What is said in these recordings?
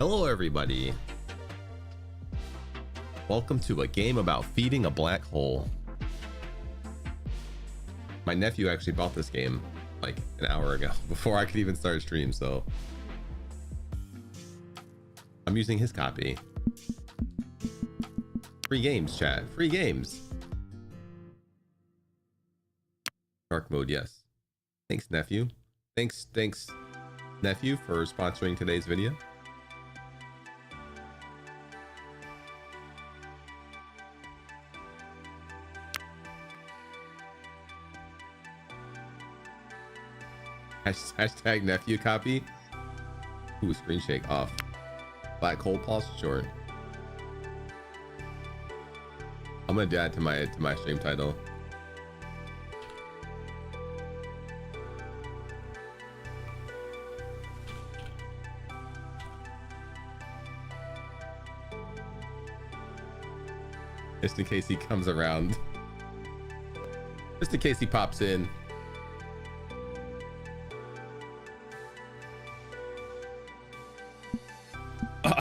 Hello everybody. Welcome to a game about feeding a black hole. My nephew actually bought this game like an hour ago before I could even start a stream, so I'm using his copy. Free games, chat. Free games. Dark mode, yes. Thanks, nephew. Thanks, nephew, for sponsoring today's video. Hashtag nephew copy. Ooh, screen shake off. Black hole pulse, sure. I'm gonna add to my stream title. Just in case he comes around. Just in case he pops in.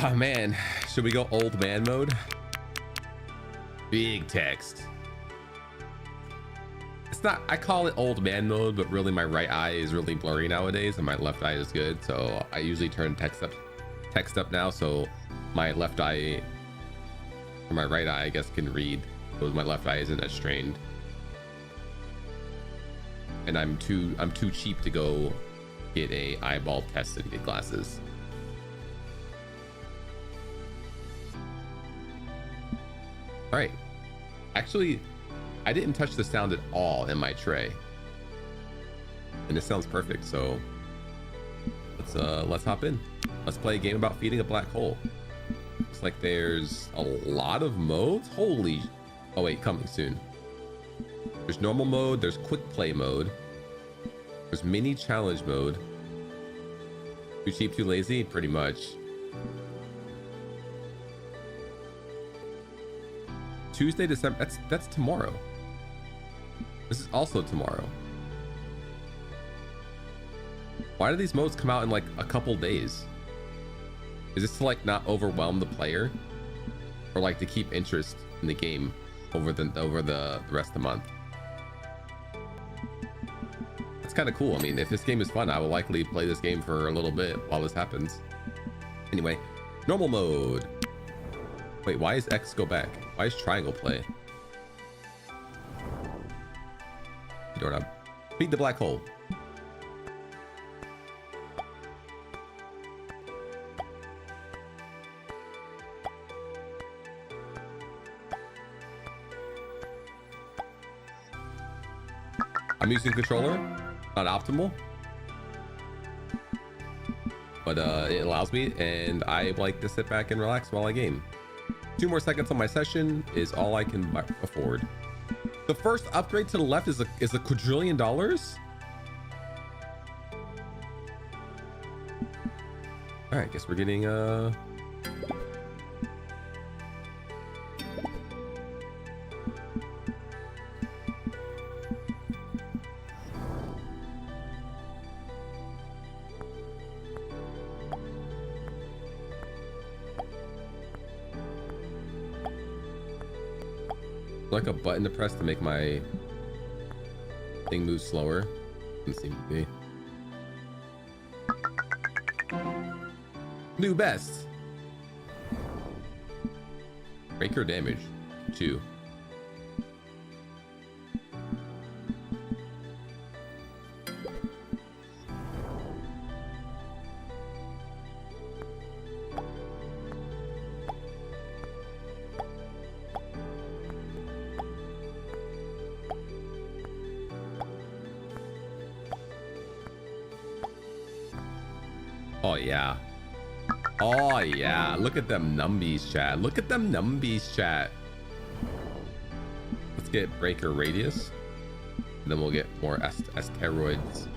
Oh man, should we go old man mode? Big text. It's not, I call it old man mode, but really my right eye is really blurry nowadays and my left eye is good. So I usually turn text up now, so my left eye, or my right eye I guess, can read, but my left eye isn't as strained. And I'm too cheap to go get a eyeball test and get glasses. All right, actually I didn't touch the sound at all in my tray and it sounds perfect, so let's hop in. Let's play a game about feeding a black hole. Looks like there's a lot of modes. Holy, oh wait, coming soon. There's normal mode, there's quick play mode, there's mini challenge mode. Too cheap, too lazy, pretty much. Tuesday, December, that's tomorrow. This is also tomorrow. Why do these modes come out in like a couple days? Is this to like not overwhelm the player, or like to keep interest in the game over the rest of the month? That's kind of cool. I mean, if this game is fun, I will likely play this game for a little bit while this happens. Anyway, normal mode. Wait, why is X go back? Why is triangle play? Doorknob. Feed the black hole. I'm using controller, not optimal, but it allows me, and I like to sit back and relax while I game. 2 more seconds on my session is all I can afford. The first upgrade to the left is a quadrillion dollars. All right, guess we're getting like a button to press to make my thing move slower. Doesn't seem to be. New best. Breaker damage 2. Oh yeah. Oh yeah. Look at them numbies, chat. Look at them numbies, chat. Let's get breaker radius. And then we'll get more asteroids.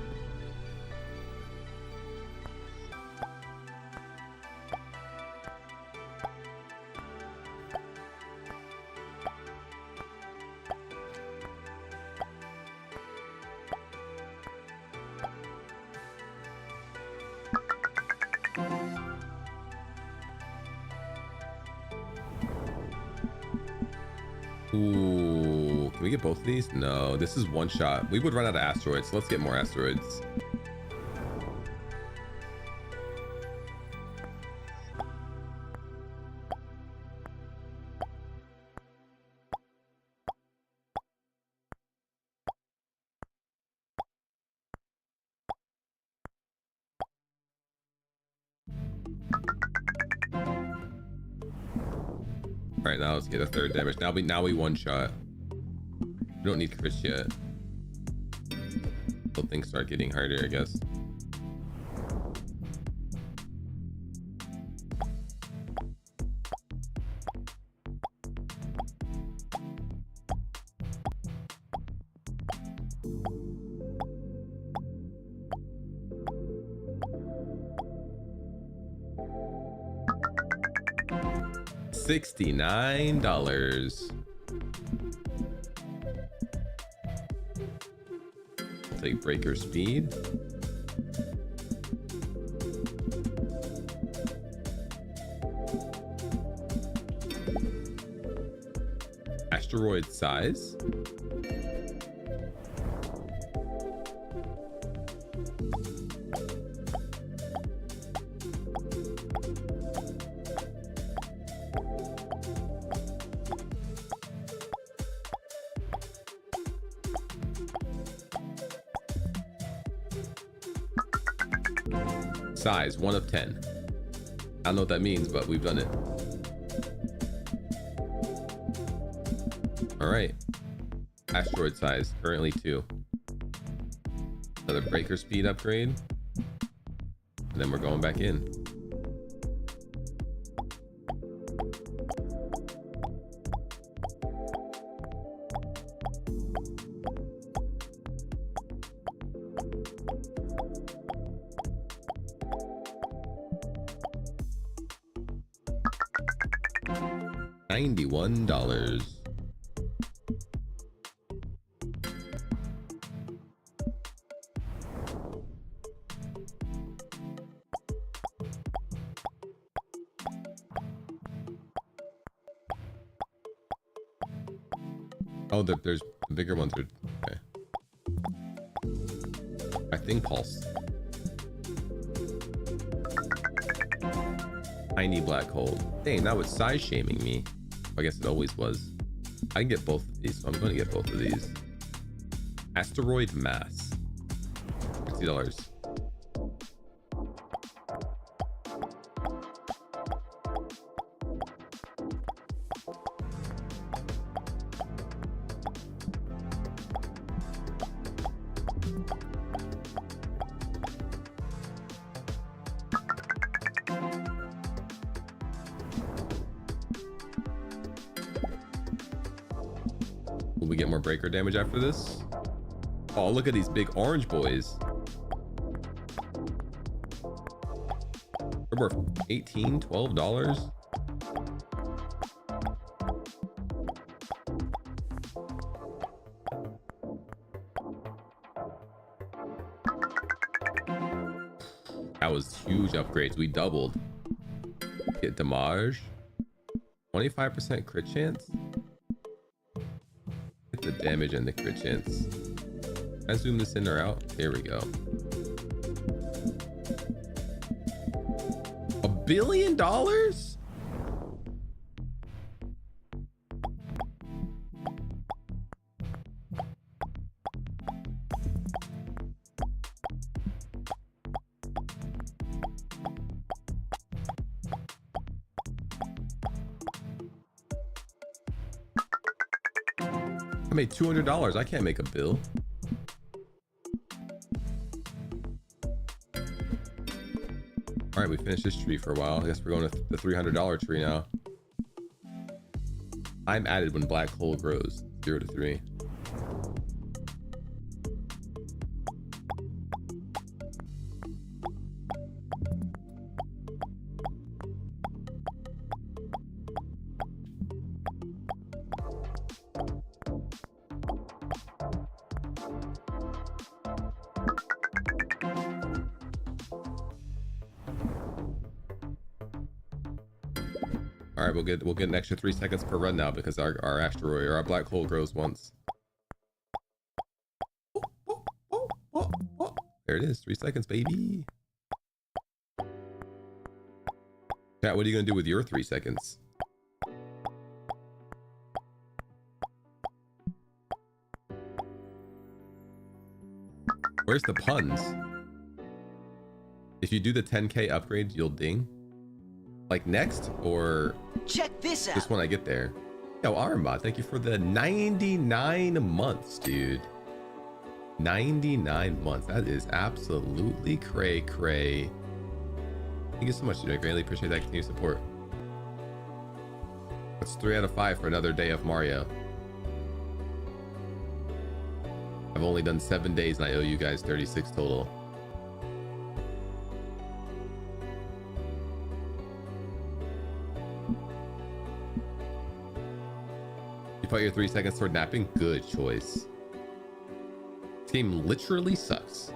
Ooh, can we get both of these? No, this is one shot. We would run out of asteroids, so let's get more asteroids. All right, now let's get a third damage. Now we one shot. We don't need crits yet. Until things start getting harder, I guess. $69. Take breaker speed. Asteroid size. Size 1 of 10. I don't know what that means, but we've done it. All right. Asteroid size currently 2. Another breaker speed upgrade. And then we're going back in. $91. Oh, there's bigger ones. Okay. I think pulse. Tiny black hole. Dang, now it's size shaming me. I guess it always was. I can get both of these, so I'm going to get both of these. Asteroid mass. $60. Will we get more breaker damage after this? Oh, look at these big orange boys. They're worth $18, $12. That was huge upgrades. We doubled. Get damage. 25% crit chance. The damage and the crit chance. Can I zoom this in or out? Here we go. $1 billion? I made $200. I can't make a bill. All right, we finished this tree for a while. I guess we're going to the $300 tree now. I'm added when black hole grows 0 to 3. All right, we'll get an extra 3 seconds per run now because our asteroid or our black hole grows once. There it is, 3 seconds, baby. Chat, what are you gonna do with your 3 seconds? Where's the puns? If you do the 10K upgrade, you'll ding. Like next, or check this out. Just when I get there. Yo, Armbot, thank you for the 99 months, dude. 99 months. That is absolutely cray. Thank you so much, dude. I greatly appreciate that continued support. That's 3 out of 5 for another day of Mario. I've only done 7 days and I owe you guys 36 total. You put your 3 seconds toward napping? Good choice. This game literally sucks.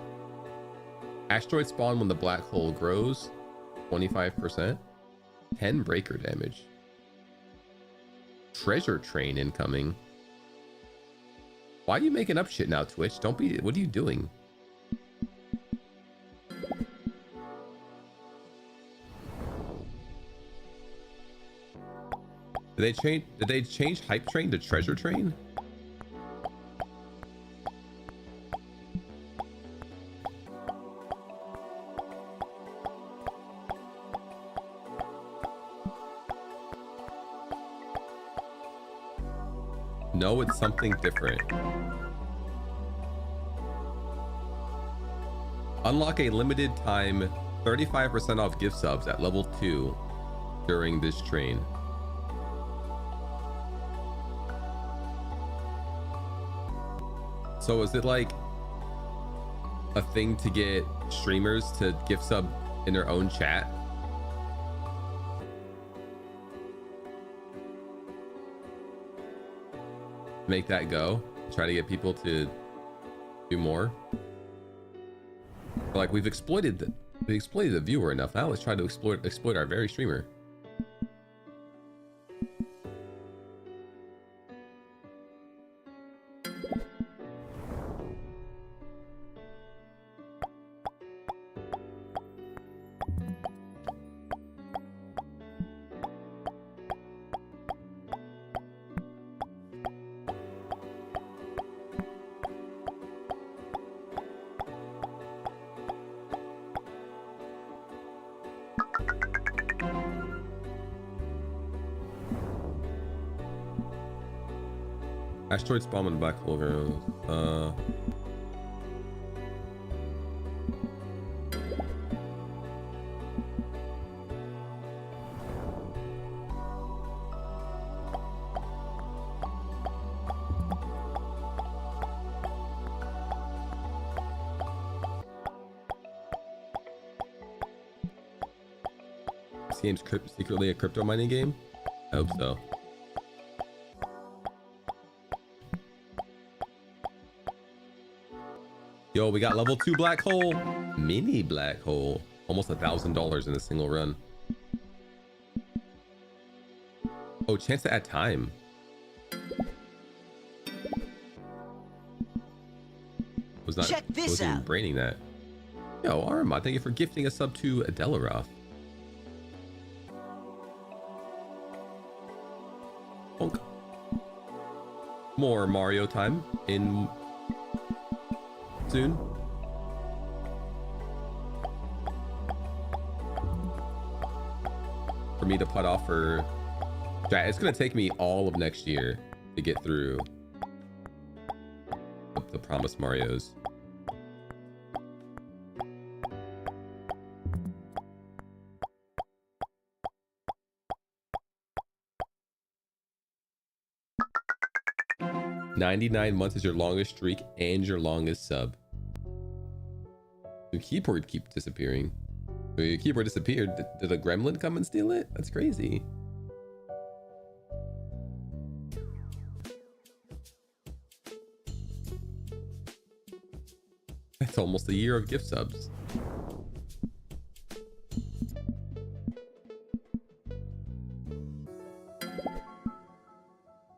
Asteroid spawn when the black hole grows. 25%. 10 breaker damage. Treasure train incoming. Why are you making up shit now, Twitch? Don't be... What are you doing? Did they change hype train to treasure train? No, it's something different. Unlock a limited time 35% off gift subs at level 2 during this train. So is it like a thing to get streamers to gift sub in their own chat? Make that go, try to get people to do more. But like we exploited the viewer enough. Now let's try to exploit our very streamer. Asteroid spawn in black hole grows. This game's secretly a crypto mining game? I hope so. Yo, we got level 2 black hole. Mini black hole. Almost $1,000 in a single run. Oh, chance to add time. Check this out. Wasn't braining that. Yo, Arma, thank you for gifting a sub to Adelaroth. Bonk. More Mario time in soon. For me to put off for... It's gonna take me all of next year to get through the promised Marios. $99 is your longest streak and your longest sub. Your keyboard keeps disappearing. Your keyboard disappeared. Did a gremlin come and steal it? That's crazy. That's almost a year of gift subs.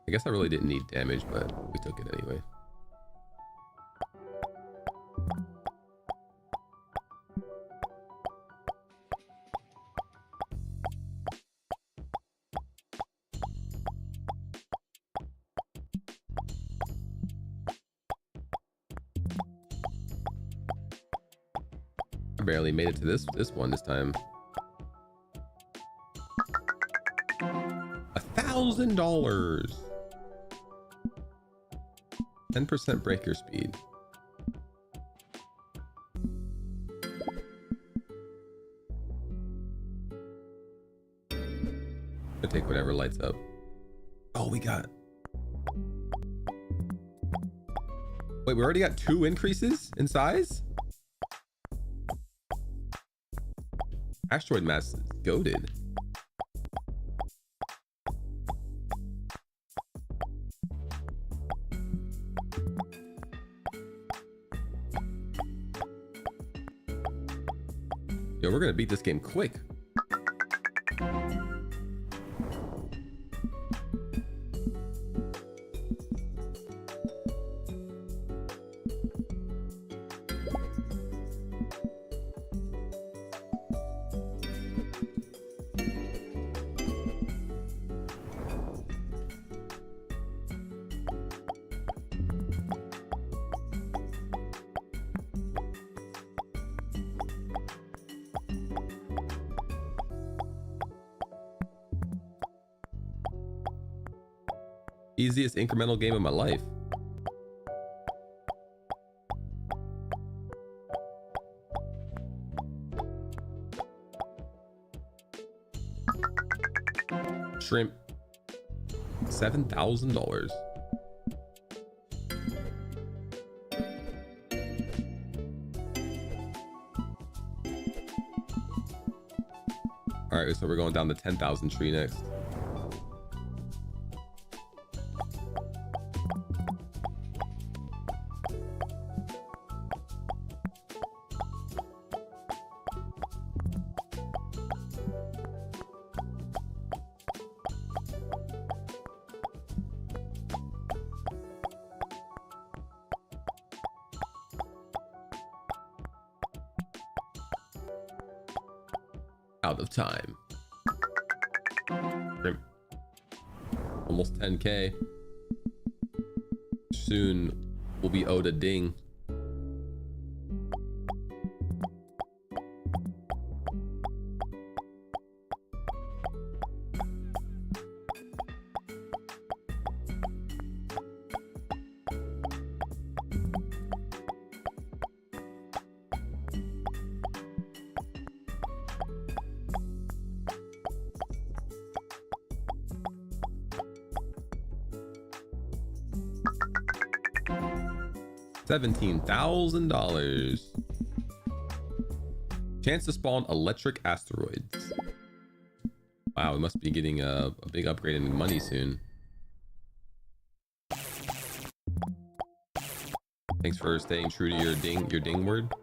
I guess I really didn't need damage, but we took it anyway. I barely made it to this one this time. $1,000. 10% breaker speed. I'll take whatever lights up. Oh, we got. Wait, we already got 2 increases in size? Asteroid mass is goated. Yo, we're gonna beat this game quick. Easiest incremental game of my life. Shrimp. $7,000. All right, so we're going down the 10,000 tree next. Out of time. Almost 10K. Soon we'll be owed a ding. $17,000. Chance to spawn electric asteroids. Wow, we must be getting a big upgrade in money soon. Thanks for staying true to your ding word.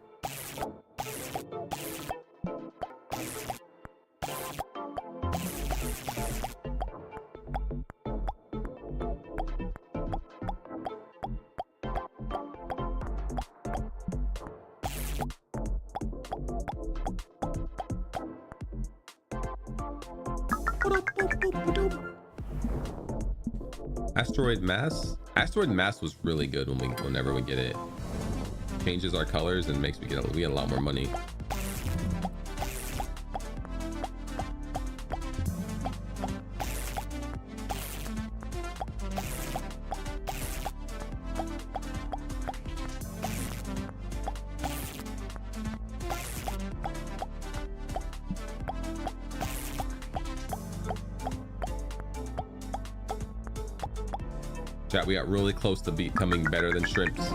Asteroid mass was really good whenever we get it. Changes our colors and makes we get a lot more money. Chat, we got really close to becoming better than shrimps.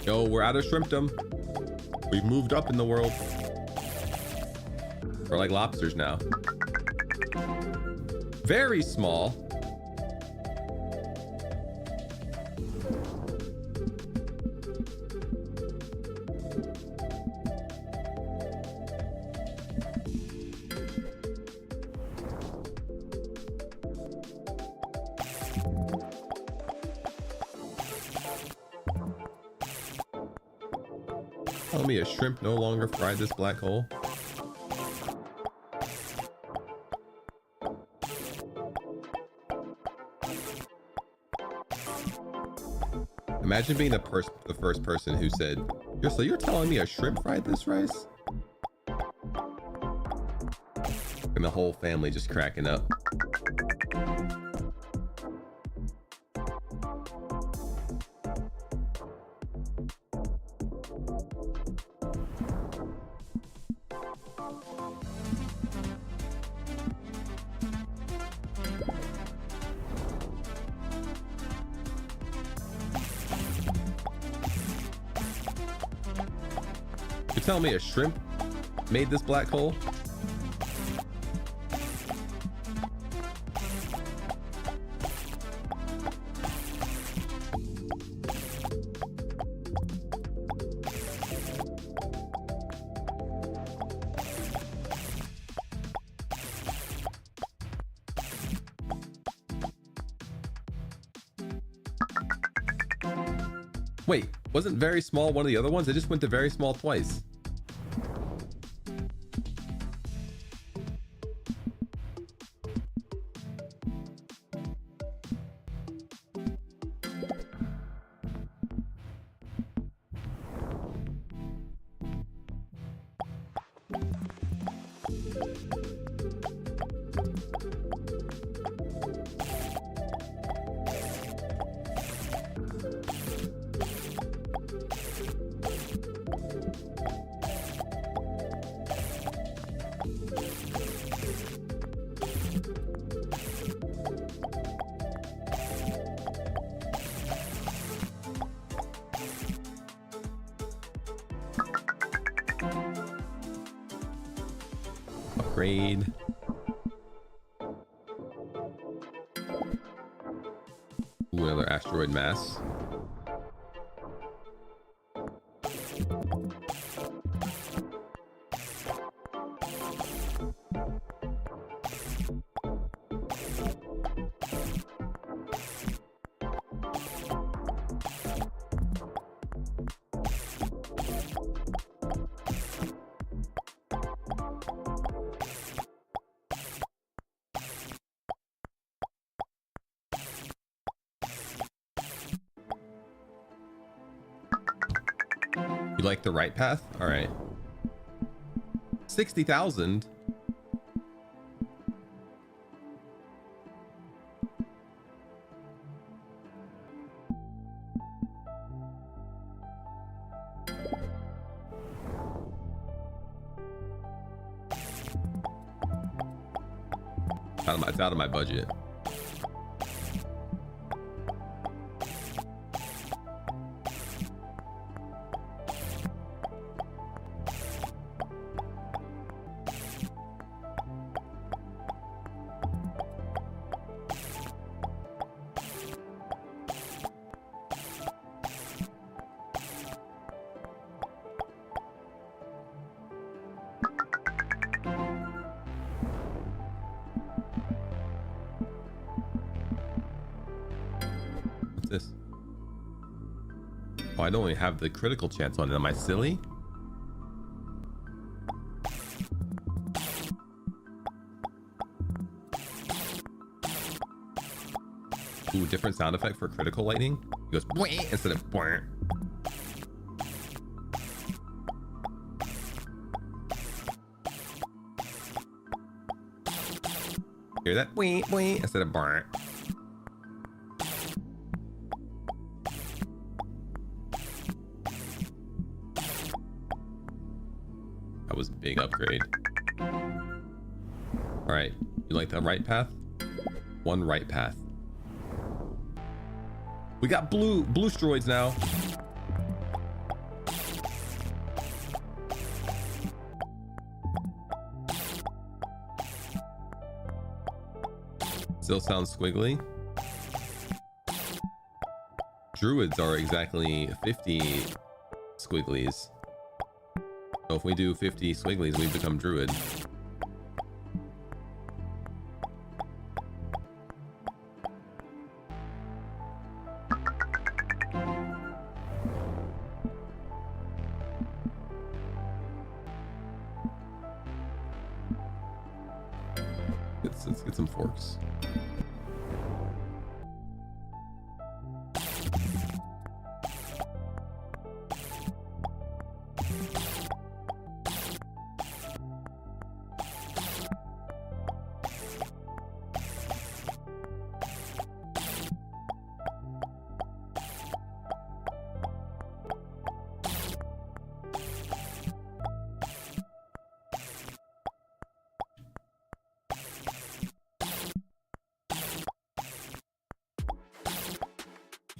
Yo, we're out of shrimpdom. We've moved up in the world. We're like lobsters now. Very small. Tell me a shrimp no longer fried this black hole. Imagine being the first person who said, so you're telling me a shrimp fried this rice? And the whole family just cracking up. You're telling me a shrimp made this black hole? Wait, wasn't very small one of the other ones? It just went to very small twice. Upgrade. Ooh, another asteroid mass. You like the right path? All right. 60,000. It's out of my budget. This? Oh, I don't even have the critical chance on it. Am I silly? Ooh, different sound effect for critical lightning. It goes "Bwah" instead of "Bwah." Hear that? "Bwah, bwah" instead of "Bwah." That was a big upgrade. All right, you like the right path? One right path. We got blue steroids now. still sounds squiggly. Druids are exactly 50 squigglies. So if we do 50 squigglies, we become druid. Let's get some forks.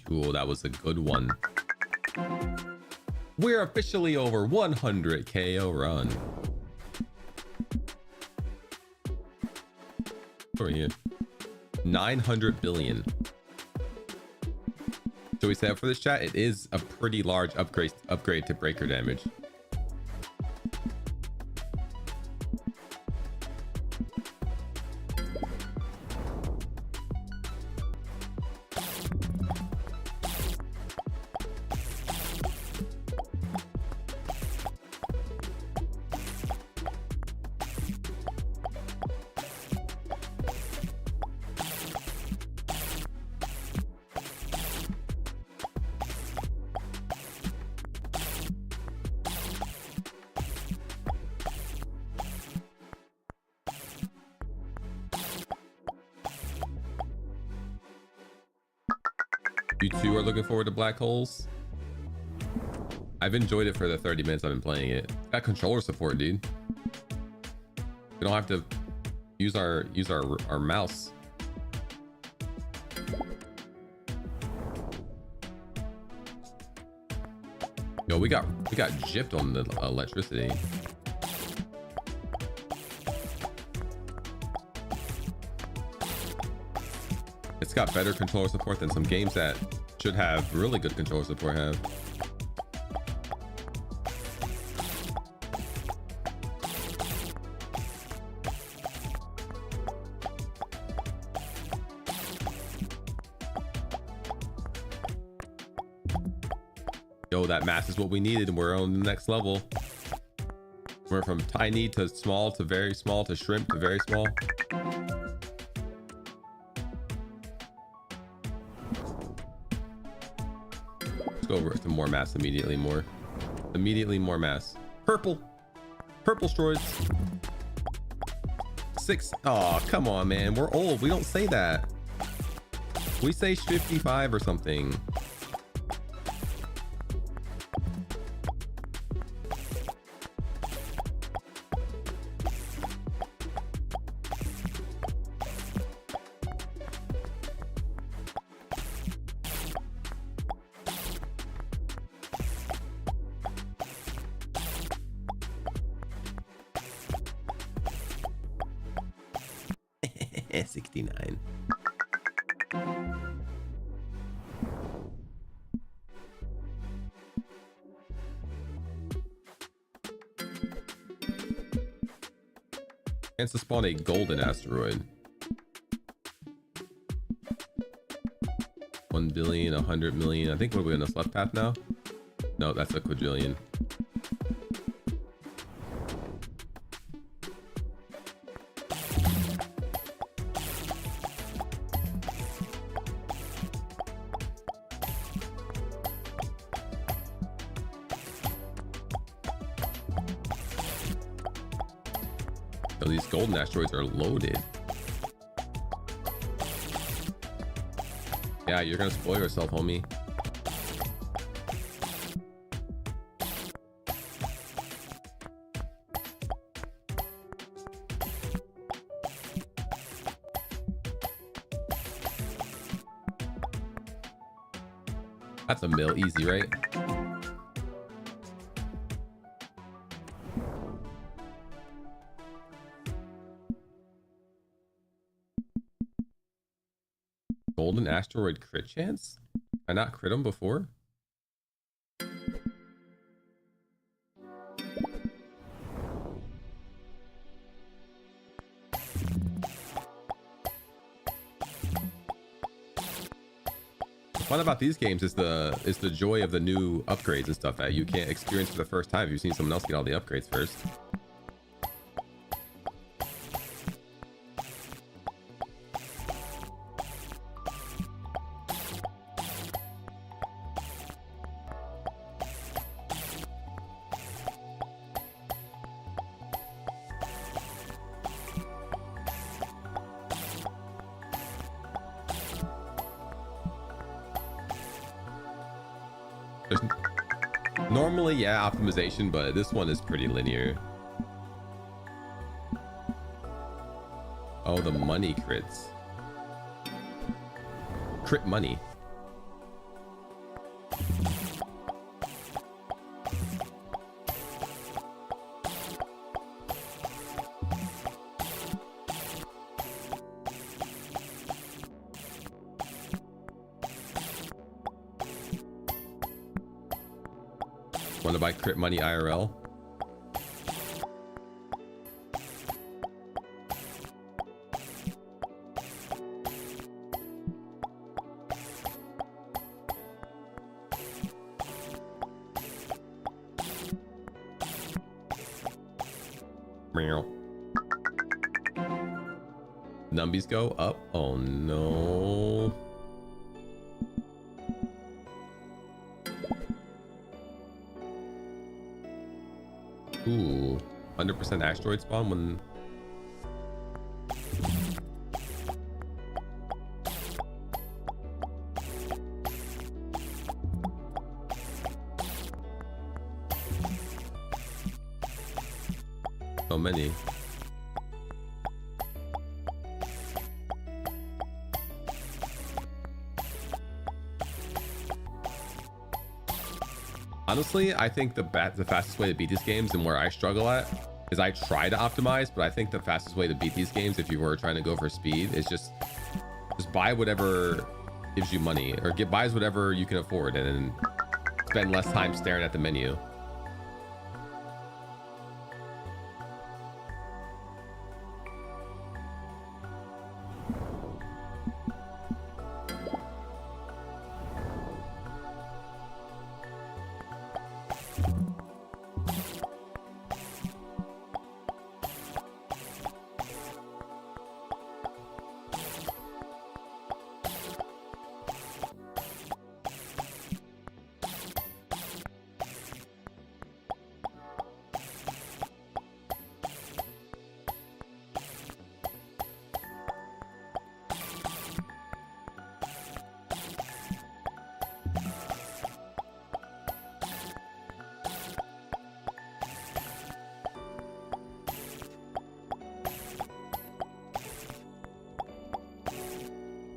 Cool, that was a good one. We're officially over 100 KO run. Over here. 900 billion. Should we say up for this chat? It is a pretty large upgrade to breaker damage. You two are looking forward to black holes? I've enjoyed it for the 30 minutes I've been playing it. Got controller support, dude. We don't have to use our mouse. Yo, we got gypped on the electricity. It's got better controller support than some games that should have really good controller support have. Yo, that mass is what we needed, and we're on the next level. We're from tiny to small to very small to shrimp to very small. Let's go over to more mass immediately. Immediately more mass. Purple steroids. 6. Oh, come on, man. We're old. We don't say that. We say 55 or something. Eh, 69. Chance to spawn a golden asteroid. 1 billion, 100 million. I think we're in the left path now. No, that's a quadrillion. So these golden asteroids are loaded. Yeah, you're gonna spoil yourself, homie. That's a mill, easy, right? golden asteroid crit chance? I not crit them before? Fun about these games is the joy of the new upgrades and stuff that you can't experience for the first time if you've seen someone else get all the upgrades first. Normally, yeah, optimization, but this one is pretty linear. Oh, the money crits. Crit money. Want to buy crit money IRL? Meow. Numbies go up. Oh no. Ooh, 100% asteroid spawn when... So many. Honestly, I think the fastest way to beat these games and where I struggle at is I try to optimize, but I think the fastest way to beat these games, if you were trying to go for speed, is just buy whatever gives you money, or buys whatever you can afford, and then spend less time staring at the menu.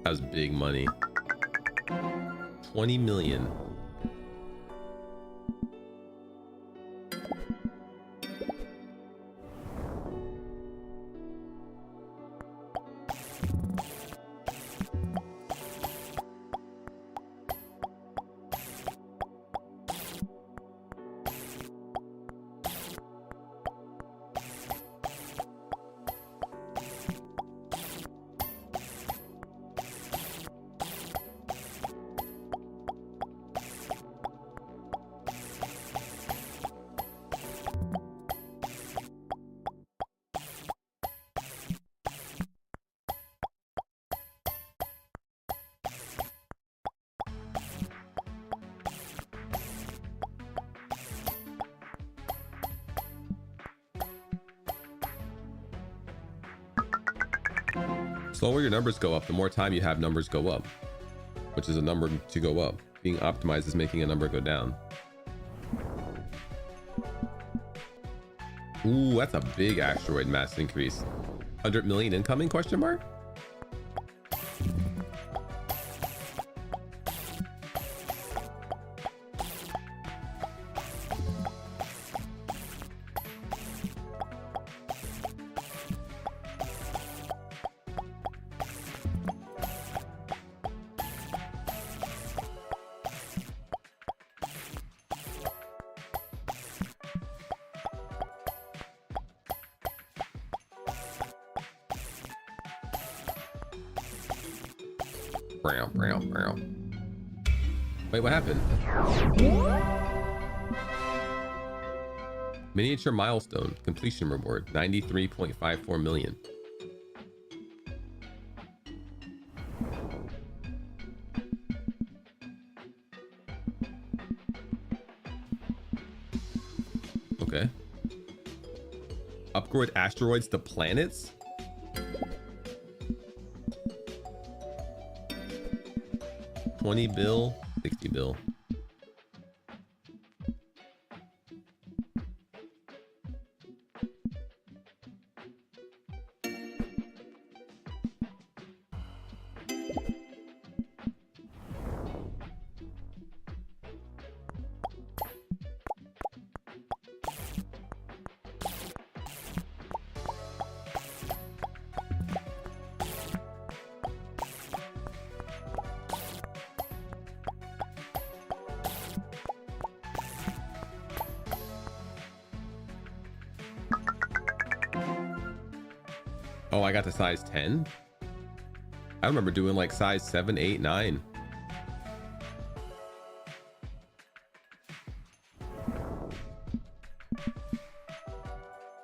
That was big money. 20 million. Slower your numbers go up, the more time you have numbers go up, which is a number to go up. Being optimized is making a number go down. Ooh, that's a big asteroid mass increase. 100 million incoming, question mark? Brown, brown, brown. Wait, what happened? Miniature milestone completion reward 93.54 million. Okay. Upgrade asteroids to planets? $20 bill, 60 bill. Oh, I got to size 10. I remember doing like size 7, 8, 9.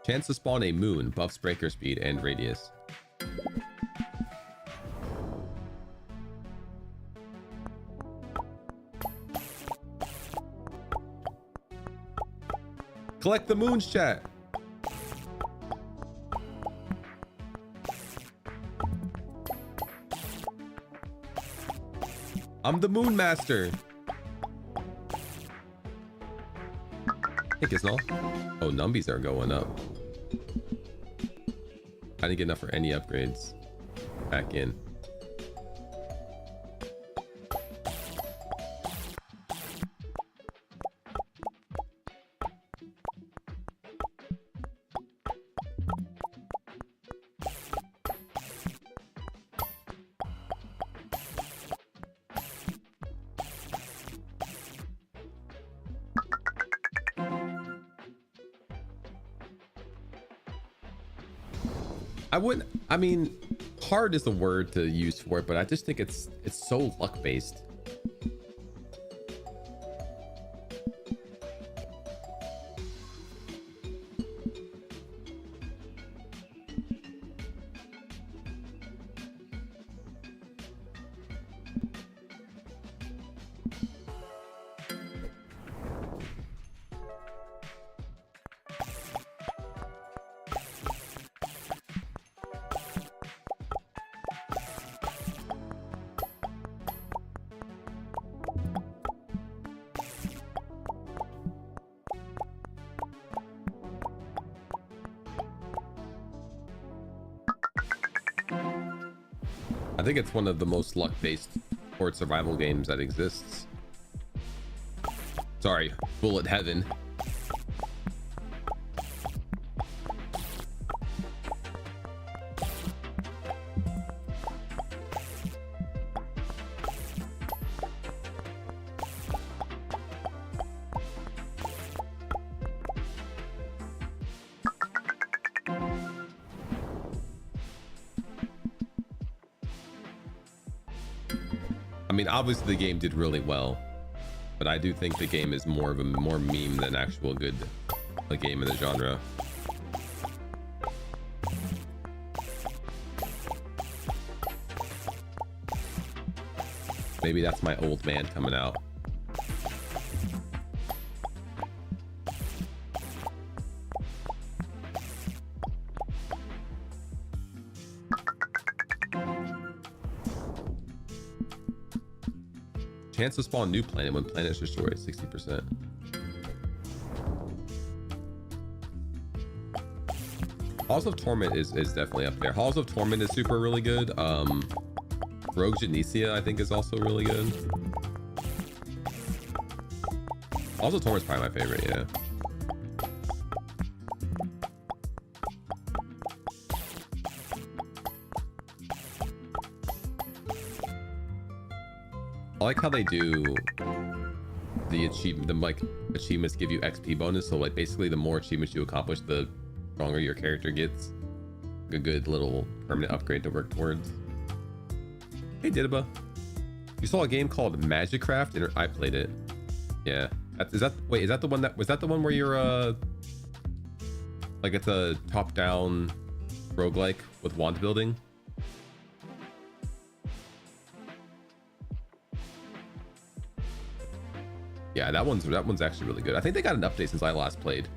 Chance to spawn a moon, buffs breaker speed and radius. Collect the moons, chat. I'm the Moon Master. Hey, Kisnall. Oh, numbies are going up. I didn't get enough for any upgrades. Back in. I mean, hard is the word to use for it, but I just think it's so luck based. I think it's one of the most luck-based horde survival games that exists. Sorry, bullet heaven. I mean, obviously the game did really well, but I do think the game is more meme than actual good game in the genre. Maybe that's my old man coming out. Chance to spawn new planet when planets destroyed 60%. Halls of Torment is definitely up there. Halls of Torment is super really good. Rogue Genesia I think is also really good. Halls of Torment is probably my favorite, yeah. I like how they do the achievements give you XP bonus. So like basically the more achievements you accomplish, the stronger your character gets. A good little permanent upgrade to work towards. Hey Didiba. You saw a game called Magicraft, and I played it. Yeah. Is that the one that was that the one where you're like it's a top-down roguelike with wand building? Yeah, that one's actually really good. I think they got an update since I last played.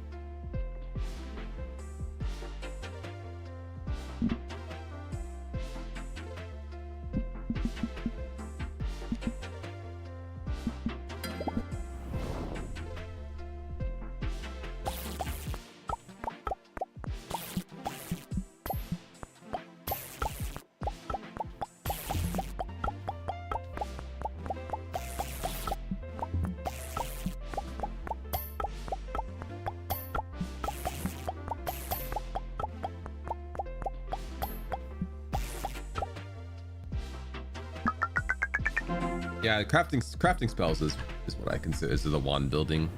Yeah, crafting spells is what I consider is the wand building.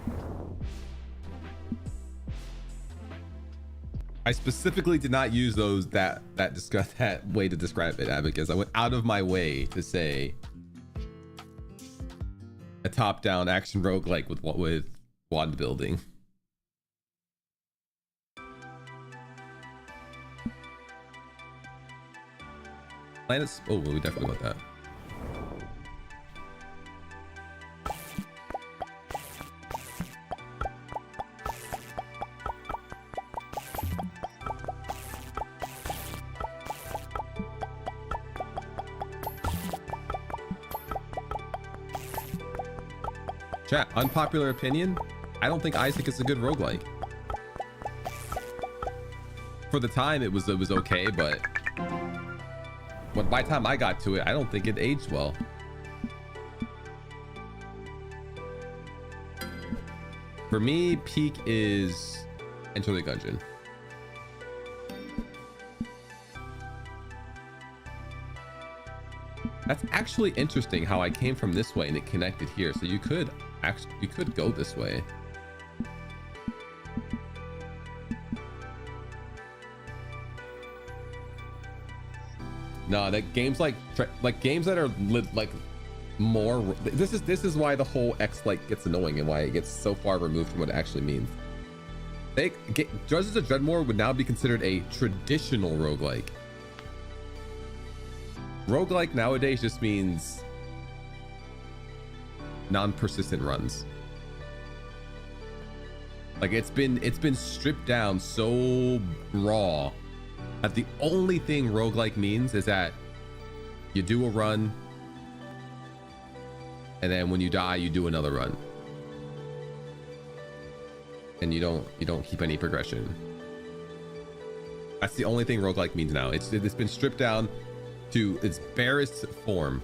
I specifically did not use those that way to describe it, Abacus. I went out of my way to say a top-down action roguelike with wand building. Planets. Oh, well, we definitely want that. Chat, unpopular opinion, I don't think Isaac is a good roguelike. For the time it was okay, but by the time I got to it, I don't think it aged well. For me, peak is Enter the Gungeon. That's actually interesting how I came from this way and it connected here. So you could go this way. No, that games like games that are like more. This is why the whole X like gets annoying and why it gets so far removed from what it actually means. Judges of Dreadmore would now be considered a traditional roguelike. Roguelike nowadays just means non-persistent runs. Like it's been stripped down so raw that the only thing roguelike means is that you do a run and then when you die you do another run. And you don't keep any progression. That's the only thing roguelike means now. It's been stripped down to its barest form.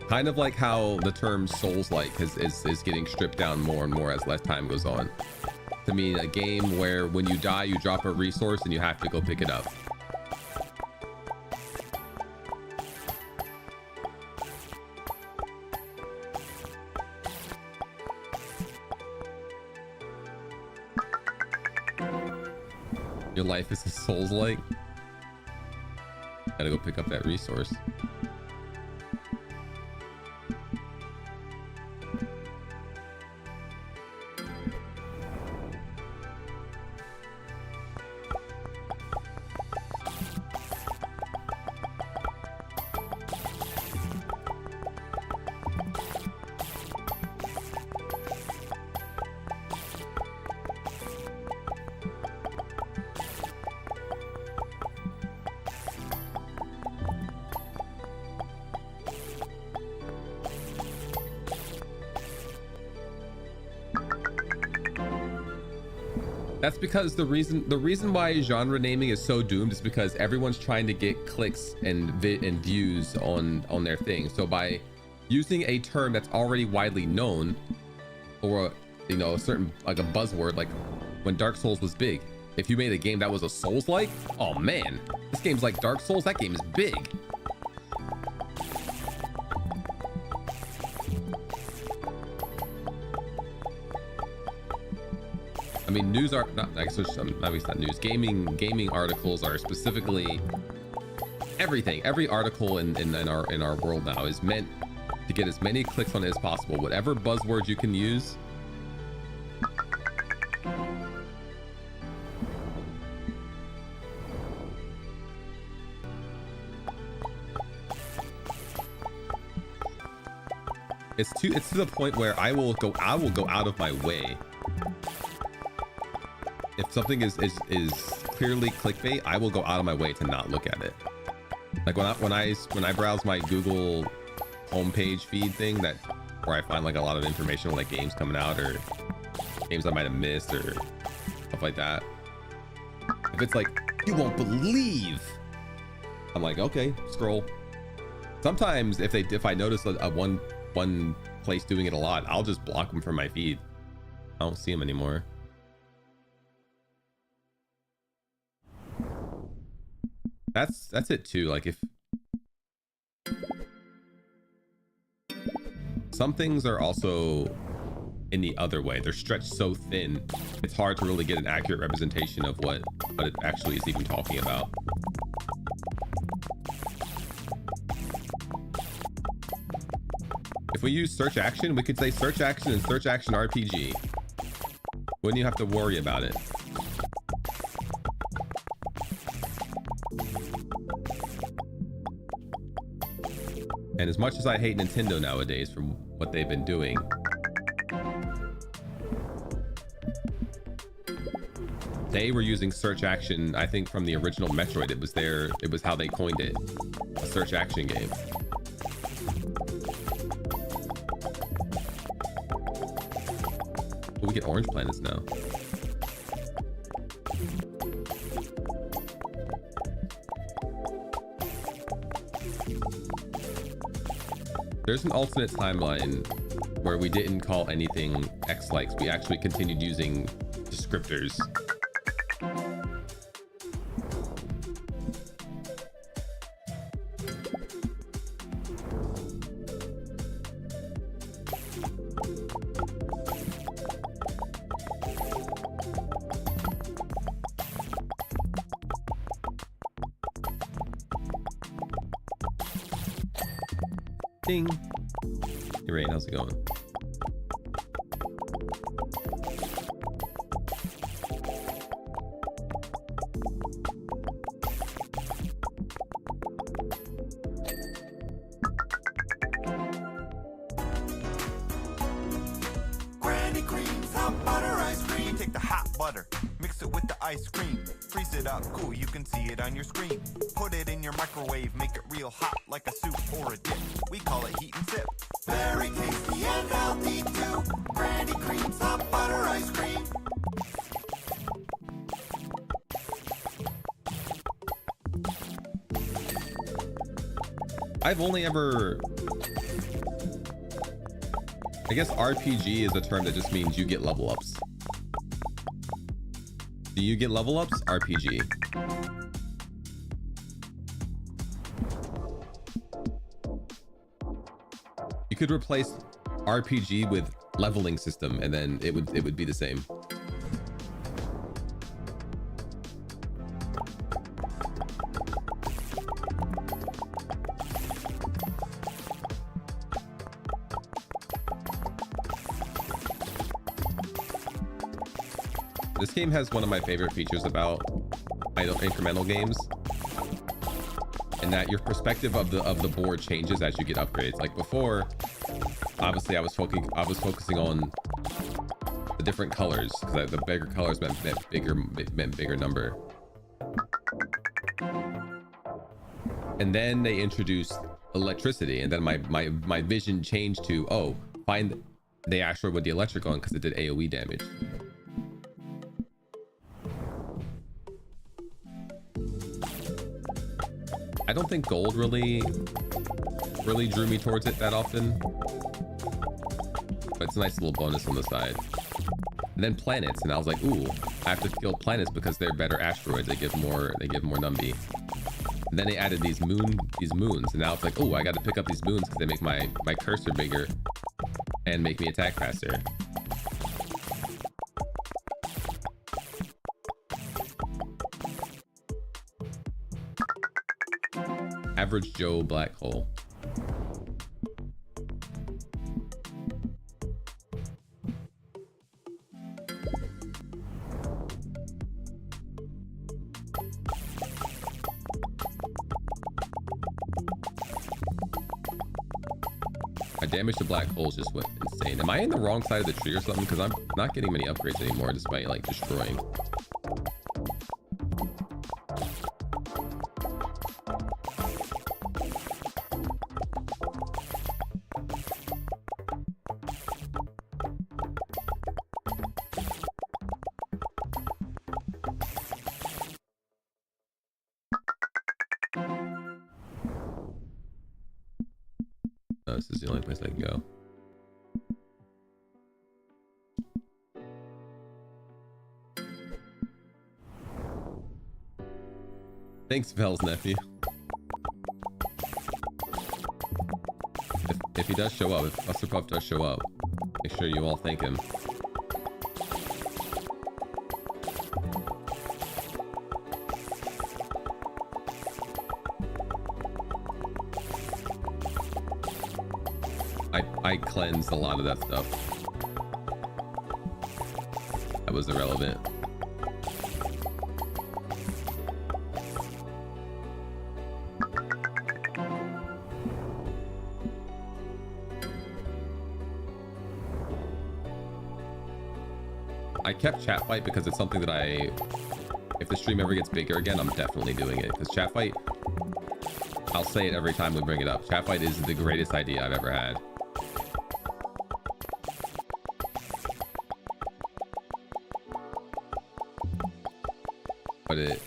Kind of like how the term Souls-like is getting stripped down more and more as time goes on. To mean a game where when you die, you drop a resource and you have to go pick it up. Your life is a Souls-like. Gotta go pick up that resource. That's because the reason why genre naming is so doomed is because everyone's trying to get clicks and views on their thing. So by using a term that's already widely known, or a certain like a buzzword, like when Dark Souls was big. If you made a game that was a Souls-like, oh man, this game's like Dark Souls. That game is big. I mean, news are not, I guess maybe it's not news. Gaming articles are specifically everything. Every article in our world now is meant to get as many clicks on it as possible. Whatever buzzwords you can use. It's to the point where I will go out of my way. If something is clearly clickbait, I will go out of my way to not look at it. Like when I browse my Google homepage feed thing, that where I find like a lot of information on like games coming out or games I might have missed or stuff like that. If it's like, you won't believe, I'm like, okay, scroll. Sometimes if I notice a one place doing it a lot, I'll just block them from my feed. I don't see them anymore. That's it too. Like, if some things are also in the other way, they're stretched so thin, it's hard to really get an accurate representation of what it actually is even talking about. If we use search action, we could say search action and search action RPG. Wouldn't you have to worry about it? And as much as I hate Nintendo nowadays from what they've been doing, they were using search action, I think, from the original Metroid. It was how they coined it, a search action game. Oh, we get orange planets now. There's an alternate timeline where we didn't call anything X-likes. We actually continued using descriptors. Ding. Hey Rain, how's it going? Granny creams, hot butter ice cream. Take the hot butter, mix it with the ice cream. Freeze it up, cool, you can see it on your screen. Put it in your microwave, make it real hot like a soup or a dip. We call it heat and sip. Very tasty and healthy too. Granny creams, hot butter ice cream. I've only ever... I guess RPG is a term that just means you get level ups. Do you get level ups? RPG. You could replace RPG with leveling system and then it would be the same. This game has one of my favorite features about incremental games, and that your perspective of the board changes as you get upgrades. Like before, obviously I was focusing on the different colors because the bigger colors meant bigger number. And then they introduced electricity, and then my vision changed to find the Astro with the electric on because it did AoE damage. I don't think gold really drew me towards it that often, but it's a nice little bonus on the side. And then planets, and I was like, ooh, I have to kill planets because they're better asteroids. They give more numby. And then they added these moons, and now it's like, oh, I got to pick up these moons because they make my cursor bigger and make me attack faster. Average Joe black hole. My damage to black holes just went insane. Am I in the wrong side of the tree or something? Because I'm not getting many upgrades anymore despite like destroying. This is the only place I can go. Thanks, Vel's nephew. If he does show up, if Buster Puff does show up, make sure you all thank him. I cleansed a lot of that stuff. That was irrelevant. I kept chat fight because it's something that if the stream ever gets bigger again, I'm definitely doing it. Because chat fight, I'll say it every time we bring it up. Chat fight is the greatest idea I've ever had. But it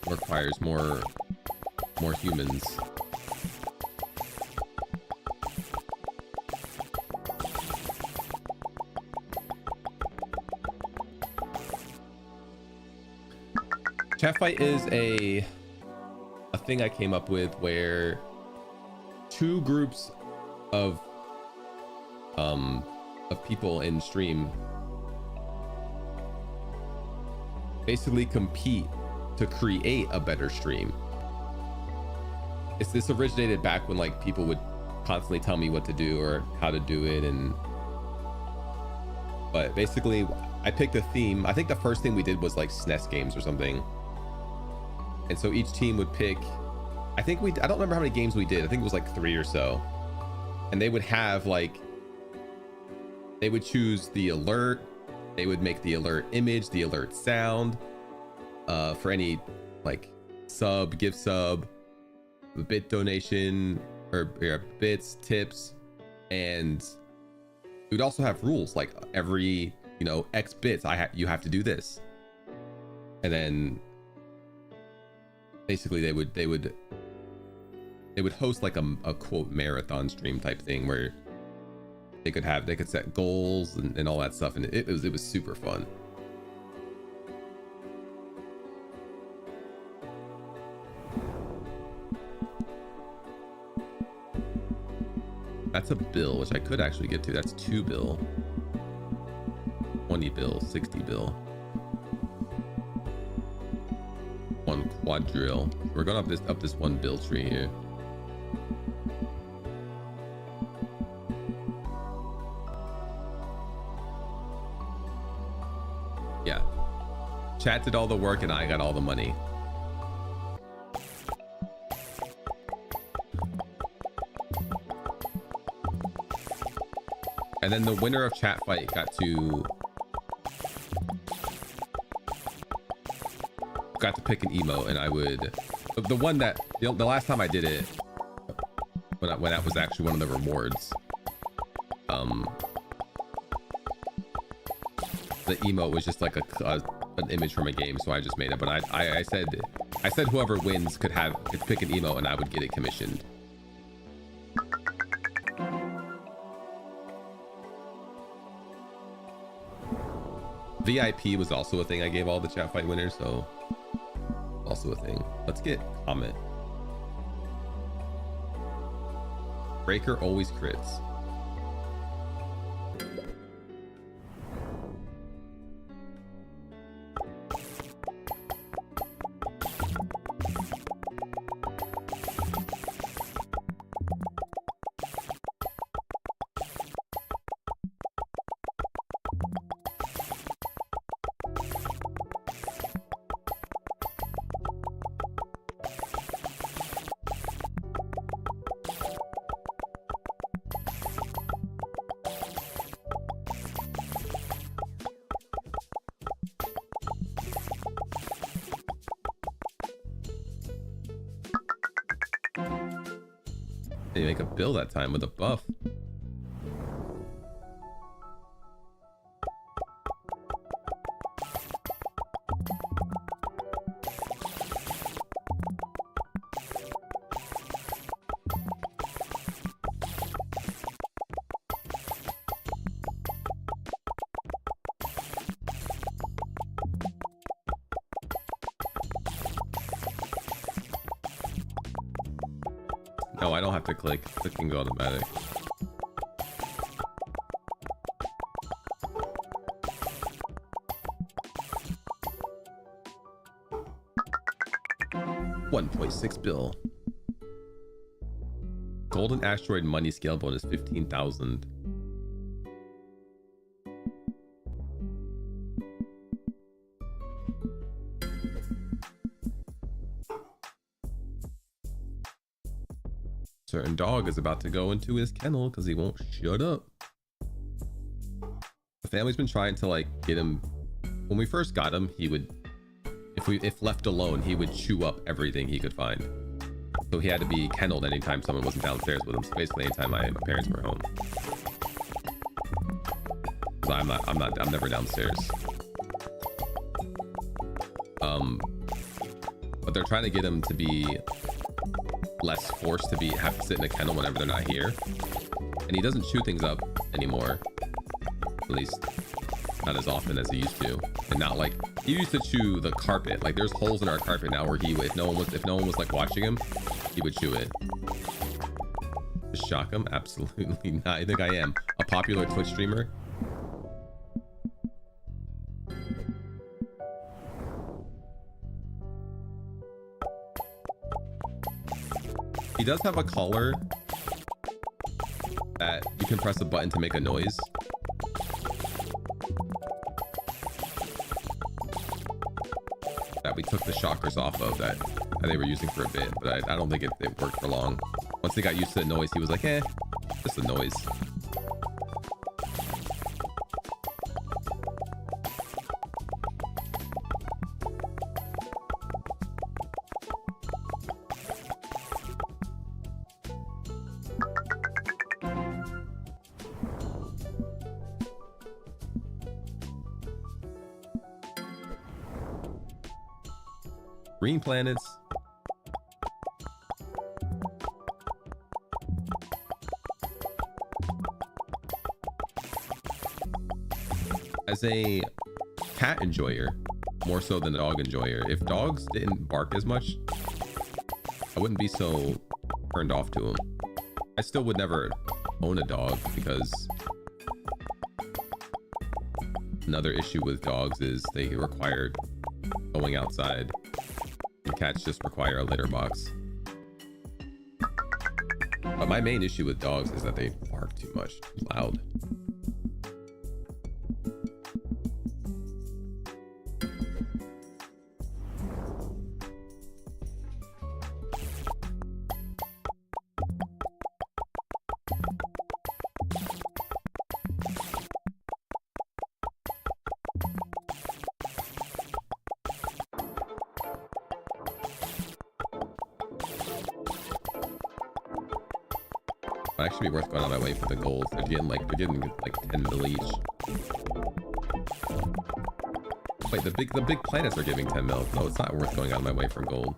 requires more humans. Chat fight is a thing I came up with where two groups of people in stream basically compete to create a better stream. This originated back when like people would constantly tell me what to do or how to do it, but basically I picked a theme. I think the first thing we did was like SNES games or something, and so each team would pick, I don't remember how many games we did. I think it was like 3 or so, and they would have like, they would choose the alert. They would make the alert image, the alert sound, for any like sub, gift sub, bit donation, or bits, tips, and we'd also have rules like every, X bits you have to do this, and then basically they would host like a quote marathon stream type thing where they could set goals and all that stuff, and it was super fun. That's a bill, which I could actually get to. That's 2 bill, 20 bill, 60 bill, 1 quadrille. We're going up this 1 bill tree here. Yeah, chat did all the work and I got all the money. And then the winner of chat fight got to pick an emote, and I would, the one that the last time I did it, when that was actually one of the rewards, the emote was just like an image from a game, so I just made it. But I said whoever wins could pick an emote and I would get it commissioned. VIP was also a thing I gave all the chat fight winners, so also a thing. Let's get Comet. Breaker always crits. They make a bill that time with a buff. No, I don't have to click. Click can go automatic. $1.6 bill. Golden asteroid money scale bonus 15,000. Certain dog is about to go into his kennel because he won't shut up. The family's been trying to like get him. When we first got him, he would, if left alone, he would chew up everything he could find. So he had to be kenneled anytime someone wasn't downstairs with him. So basically, anytime my parents were home. So I'm never downstairs. But they're trying to get him to be less forced to have to sit in a kennel whenever they're not here, and he doesn't chew things up anymore, at least not as often as he used to. And not like he used to chew the carpet. Like there's holes in our carpet now where if no one was like watching him, he would chew it. Just shock him? Absolutely not. I think I am a popular Twitch streamer. He does have a collar that you can press a button to make a noise. That we took the shockers off of that they were using for a bit, but I don't think it worked for long. Once they got used to the noise, he was like, eh, just the noise. Green planets. As a cat enjoyer, more so than a dog enjoyer, if dogs didn't bark as much, I wouldn't be so turned off to them. I still would never own a dog because another issue with dogs is they require going outside. Cats just require a litter box. But my main issue with dogs is that they bark too much, loud. Might actually be worth going on my way for the gold. They're getting like 10 mil each. Wait, the big planets are giving 10 mil. No, it's not worth going on my way for gold.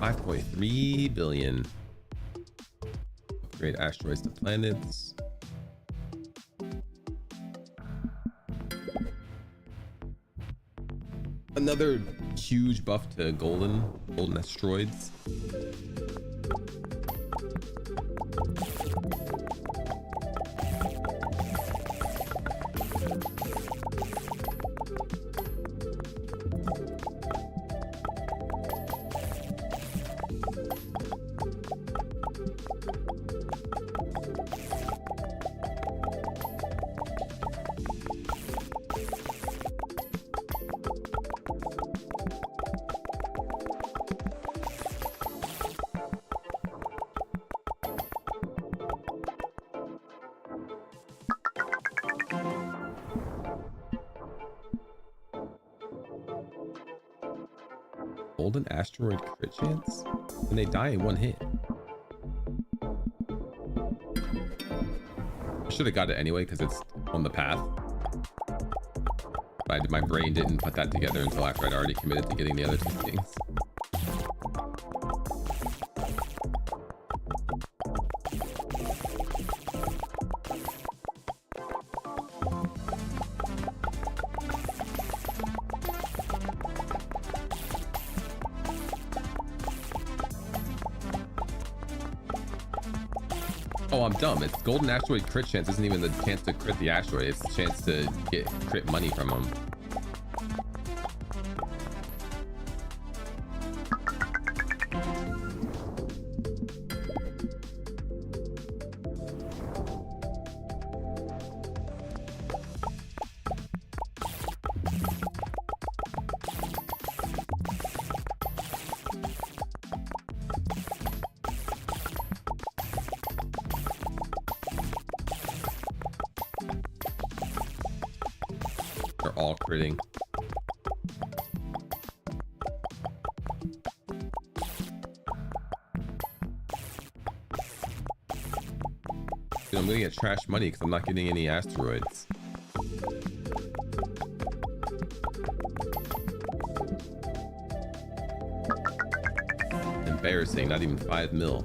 5.3 billion. Upgrade asteroids to planets. Another huge buff to golden asteroids. Golden asteroid crit chance? And they die in one hit. I should have got it anyway because it's on the path. But my brain didn't put that together until after I'd already committed to getting the other two things. Oh, I'm dumb. It's golden asteroid crit chance isn't even the chance to crit the asteroid. It's the chance to get crit money from them. They're all critting. Dude, I'm gonna get trash money because I'm not getting any asteroids. Embarrassing, not even 5 mil.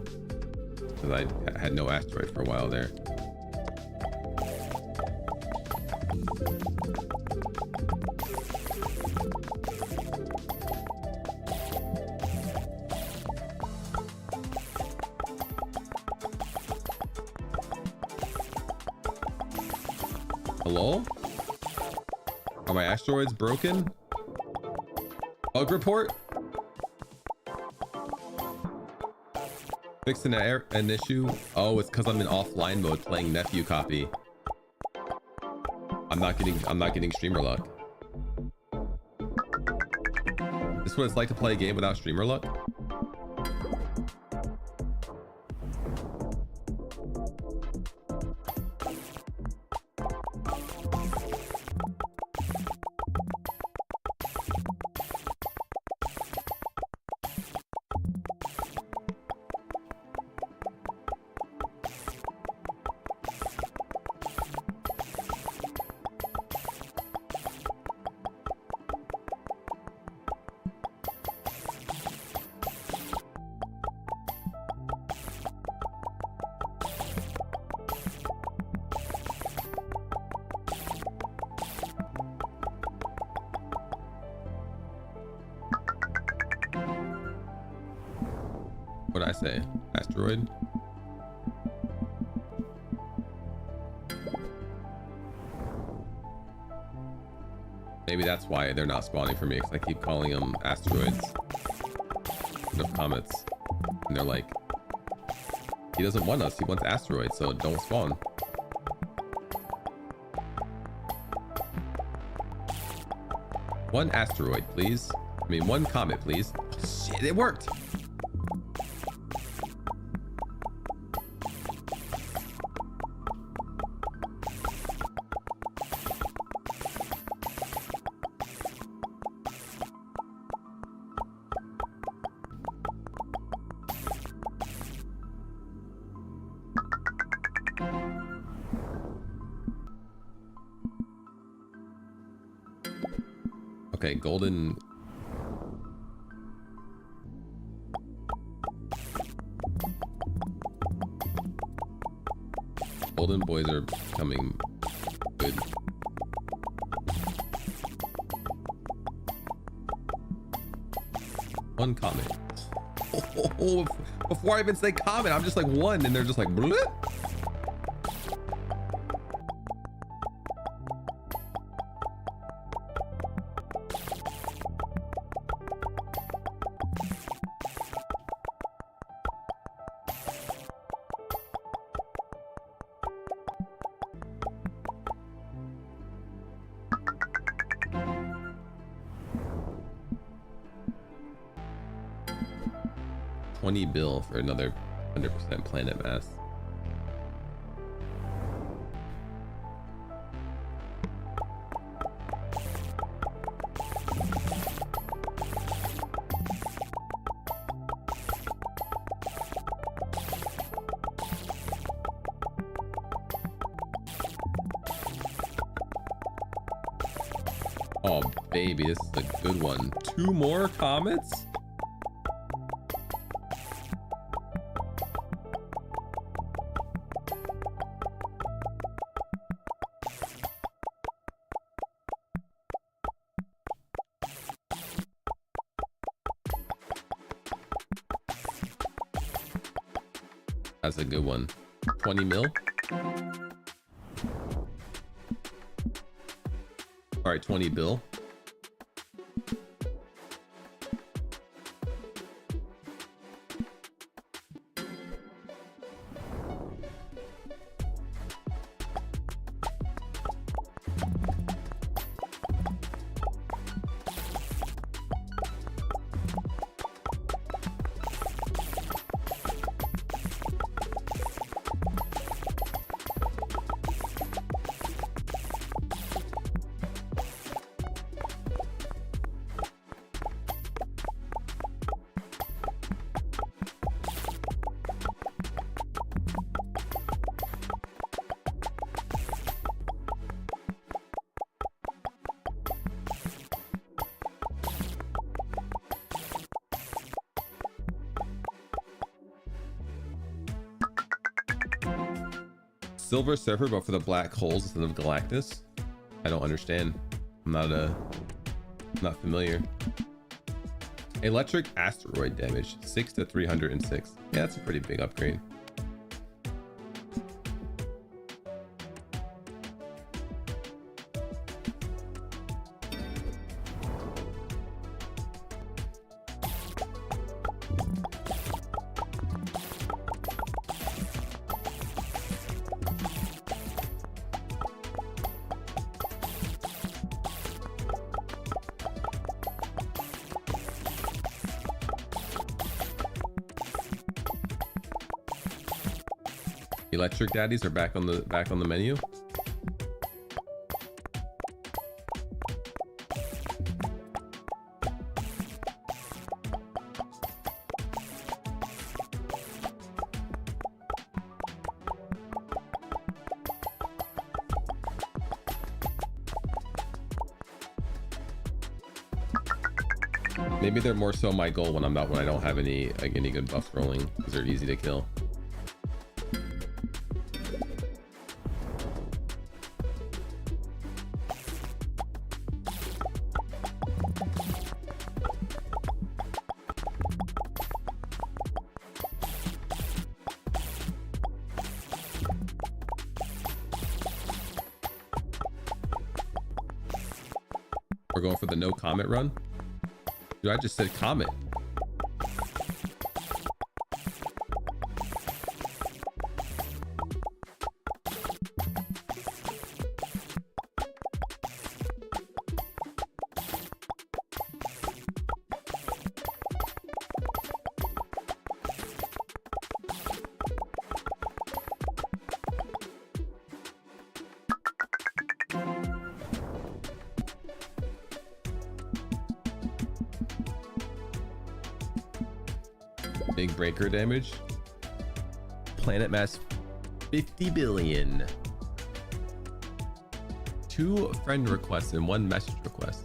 Because I had no asteroid for a while there. Hello? Are my asteroids broken? Bug report? Fixing an issue? Oh, it's because I'm in offline mode playing nephew copy. I'm not getting streamer luck. This is what it's like to play a game without streamer luck? What did I say? Asteroid? Maybe that's why they're not spawning for me, because I keep calling them asteroids. No comments. And they're like, he doesn't want us, he wants asteroids, so don't spawn. One asteroid, please. I mean, one comet, please. Shit, it worked! Okay, golden. Golden boys are becoming good. One comment. Oh, before I even say comment, I'm just like one, and they're just like bleh. $20 for another 100% planet mass. Oh baby, this is a good one. 2 more comets? That's a good one. 20 mil. All right, $20. Silver Surfer, but for the black holes instead of Galactus. I don't understand. I'm not familiar. Electric asteroid damage 6 to 306. Yeah, that's a pretty big upgrade. Electric daddies are back on the menu. Maybe they're more so my goal when I don't have any good buffs rolling, because they're easy to kill. We're going for the no comet run. Dude, I just said comet. Big breaker damage. Planet mass 50 billion. 2 friend requests and 1 message request.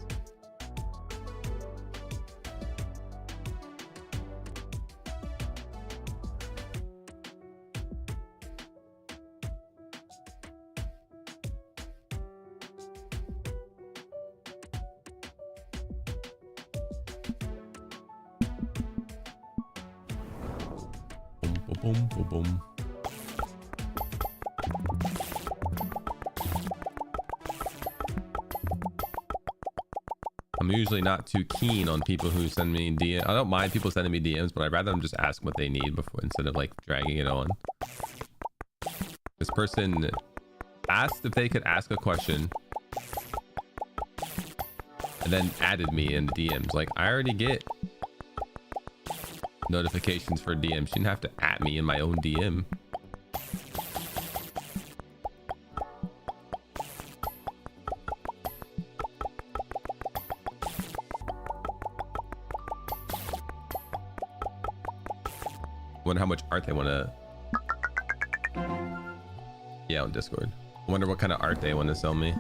boom, boom, boom. I'm usually not too keen on people who send me DMs. I don't mind people sending me DMs, but I'd rather them just ask what they need before instead of like dragging it on. This person asked if they could ask a question and then added me in the DMs. Like, I already get notifications for DMs. You didn't have to at me in my own DM. Wonder how much art they want to. Yeah, on Discord. I wonder what kind of art they want to sell me.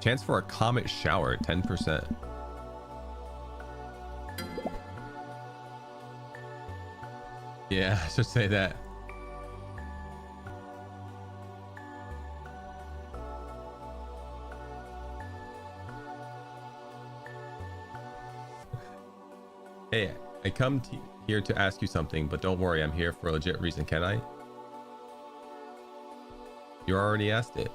Chance for a comet shower, 10%. Yeah, I should say that. Hey, I come here to ask you something, but don't worry, I'm here for a legit reason. Can I? You already asked it.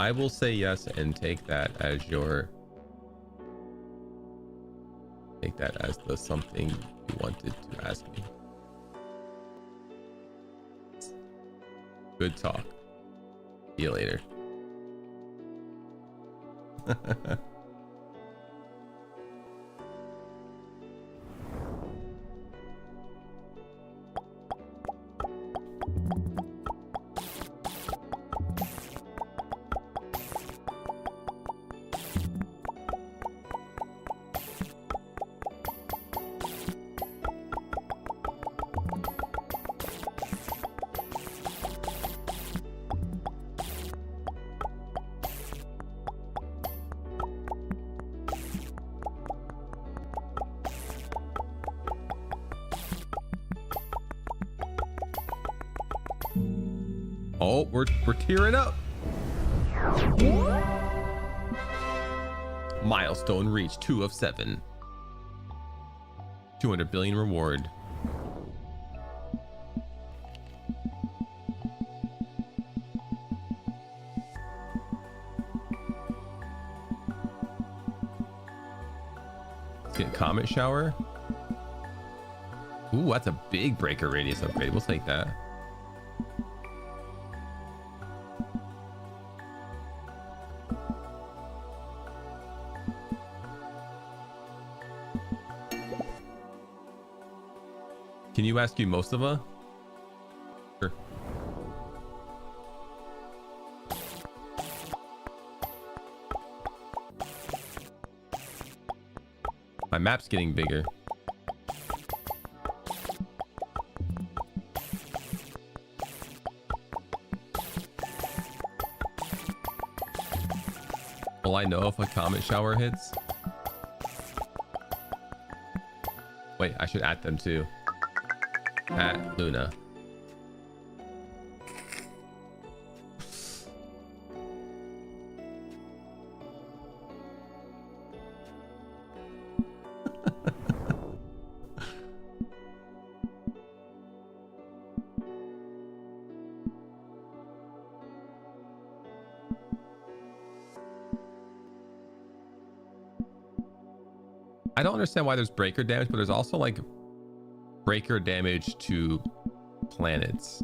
I will say yes and take that as your... Take that as the something you wanted to ask me. Good talk. See you later. Oh, we're tearing up. Milestone reached 2 of 7. 200 billion reward. Let's get comet shower. Ooh, that's a big breaker radius upgrade. We'll take that. Can you ask you most of a? Sure. My map's getting bigger. Will I know if a comet shower hits? Wait, I should add them too. At Luna. I don't understand why there's breaker damage, but there's also like breaker damage to planets.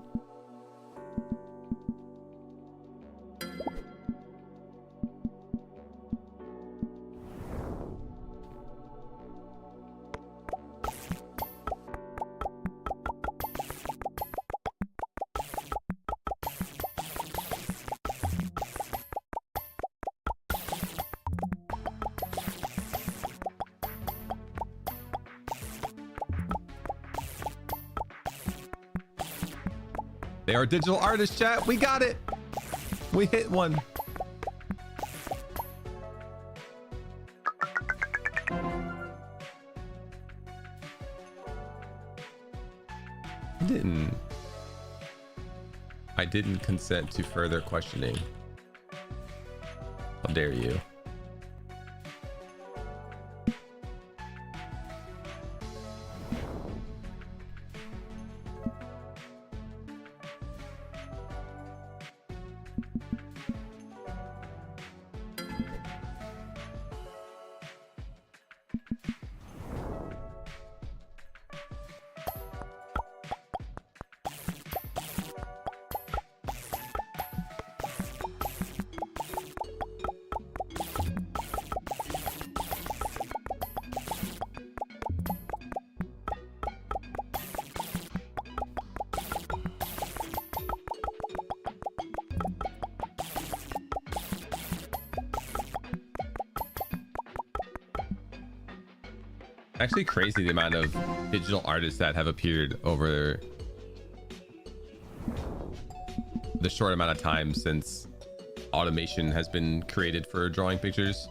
They are digital artists, chat. We got it. We hit one. I didn't consent to further questioning. How dare you? actually crazy the amount of digital artists that have appeared over the short amount of time since automation has been created for drawing pictures.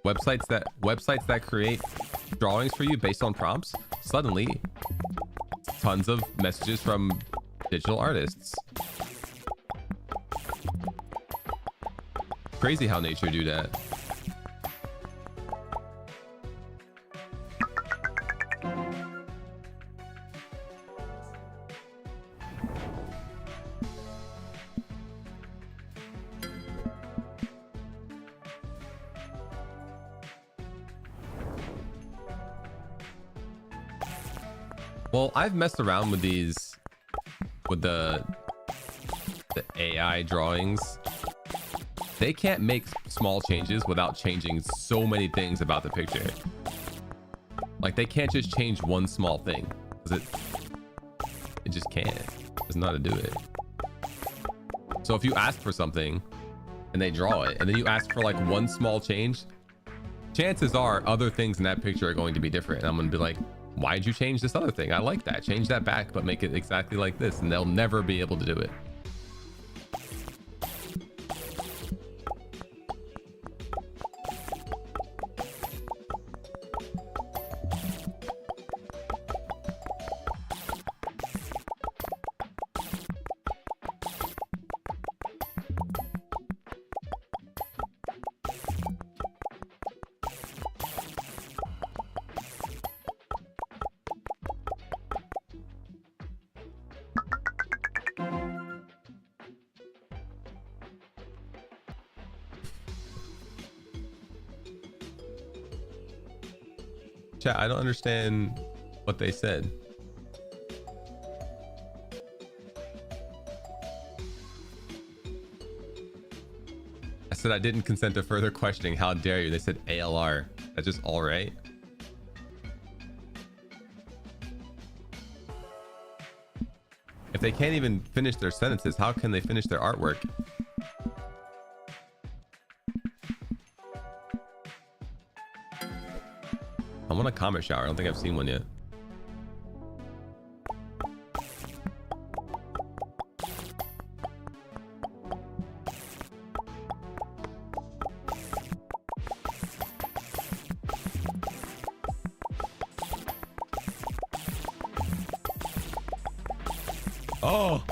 Websites that create drawings for you based on prompts, suddenly tons of messages from digital artists. Crazy how nature do that. Well, I've messed around with these, with the AI drawings. They can't make small changes without changing so many things about the picture. Like they can't just change one small thing, because it just can't. It doesn't know how to do it. So if you ask for something and they draw it, and then you ask for like one small change, chances are other things in that picture are going to be different. And I'm going to be like, why'd you change this other thing? I like that. Change that back, but make it exactly like this. And they'll never be able to do it. Chat, I don't understand what they said. I said I didn't consent to further questioning. How dare you? They said ALR. That's just all right. If they can't even finish their sentences, how can they finish their artwork? I want a comment shower. I don't think I've seen one yet. Oh.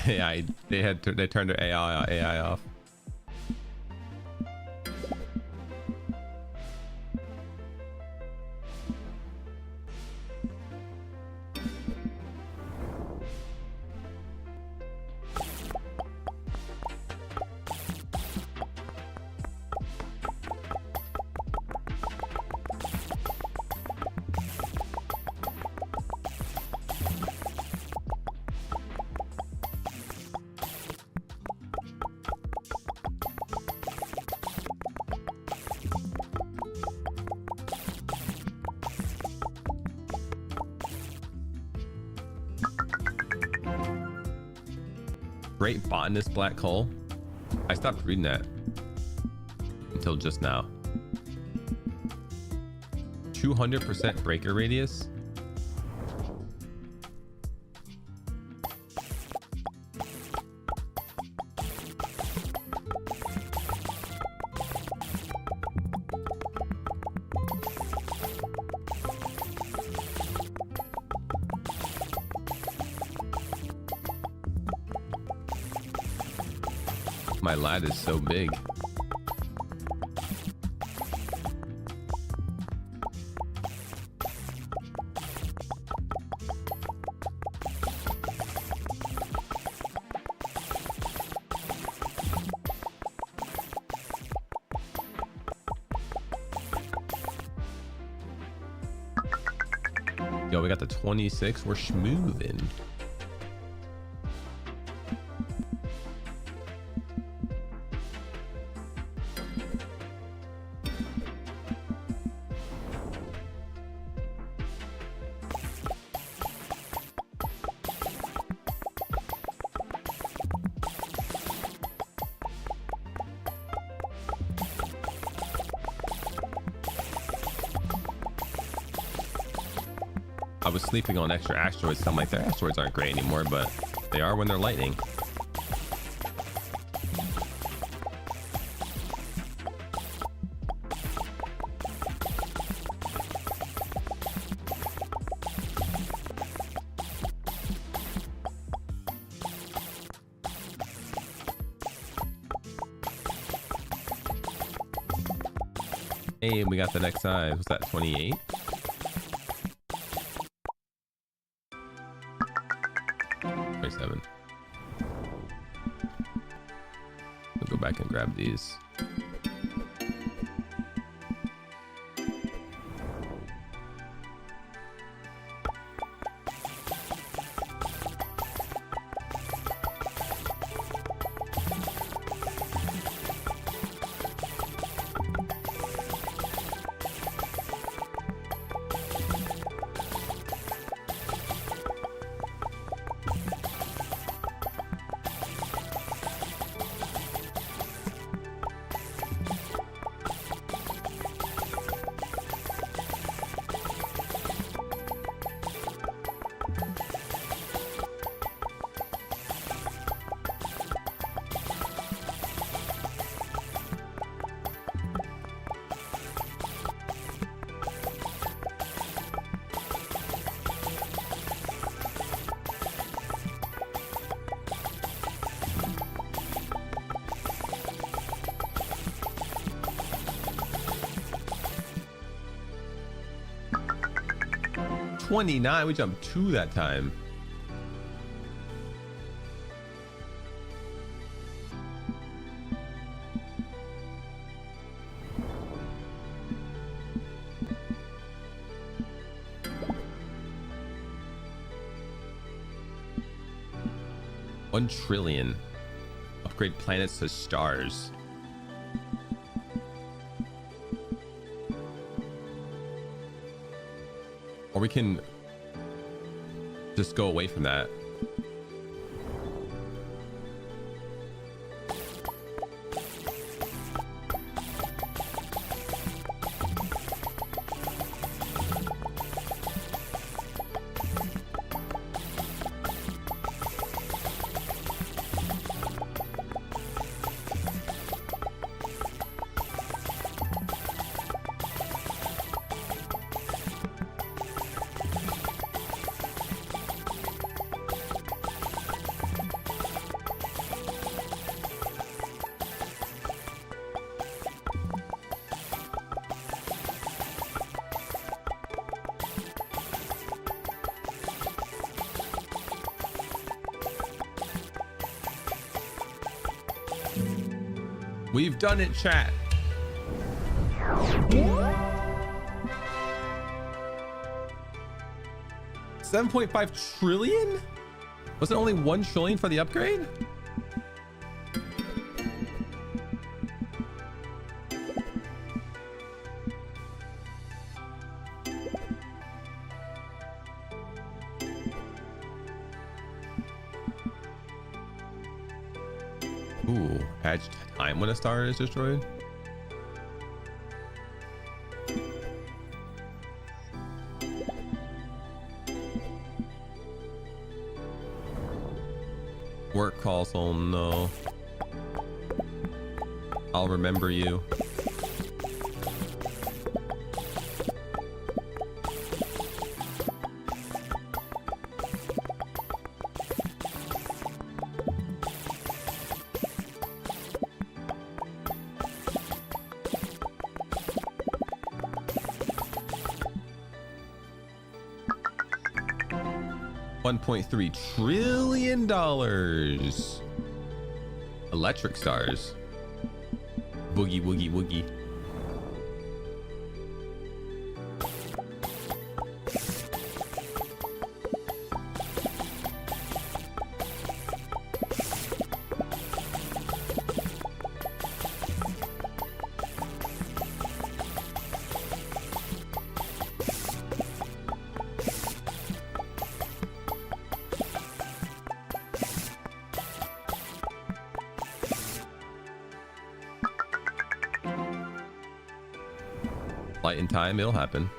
AI, they turned their AI off. Great botanist black hole. I stopped reading that until just now. 200% breaker radius. My lad is so big. Yo, we got the 26. We're schmoovin'. I was sleeping on extra asteroids. So I'm like, their asteroids aren't great anymore, but they are when they're lightning. Hey, we got the next size. What's that, 28? We'll go back and grab these. $29. We jumped 2 that time. $1 trillion. Upgrade planets to stars. Or we can just go away from that. We've done it, chat. $7.5 trillion? Was it only $1 trillion for the upgrade? Ooh, add time when a star is destroyed. Work calls, oh no. I'll remember you. $1.3 trillion. Electric stars. Boogie woogie woogie. Light in time, it'll happen.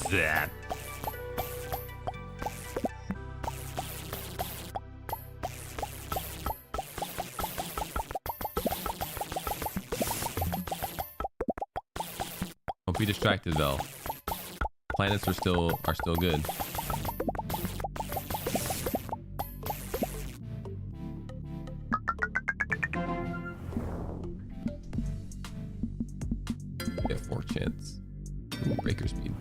Zap. Don't be distracted though. Planets are still good. Get 4 chance. Ooh, breaker speed.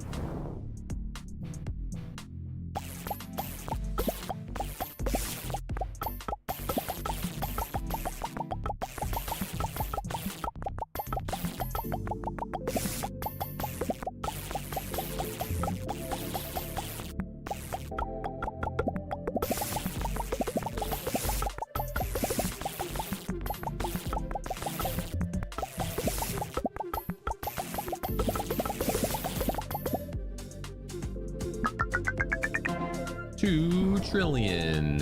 $2 trillion.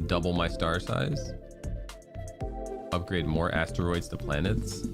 Double my star size. Upgrade more asteroids to planets.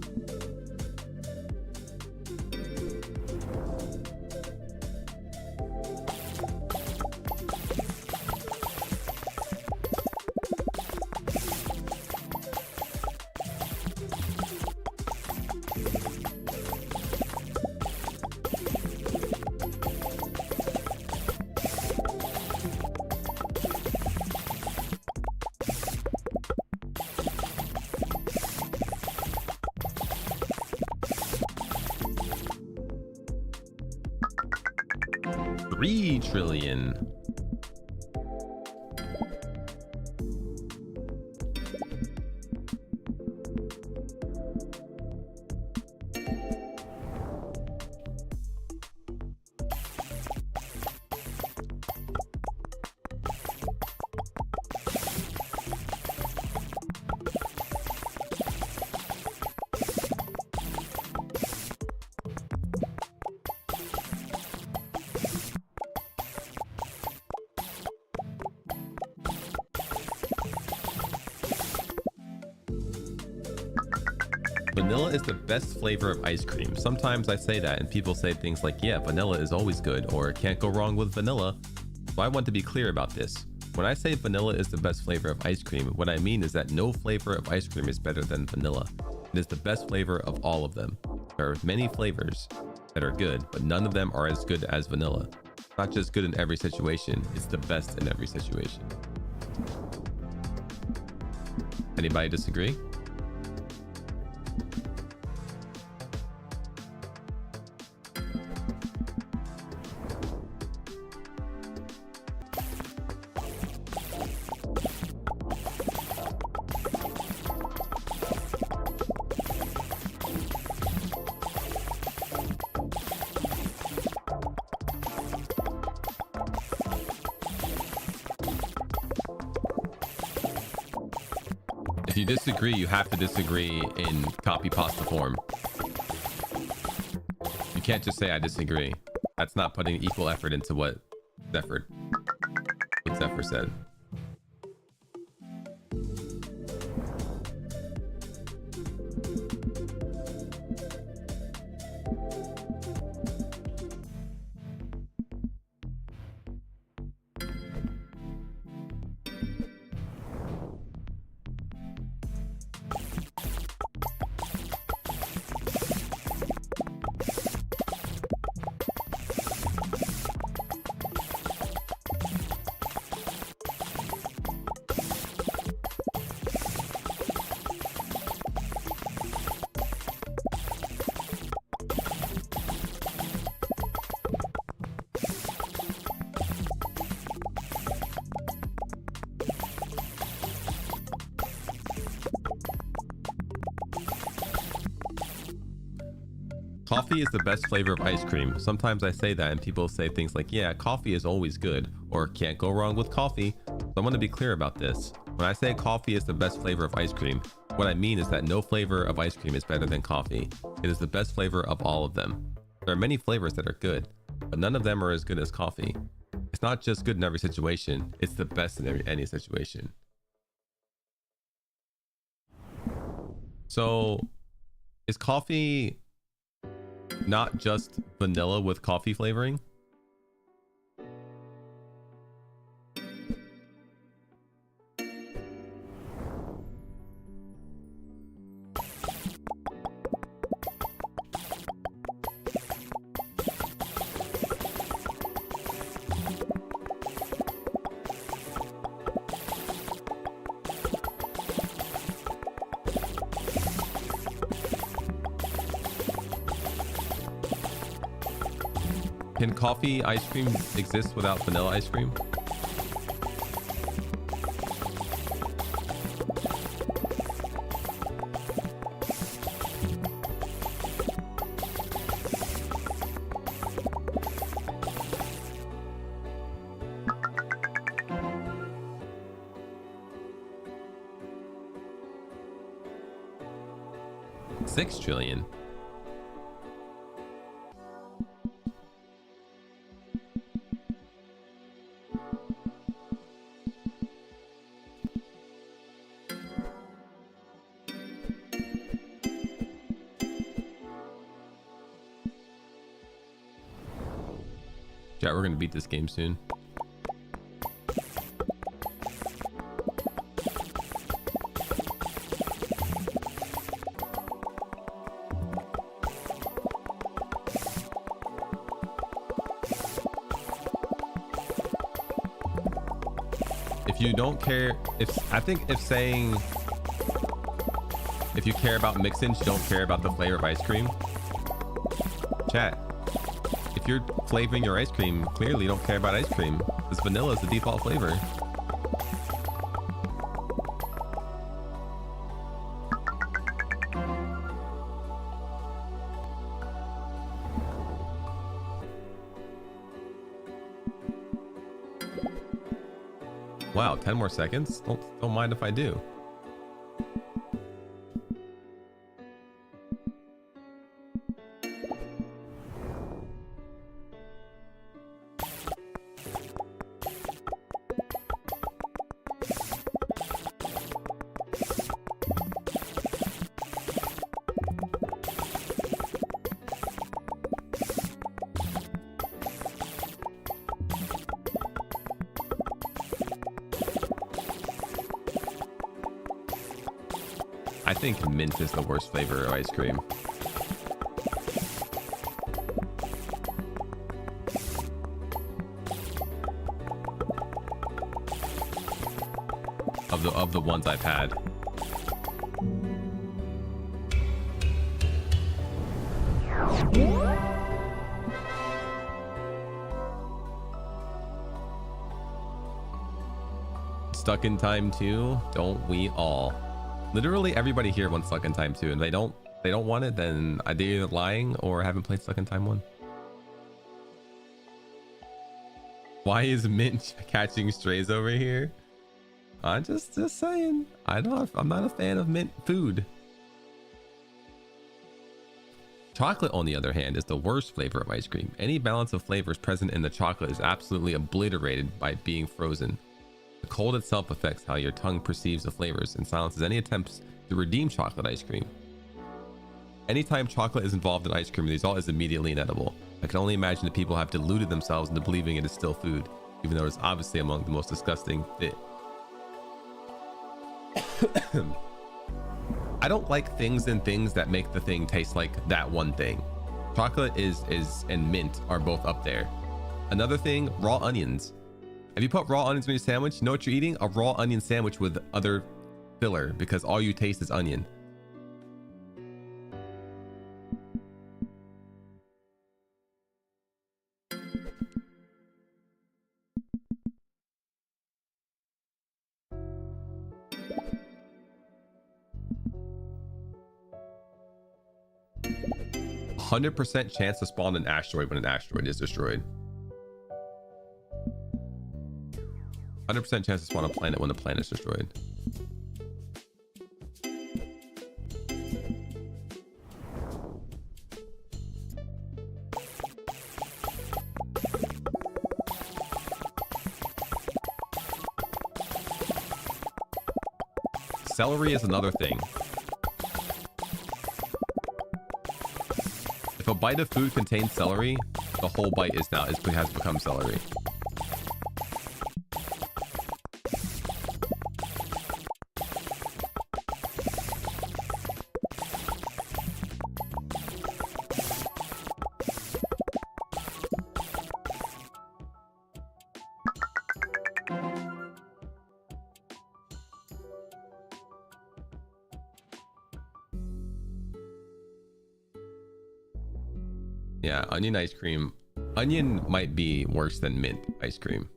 $3 trillion. Vanilla is the best flavor of ice cream. Sometimes I say that and people say things like, yeah, vanilla is always good, or can't go wrong with vanilla. So I want to be clear about this. When I say vanilla is the best flavor of ice cream, what I mean is that no flavor of ice cream is better than vanilla. It is the best flavor of all of them. There are many flavors that are good, but none of them are as good as vanilla. Not just good in every situation, it's the best in every situation. Anybody disagree? If you disagree, you have to disagree in copy pasta form. You can't just say I disagree. That's not putting equal effort into what Zephyr said. Coffee is the best flavor of ice cream. Sometimes I say that and people say things like, yeah, coffee is always good, or can't go wrong with coffee. So I want to be clear about this. When I say coffee is the best flavor of ice cream, what I mean is that no flavor of ice cream is better than coffee. It is the best flavor of all of them. There are many flavors that are good, but none of them are as good as coffee. It's not just good in every situation, it's the best in any situation. So, is coffee not just vanilla with coffee flavoring? Can coffee ice cream exist without vanilla ice cream? $6 trillion. Yeah, we're gonna beat this game soon. If you don't care, I think if you care about mix-ins, you don't care about the flavor of ice cream. Chat. If you're flavoring your ice cream, clearly you don't care about ice cream, because vanilla is the default flavor. Wow, 10 more seconds? Don't mind if I do. I think mint is the worst flavor of ice cream. Of the ones I've had. Stuck in time too, don't we all? Literally everybody here wants Stuck in Time 2, and they don't want it, then they're either lying or haven't played Stuck in Time 1. Why is Mint catching strays over here? I'm just saying. I'm not a fan of mint food. Chocolate, on the other hand, is the worst flavor of ice cream. Any balance of flavors present in the chocolate is absolutely obliterated by being frozen. The cold itself affects how your tongue perceives the flavors and silences any attempts to redeem chocolate ice cream. Anytime chocolate is involved in ice cream, the result is immediately inedible. I can only imagine that people have deluded themselves into believing it is still food, even though it's obviously among the most disgusting fit. I don't like things that make the thing taste like that one thing. Chocolate and mint are both up there. Another thing, raw onions. If you put raw onions on your sandwich, you know what you're eating? A raw onion sandwich with other filler, because all you taste is onion. %100% chance to spawn an asteroid when an asteroid is destroyed. 100% chance to spawn a planet when the planet's destroyed. Celery is another thing. If a bite of food contains celery, the whole bite has become celery. Yeah, onion ice cream. Onion might be worse than mint ice cream.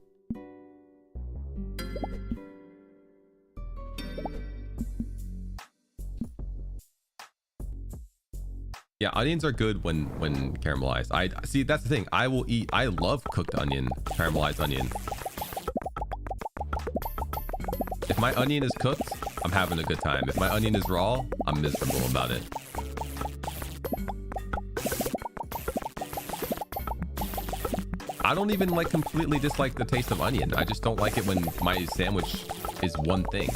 Yeah, onions are good when caramelized. I see, that's the thing. I love cooked onion, caramelized onion. If my onion is cooked, I'm having a good time. If my onion is raw, I'm miserable about it. I don't even like completely dislike the taste of onion. I just don't like it when my sandwich is one thing.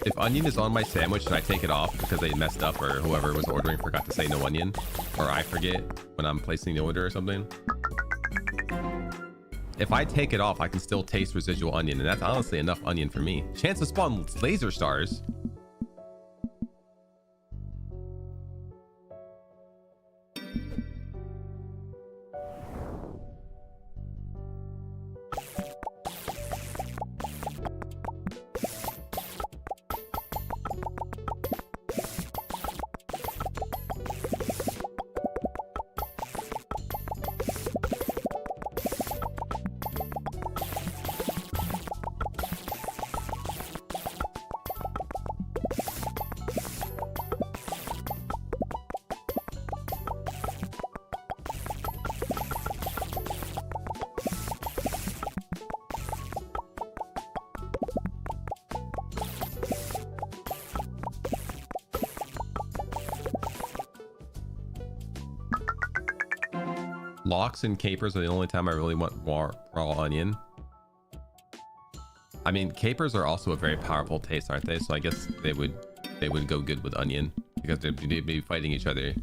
If onion is on my sandwich and I take it off because they messed up or whoever was ordering forgot to say no onion, or I forget when I'm placing the order or something. If I take it off, I can still taste residual onion, and that's honestly enough onion for me. Chance to spawn laser stars. Lox and capers are the only time I really want raw onion. I mean, capers are also a very powerful taste, aren't they? So I guess they would go good with onion because they'd be fighting each other.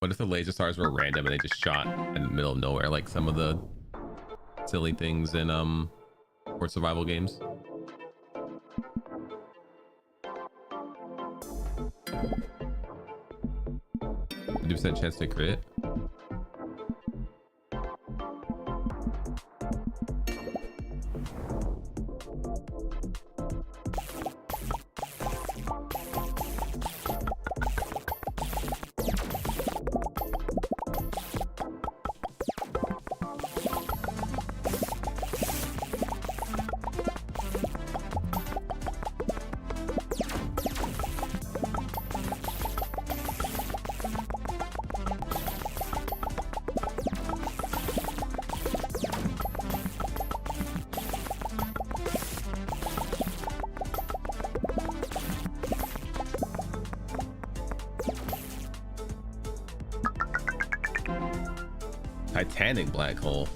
What if the laser stars were random and they just shot in the middle of nowhere, like some of the silly things in or survival games? Do % chance to crit. Titanic black hole.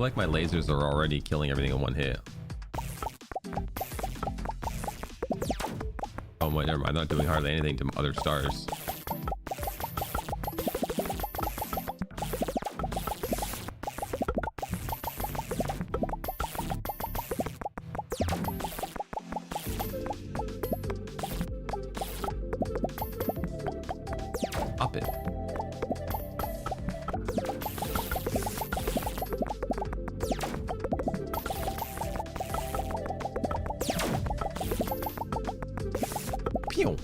like my lasers are already killing everything in one hit. Oh wait, never mind. I'm not doing hardly anything to other stars. Up it. Pew.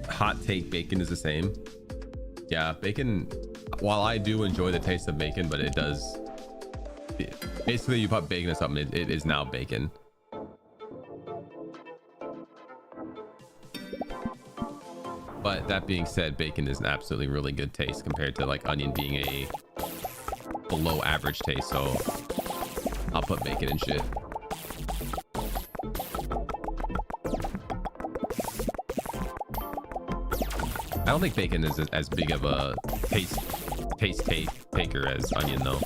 Hot take, bacon is the same. Yeah, bacon, while I do enjoy the taste of bacon, but it does, basically you put bacon in something, it is now bacon. But that being said, bacon is an absolutely really good taste compared to like onion being a below average taste, so I'll put bacon in shit. I don't think bacon is as big of a taste taker as onion though.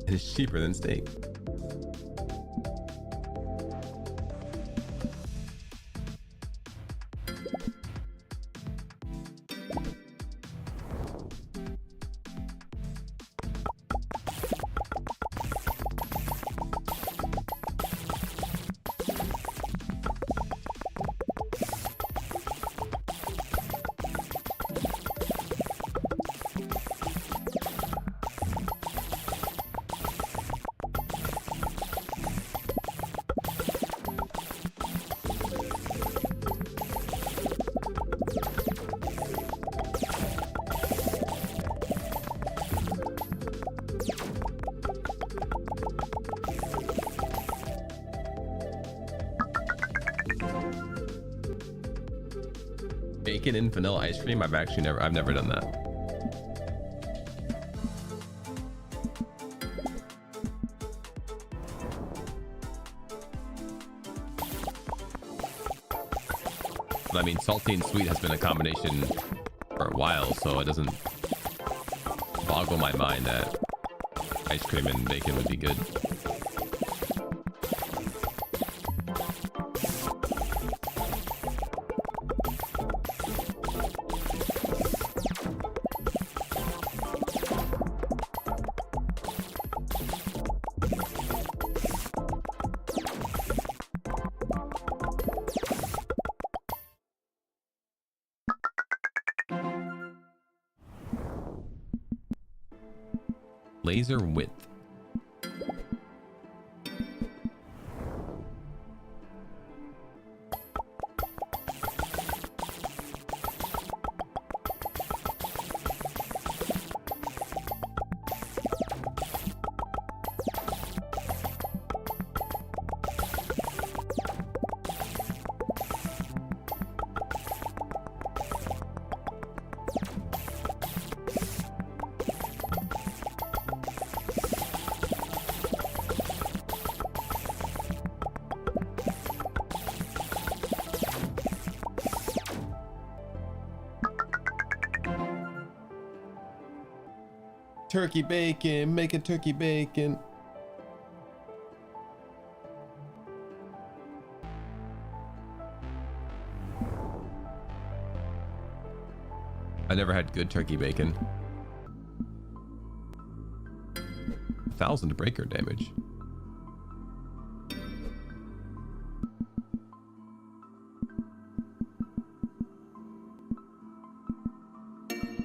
It's cheaper than steak. Bacon and vanilla ice cream. I've never done that. But I mean, salty and sweet has been a combination for a while, so it doesn't boggle my mind that ice cream and bacon would be good. Laser width. Turkey bacon, making turkey bacon. I never had good turkey bacon. 1,000 breaker damage.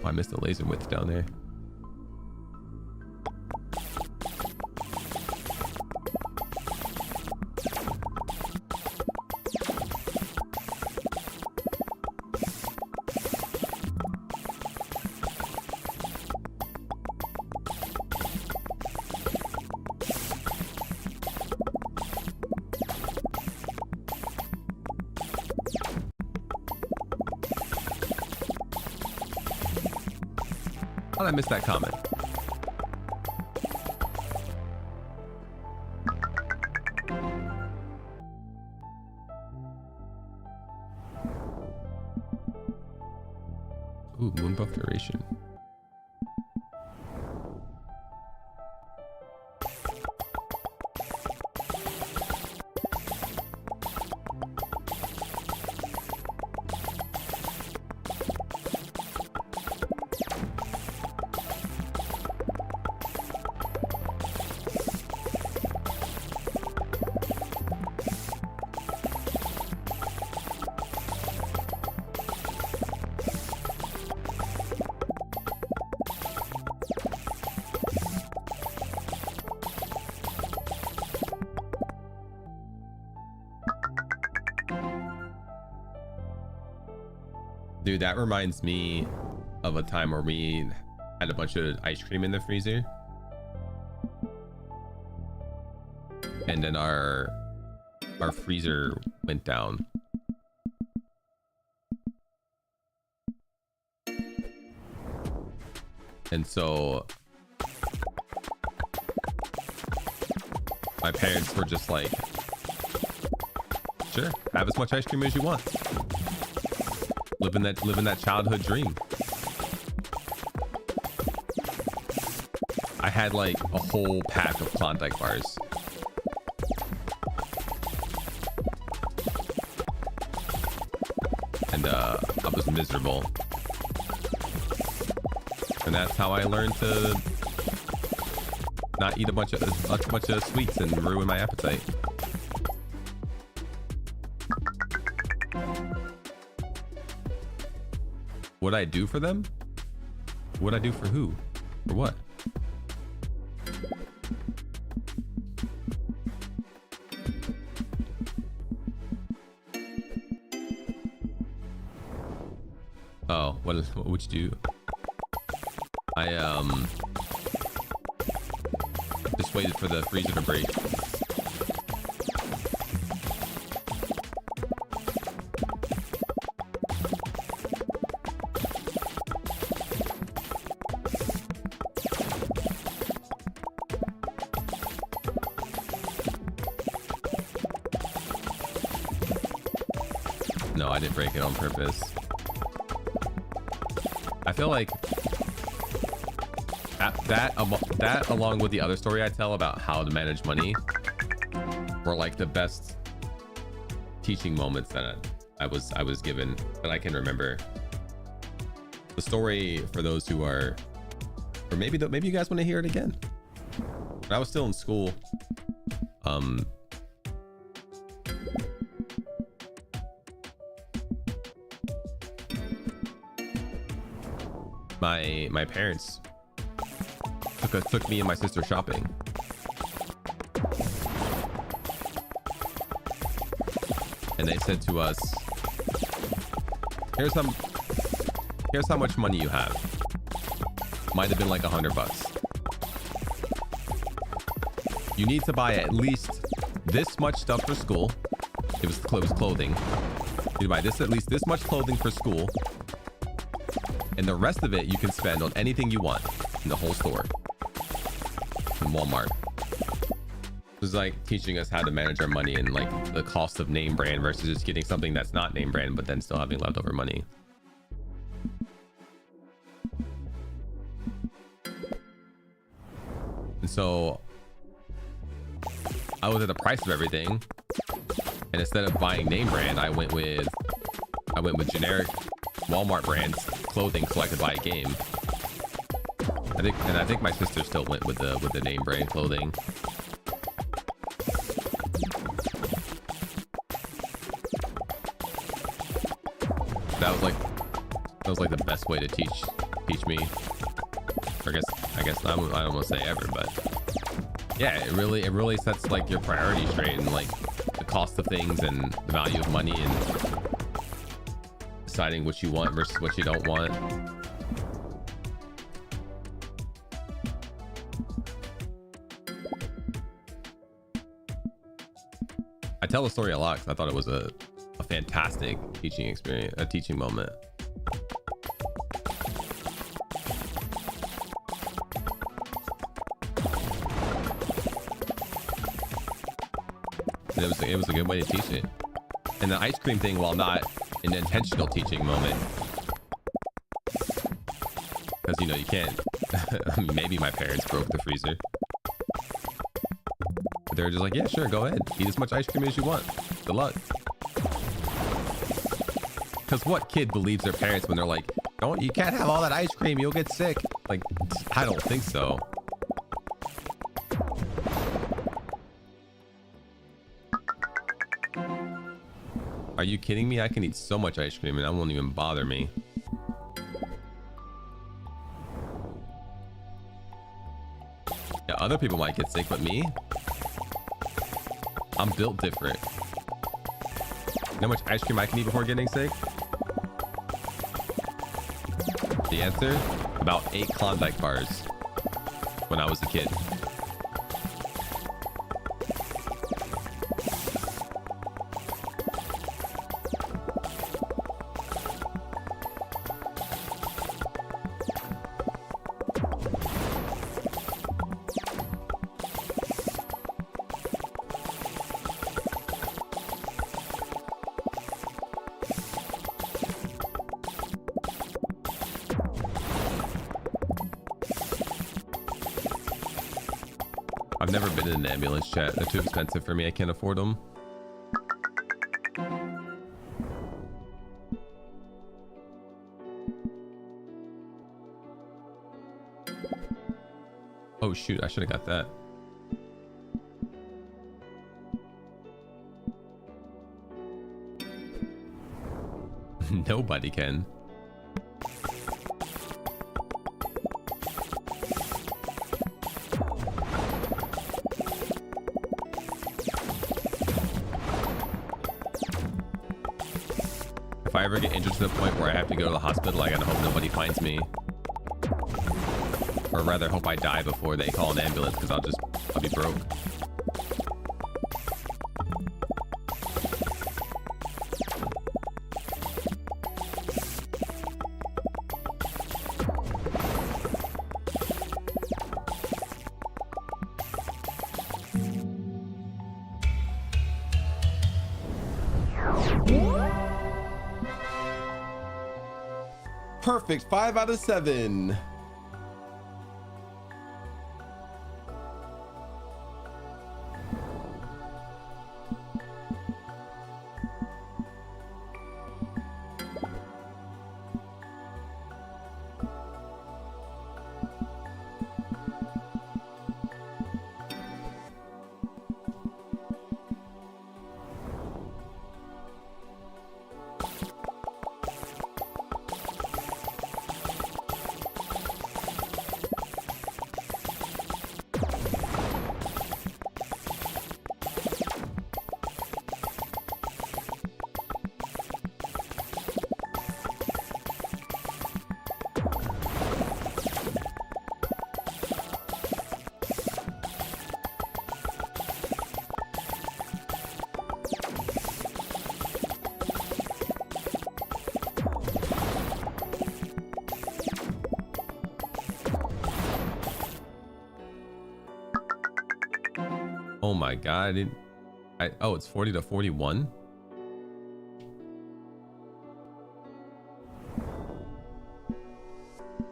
Oh, I missed the laser width down there. Thought I missed that comment. Ooh, moon buff duration. Dude, that reminds me of a time where we had a bunch of ice cream in the freezer. And then our freezer went down. And so my parents were just like, sure, have as much ice cream as you want. Living that childhood dream. I had like a whole pack of Klondike bars. And I was miserable. And that's how I learned to not eat a bunch of sweets and ruin my appetite. What'd I do for them? What'd I do for who? For what? Oh, what would you do? I just waited for the freezer to break. No, I didn't break it on purpose. I feel like that along with the other story I tell about how to manage money were like the best teaching moments that I was given that I can remember. The story, for those who are, or maybe you guys want to hear it again. When I was still in school, my parents took me and my sister shopping. And they said to us, here's how much money you have. Might have been like $100. You need to buy at least this much stuff for school. It was clothing. You need to buy at least this much clothing for school. And the rest of it you can spend on anything you want in the whole store. In Walmart. It was like teaching us how to manage our money and like the cost of name brand versus just getting something that's not name brand but then still having leftover money. And so I was at the price of everything, and instead of buying name brand, I went with generic Walmart brands clothing so I could buy a game. I think my sister still went with the name brand clothing. That was like the best way to teach me. I guess I don't want to say ever, but yeah, it really sets like your priorities straight and like the cost of things and the value of money and deciding what you want versus what you don't want. I tell the story a lot because I thought it was a fantastic teaching experience, a teaching moment. And it was a good way to teach it. And the ice cream thing, while not an intentional teaching moment, because you know you can't. I mean, maybe my parents broke the freezer, but they were just like, yeah, sure, go ahead, eat as much ice cream as you want. Good luck. Because what kid believes their parents when they're like, "Don't, you can't have all that ice cream, you'll get sick"? Like, I don't think so. Are you kidding me? I can eat so much ice cream and that won't even bother me. Yeah, other people might get sick, but me? I'm built different. You know how much ice cream I can eat before getting sick? The answer? About 8 Klondike bars when I was a kid. I've never been in an ambulance, chat. They're too expensive for me. I can't afford them. Oh shoot, I should have got that. Nobody can. If I ever get injured to the point where I have to go to the hospital, I gotta hope nobody finds me. Or rather, hope I die before they call an ambulance, because I'll be broke. Perfect. 5 out of 7. Oh my god, oh, it's 40 to 41.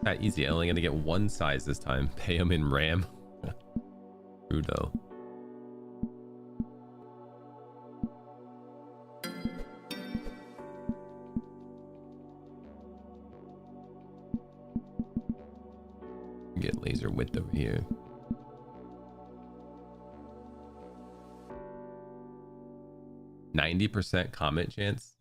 Not easy. I'm only gonna get one size this time. Pay them in RAM. True though. Get laser width over here. %90 comment chance.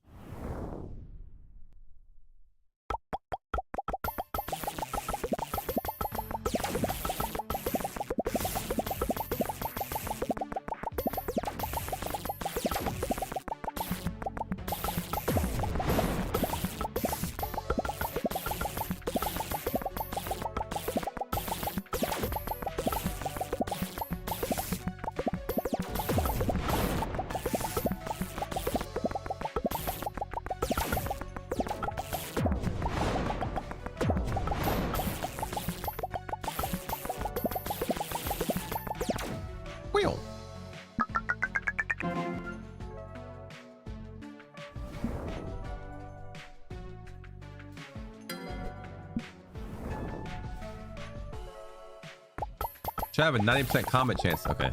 Should have a 90% comet chance. Okay.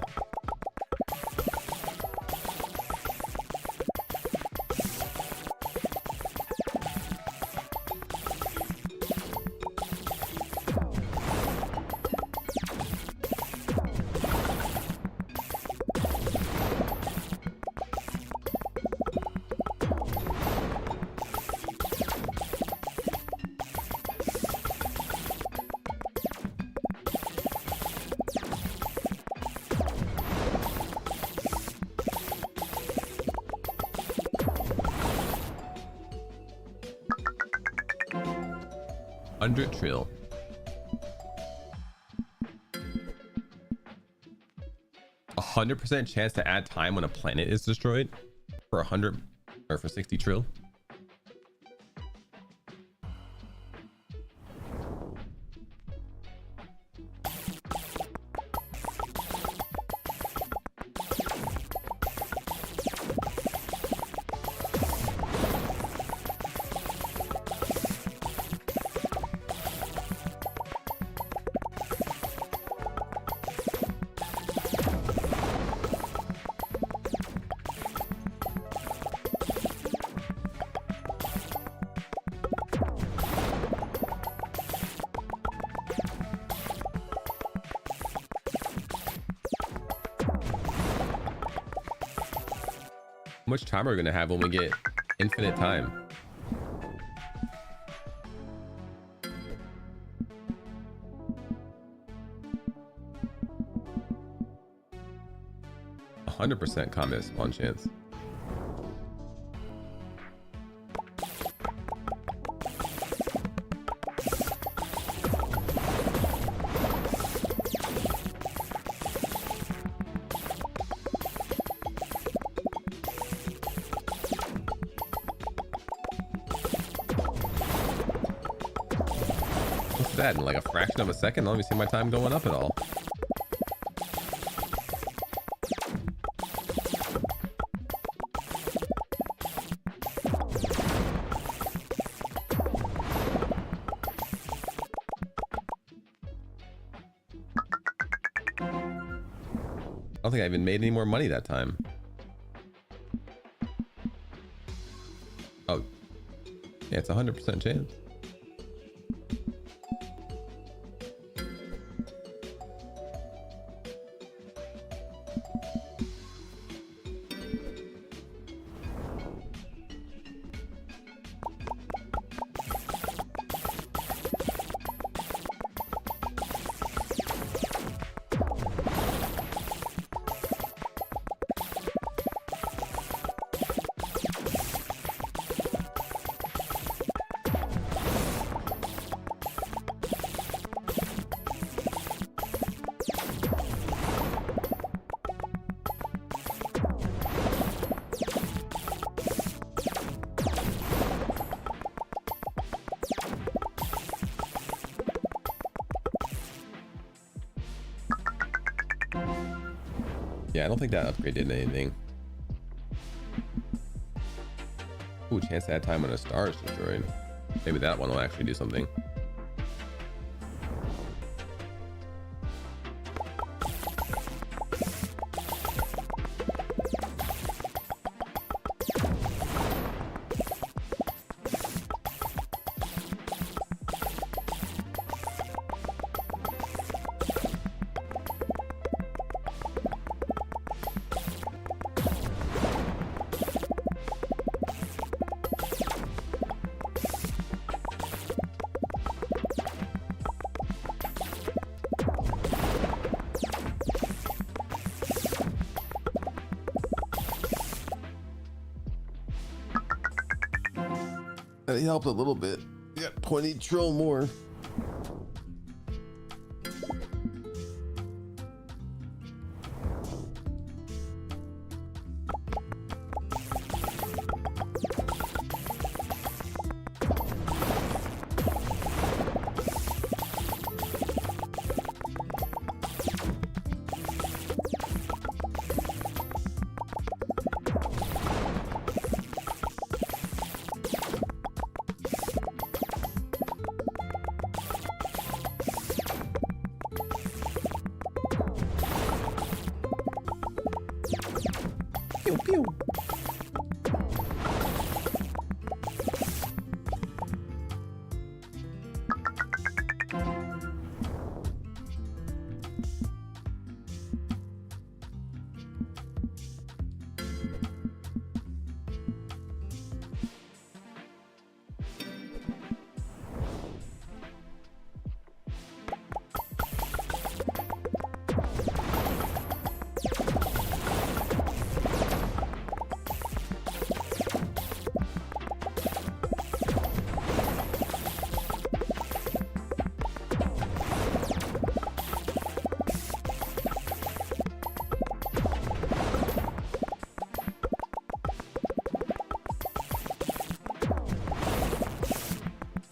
Trill. 100% chance to add time when a planet is destroyed for 100 or for 60 trill. How much time are we gonna have when we get infinite time? A 100% comet spawn chance. In like a fraction of a second. I don't even see my time going up at all. I don't think I even made any more money that time. Oh, yeah, it's a 100% chance. Yeah, I don't think that upgrade did anything. Ooh, chance to add time when a star is destroyed. Maybe that one will actually do something. It helped a little bit. You got 20 trill more.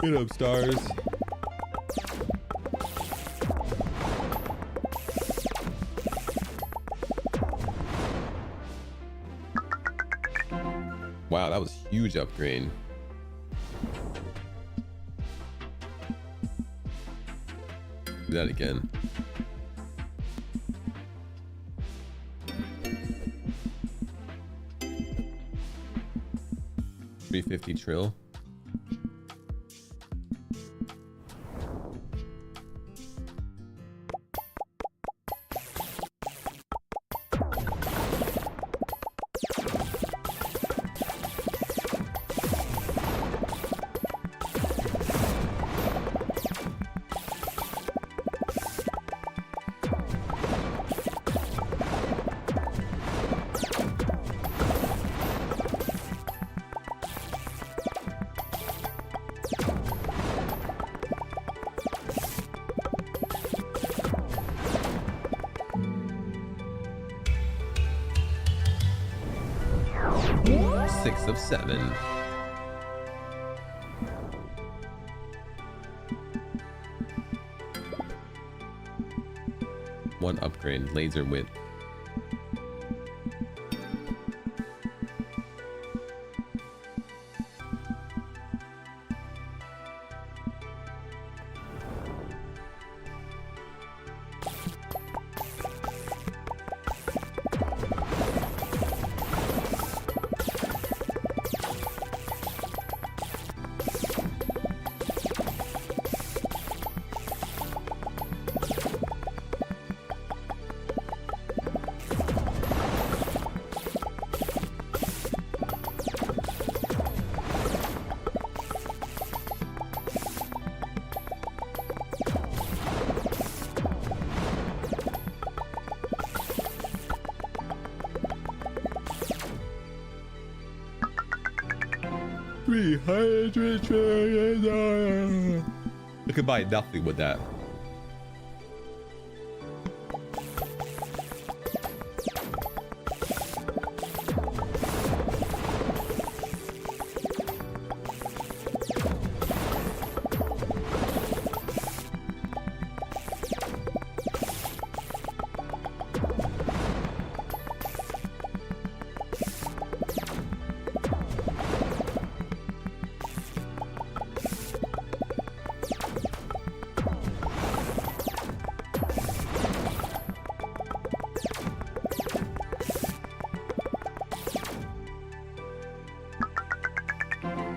Get up, stars. Wow, that was huge upgrade. Do that again. $350 trill. Of 7. One upgrade, laser width. $300 trillion. I could buy nothing with that.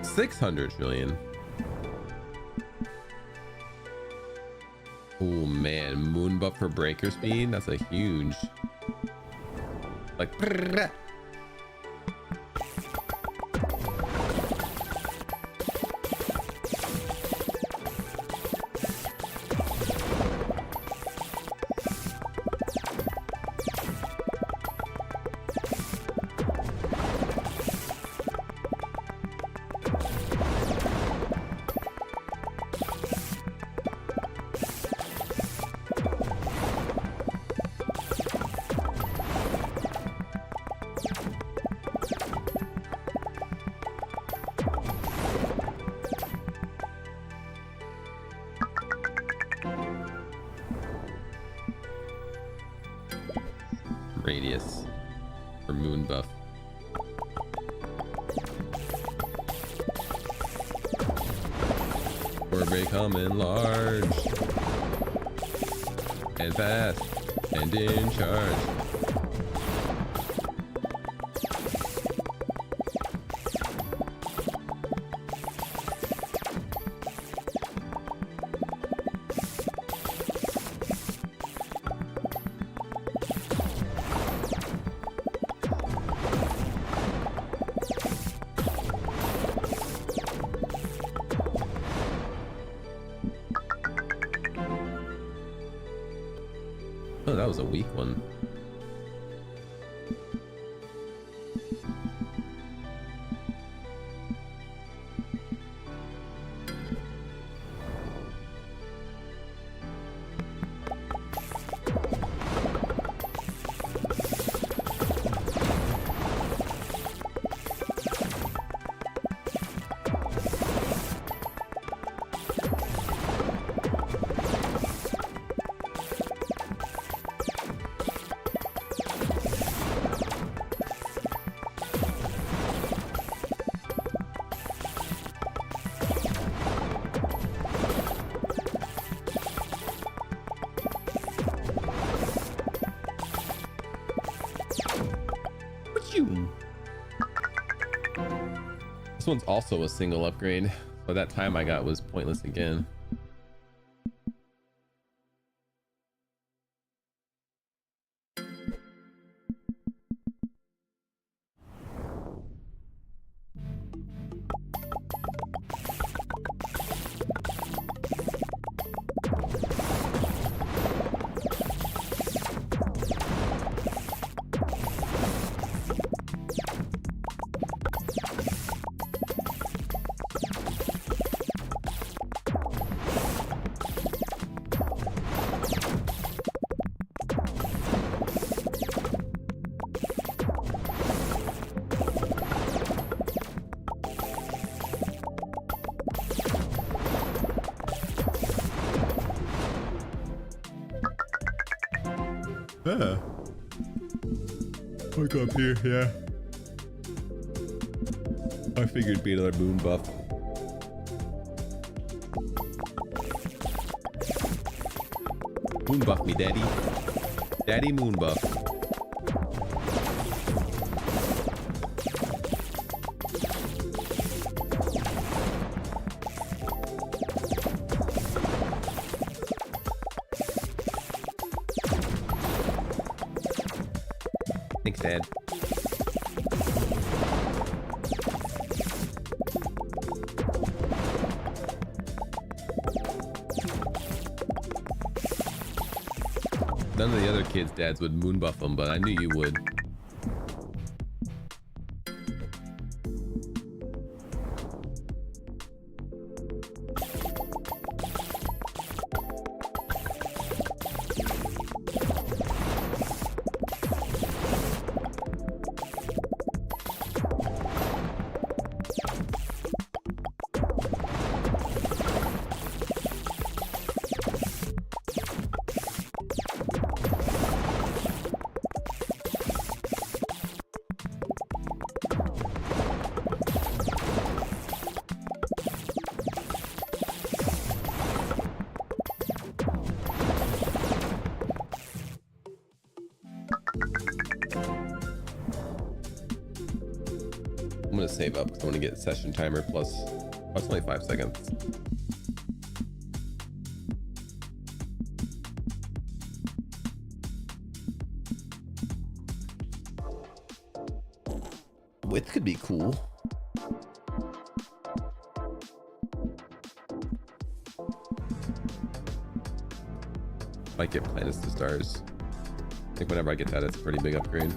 $600 trillion. Oh man, moon buff for breaker speed. That's a huge, like. Radius for moon buff. We're becoming large and fast and in charge. Oh, that was a weak one. This one's also a single upgrade, but that time I got was pointless again. Yeah. Look up here, yeah. I figured it'd be another moon buff. Moon buff me, daddy. Daddy moon buff. Thanks, Dad. None of the other kids' dads would moon buff them, but I knew you would. I'm gonna save up because I want to get session timer plus. Oh, it's only 5 seconds. Width could be cool. Might get planets to stars. I think whenever I get that, it's a pretty big upgrade.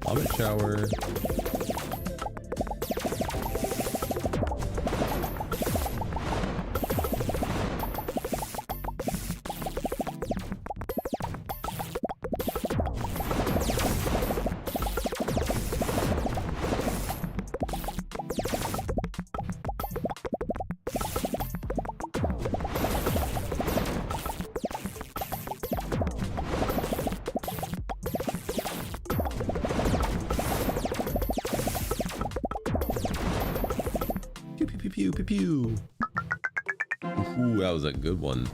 Vomit shower. Pew, pew, pew. Ooh, that was a good one.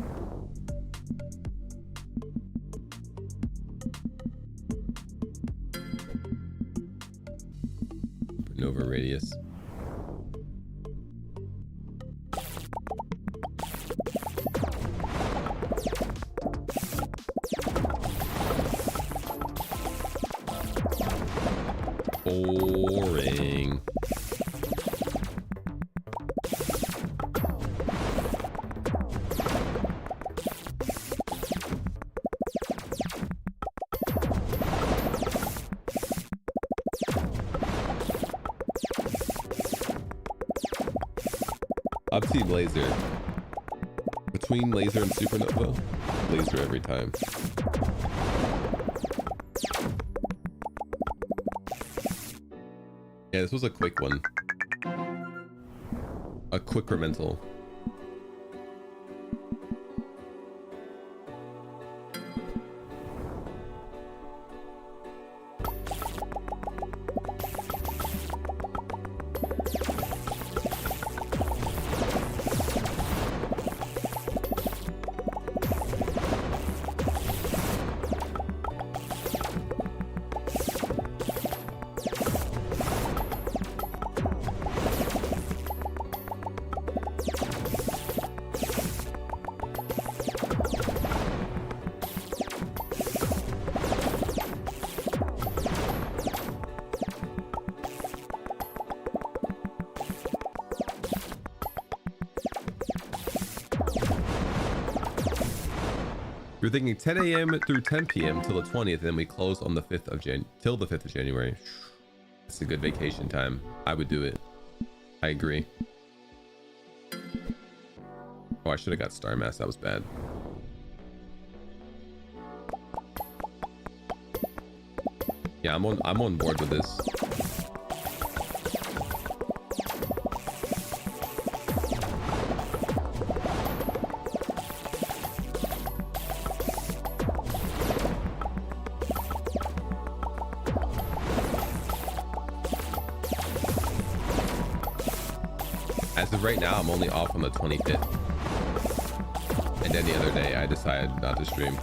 Nova radius. Boring. I'm team laser. Between laser and supernova, laser every time. Yeah, this was a quick one. A quick-remental. You're thinking 10 a.m. through 10 p.m. till the 20th, and then we close on the 5th of till the 5th of January. It's a good vacation time. I would do it. I agree. Oh, I should have got Star Mass. That was bad. Yeah, I'm on board with this. As of right now, I'm only off on the 25th. And then the other day, I decided not to stream.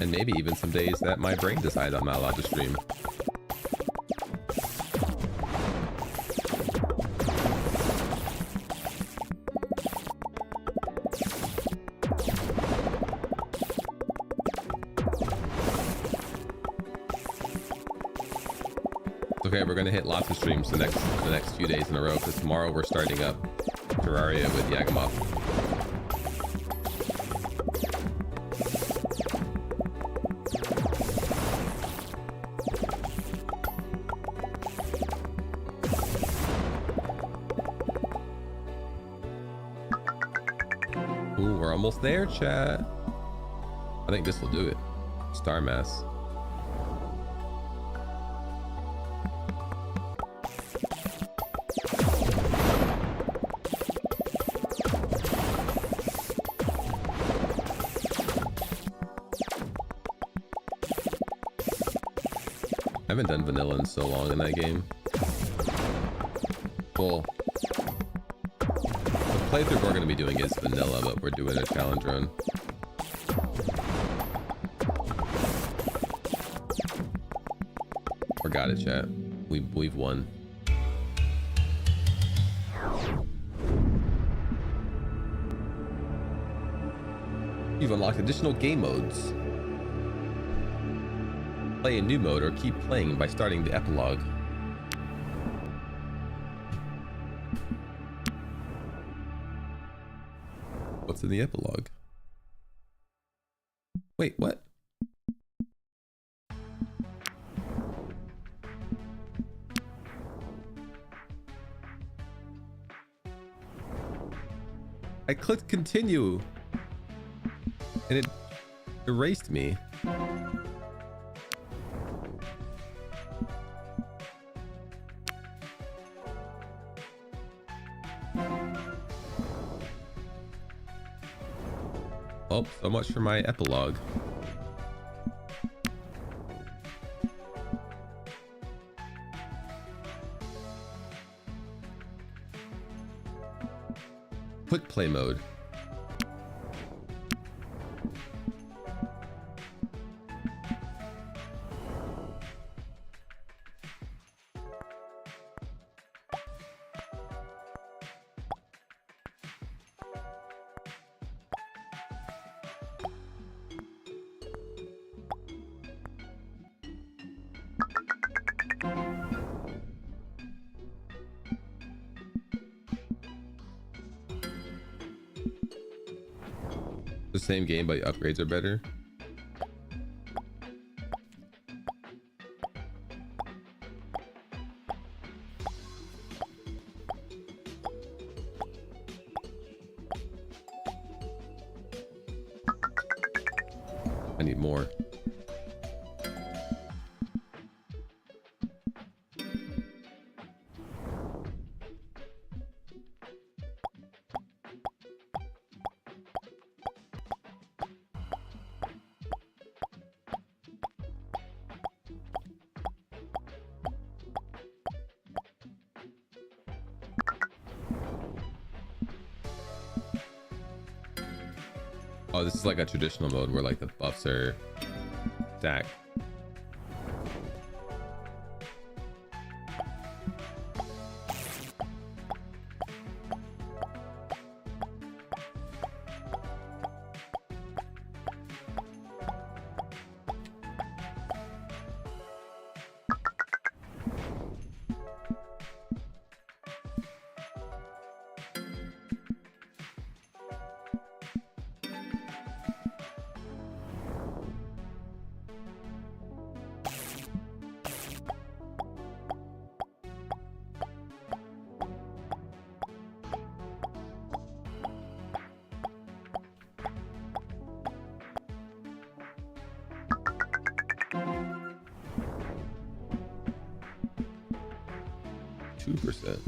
And maybe even some days that my brain decides I'm not allowed to stream. Okay, we're gonna hit lots of streams the next few days in a row, because tomorrow we're starting up Terraria with Yagamoth. Ooh, we're almost there, chat. I think this will do it. Star Mass. I haven't done vanilla in so long in that game. Well, the playthrough we're going to be doing is vanilla, but we're doing a challenge run. Forgot it, chat. We've won. You've unlocked additional game modes. Play a new mode or keep playing by starting the epilogue. What's in the epilogue? Wait, what? I clicked continue and it erased me. Oh, so much for my epilogue. Quick play mode. the same game, but upgrades are better. I need more. Oh, this is like a traditional mode where like the buffs are stacked. %.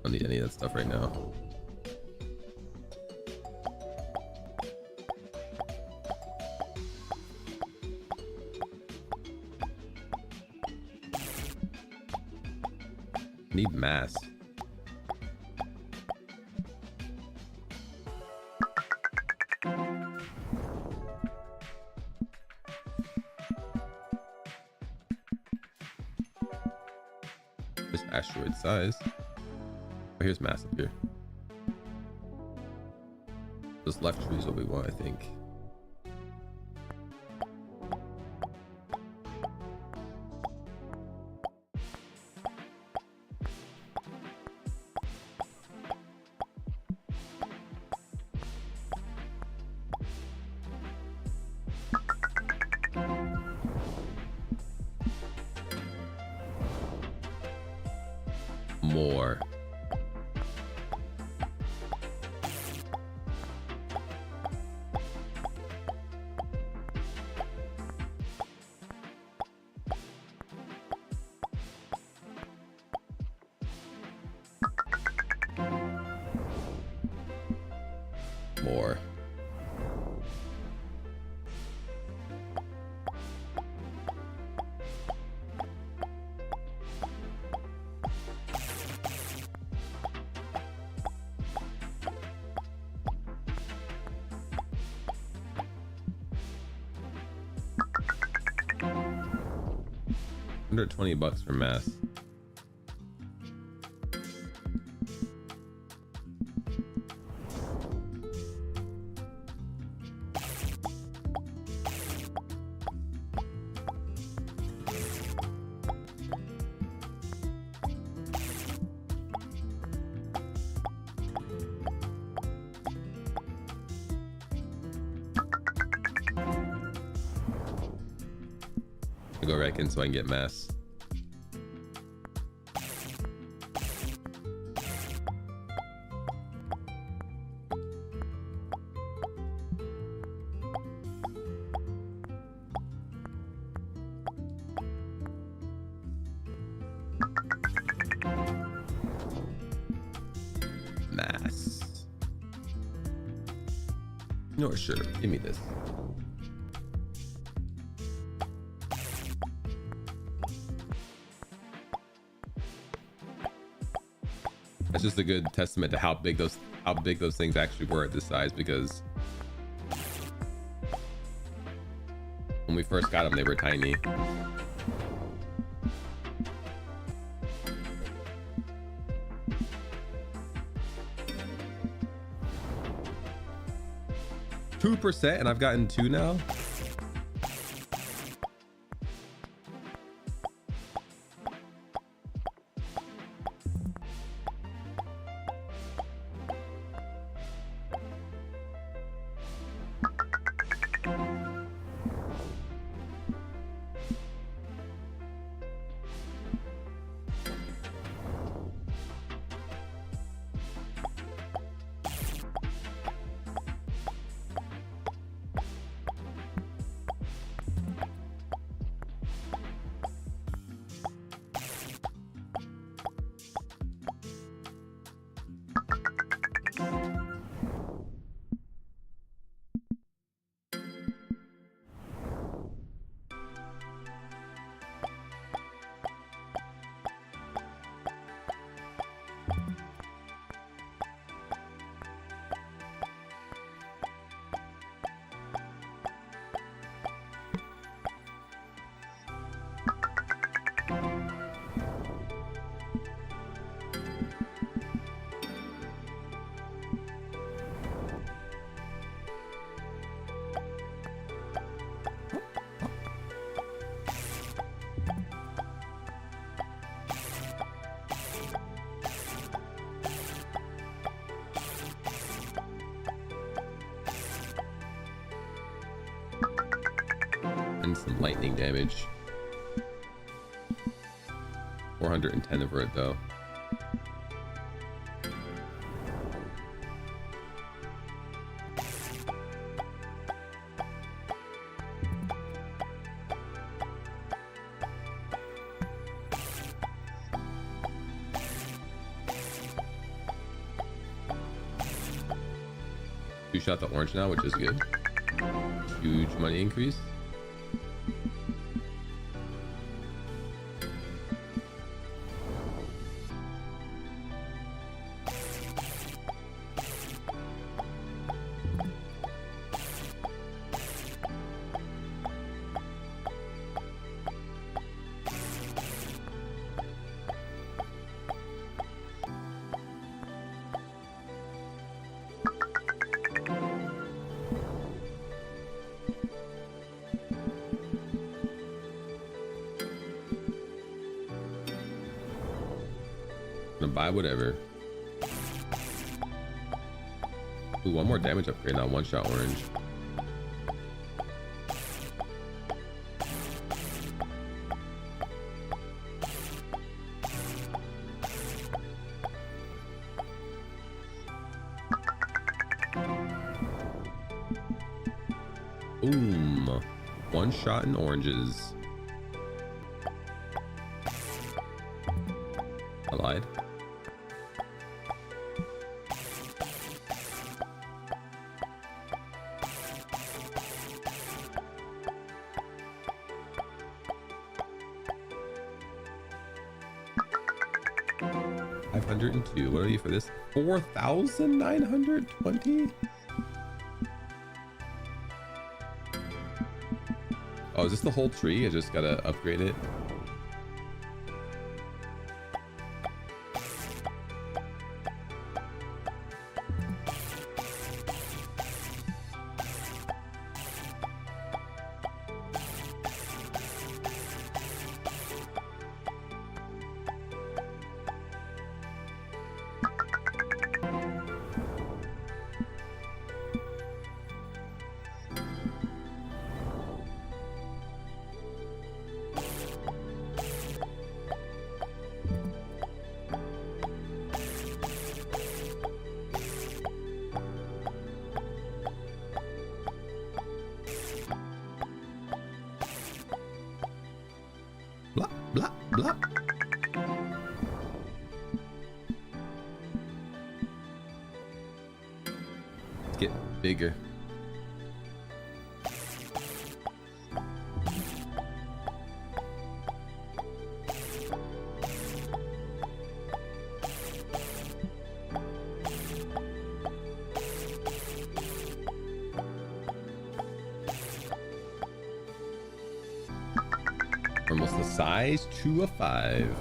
Don't need any of that stuff right now. Need mass. Just asteroid size. Oh, here's mass up here. This left tree is what we want, I think. More. More. $120 for mass. Go reckon so I can get mass. Mass. You know what? Sure, give me this. That's just a good testament to how big those things actually were at this size, because when we first got them, they were tiny. %, and I've gotten 2 now. And some lightning damage. 410 of it though. You shot the orange now, which is good. Huge money increase. Buy whatever. Ooh, one more damage upgrade now. One shot orange. Boom. One shot in oranges. I lied. What are you for this? 4,920? Oh, is this the whole tree? I just gotta upgrade it. Blah, blah, blah. Let's get bigger. Size 2 of 5.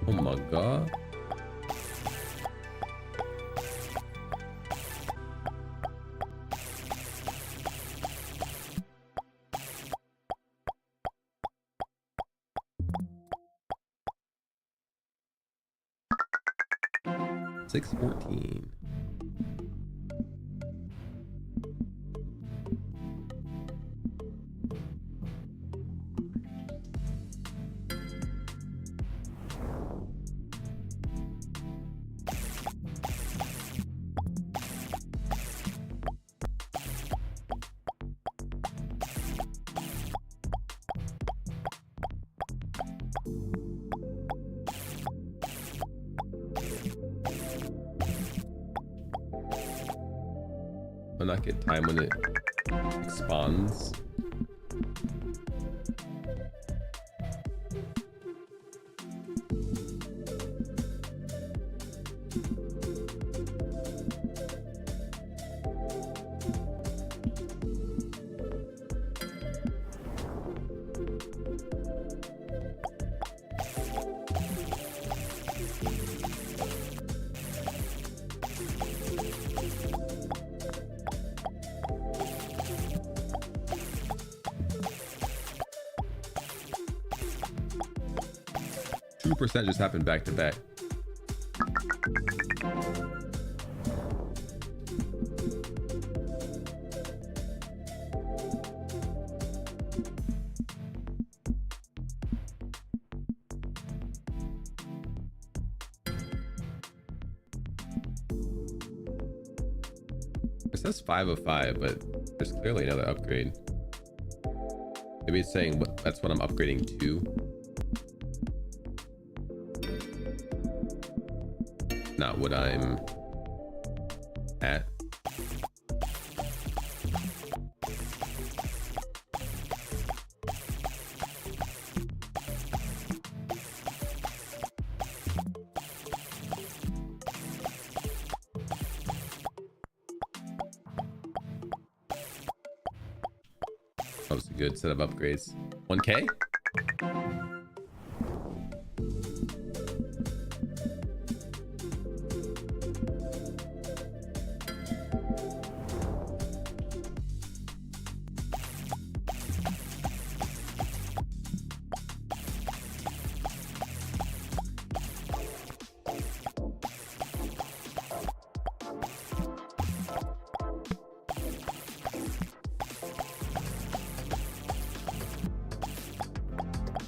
Oh my god. $6.14. Will not get time when it expands. Percent just happened back to back. It says 5 of 5, but there's clearly another upgrade. Maybe it's saying that's what I'm upgrading to. Not what I'm at. That was a good set of upgrades. 1K?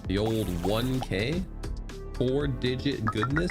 The old 1K, 4-digit goodness.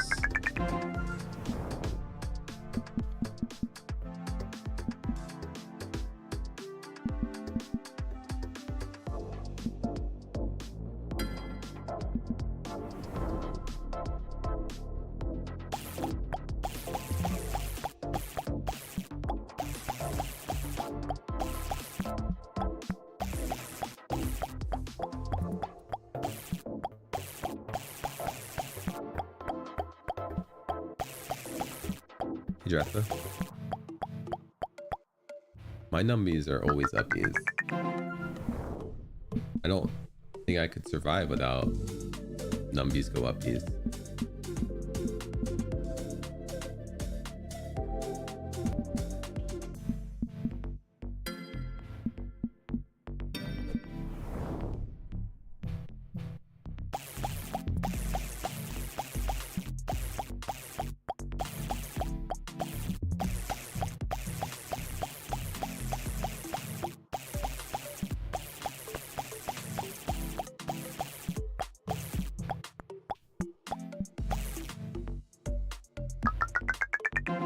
Dratha. My numbies are always uppies. I don't think I could survive without numbies go uppies.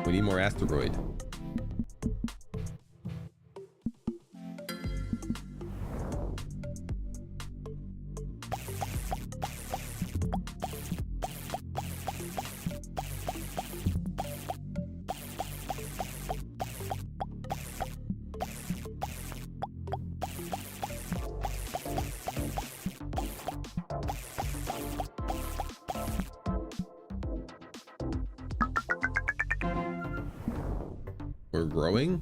We need more asteroid. We're growing?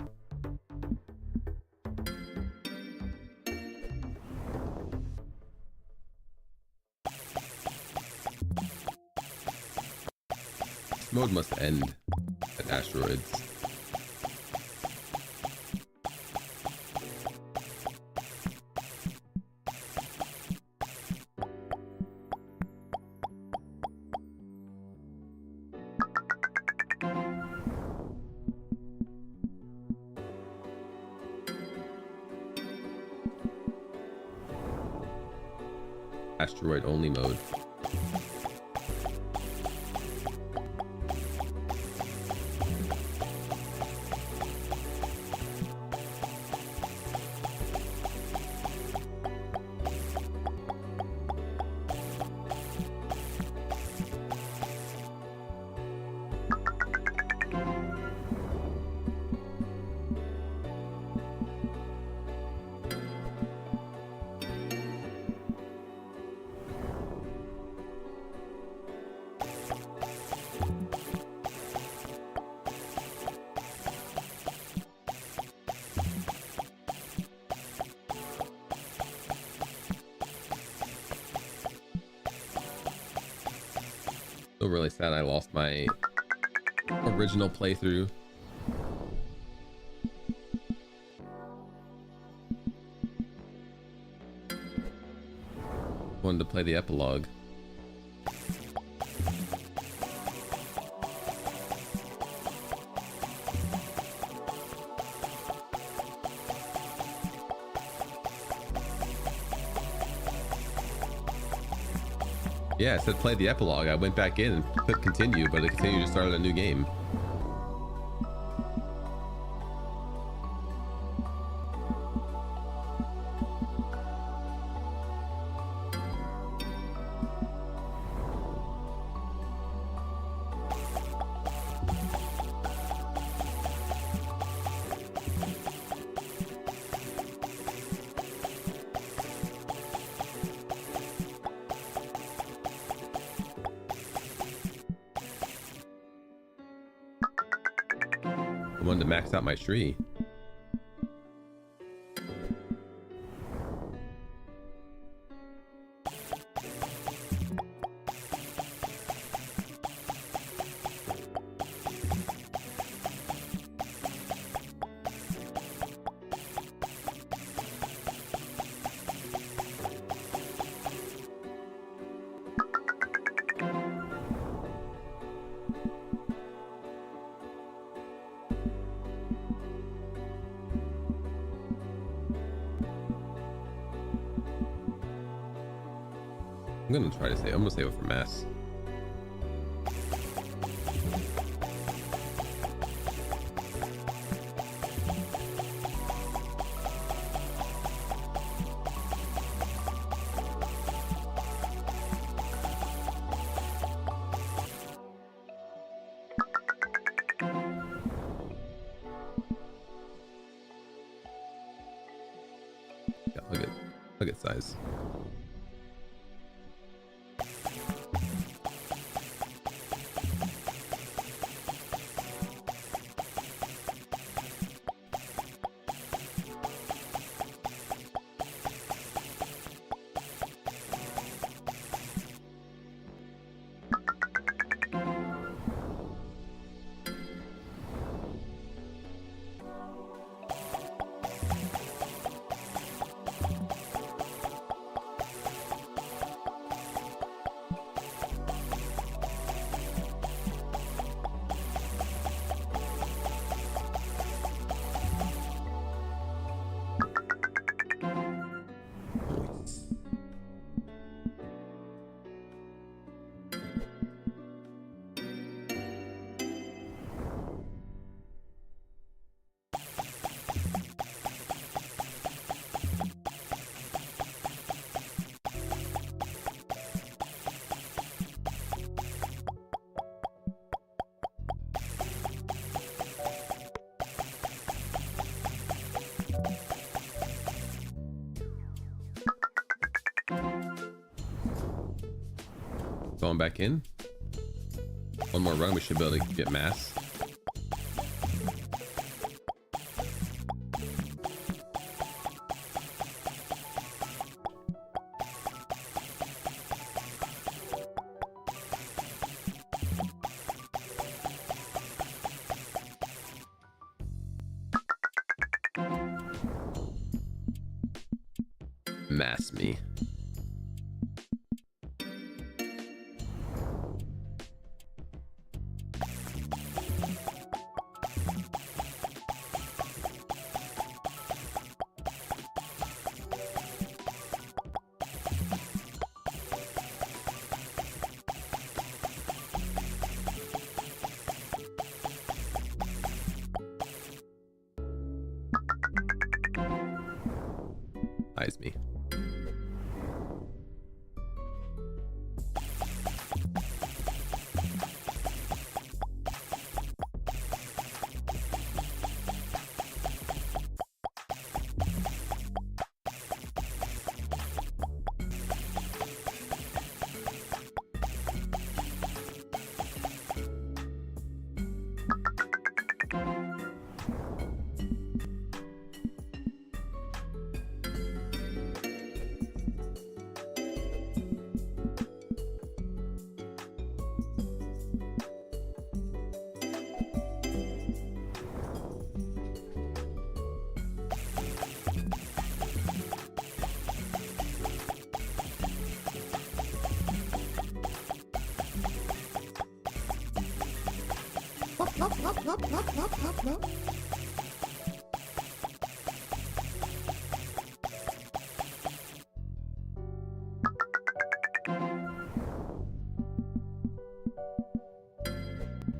This mode must end at asteroids. Asteroid only mode. Still really sad I lost my original playthrough. Wanted to play the epilogue. Yeah, it said play the epilogue. I went back in and clicked continue, but it continued to start a new game. I wanted to max out my tree. I'm gonna try to save. I'm gonna save it for mass. Yeah, look at size. throw him back in. One more run, we should be able to get mass. Mass me. Eyes me.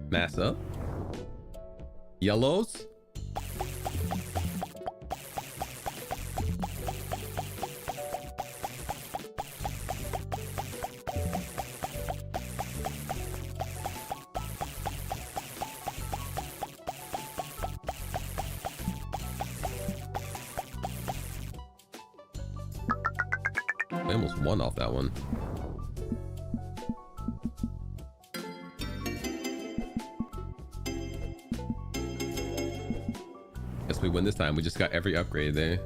Mass up. Yellows. I almost won off that one. Guess we win this time. We just got every upgrade there.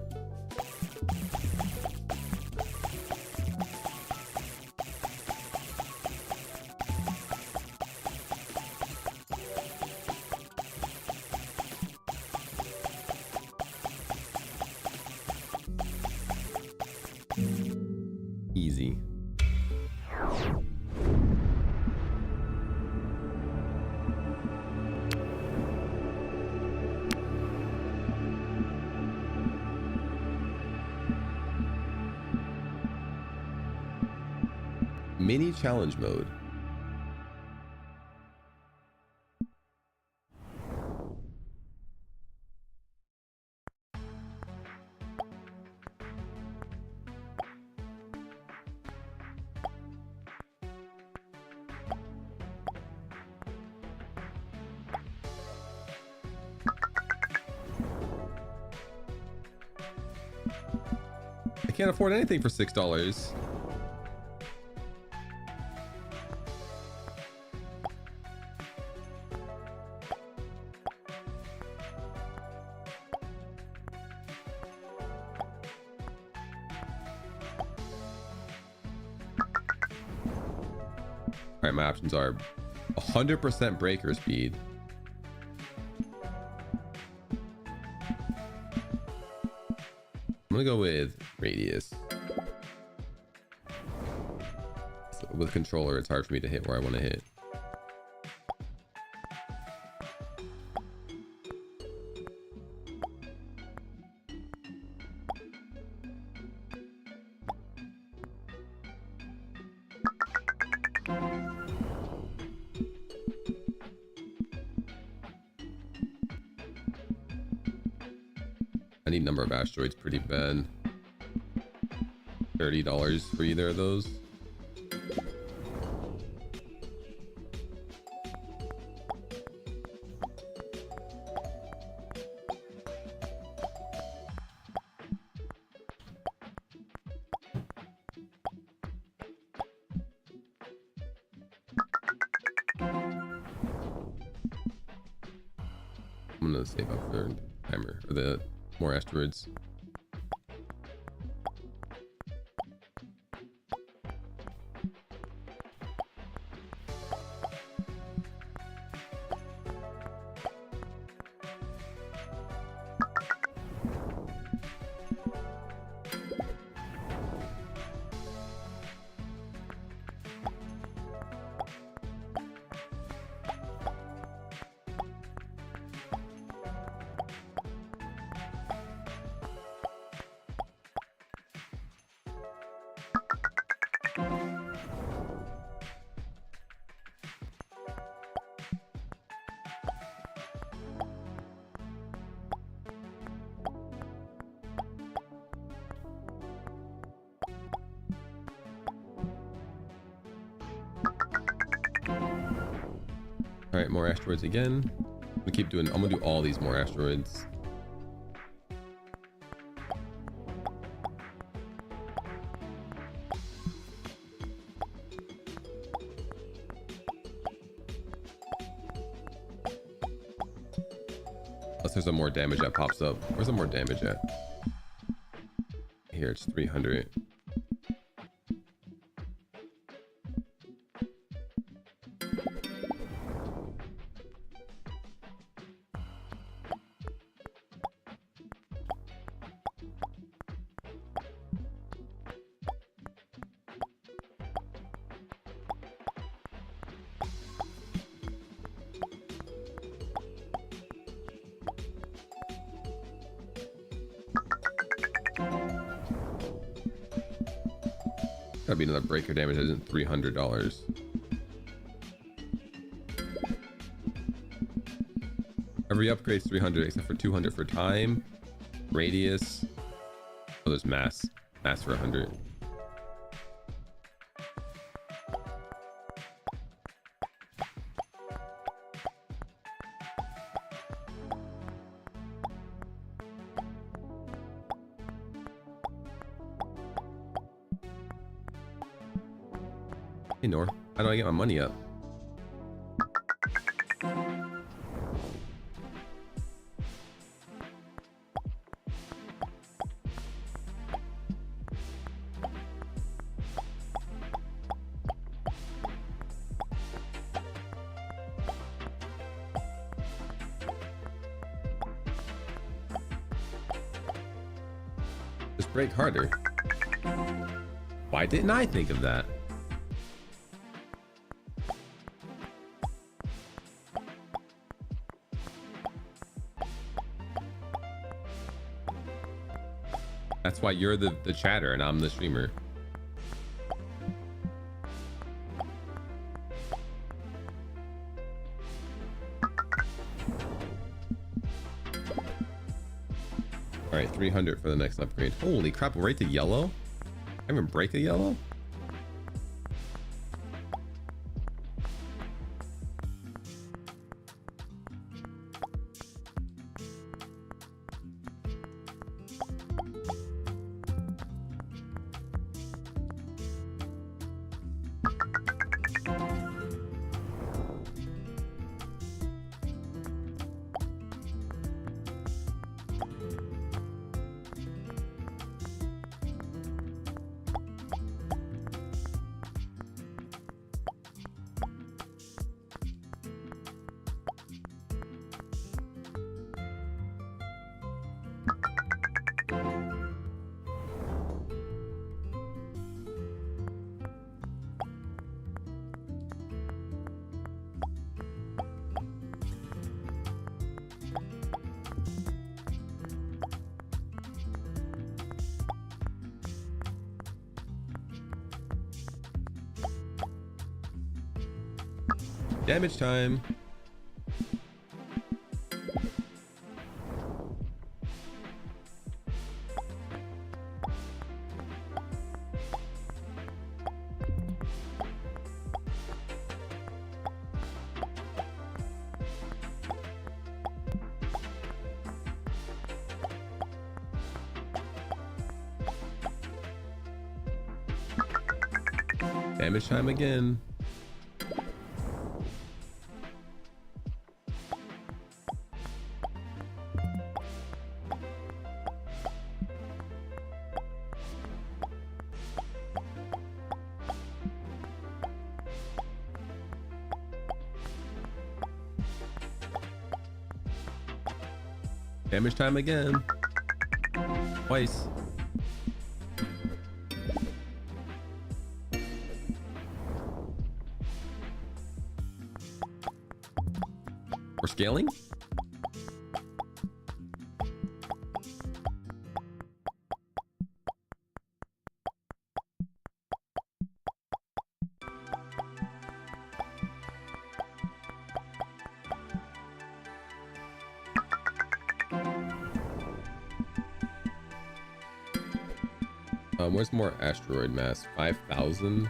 Easy. Mini challenge mode. I can't afford anything for $6. All right, my options are 100% breaker speed, I'm gonna go with radius. So with controller, it's hard for me to hit where I want to hit. I need number of asteroids pretty bad. $30 for either of those. I'm gonna save up for timer for the more asteroids. All right, more asteroids again. We keep doing. I'm gonna do all these more asteroids. Unless there's some more damage that pops up. Where's the more damage at? Here, it's 300. Gotta be another breaker damage that isn't $300. Every upgrade's 300 except for 200 for time, radius. Oh, there's mass for 100. Hey Nor, how do I get my money up? Just break harder. Why didn't I think of that? That's why you're the chatter and I'm the streamer. All right, 300 for the next upgrade. Holy crap, we're right to yellow? I even break a yellow? Damage time. Damage time again. Damage time again. Twice. We're scaling? Where's more asteroid mass? 5,000?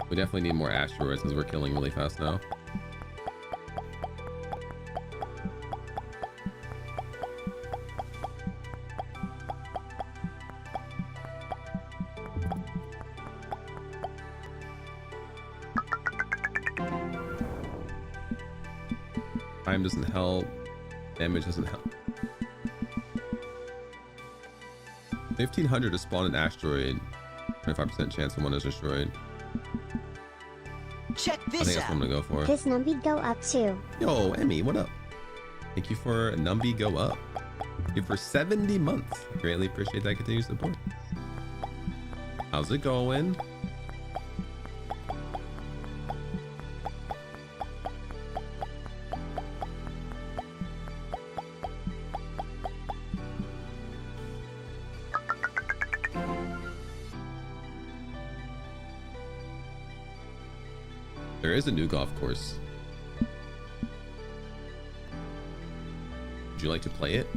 We definitely need more asteroids because we're killing really fast now. Time doesn't help. Damage doesn't help. 1,500 to spawn an asteroid. 25% chance someone is destroyed. Check I think this that's what out. I'm gonna go for. This numby go up too. Yo, Emmy, what up? Thank you for Numby Go Up. Thank you for 70 months. Greatly appreciate that continued support. How's it going? There is a new golf course. Would you like to play it?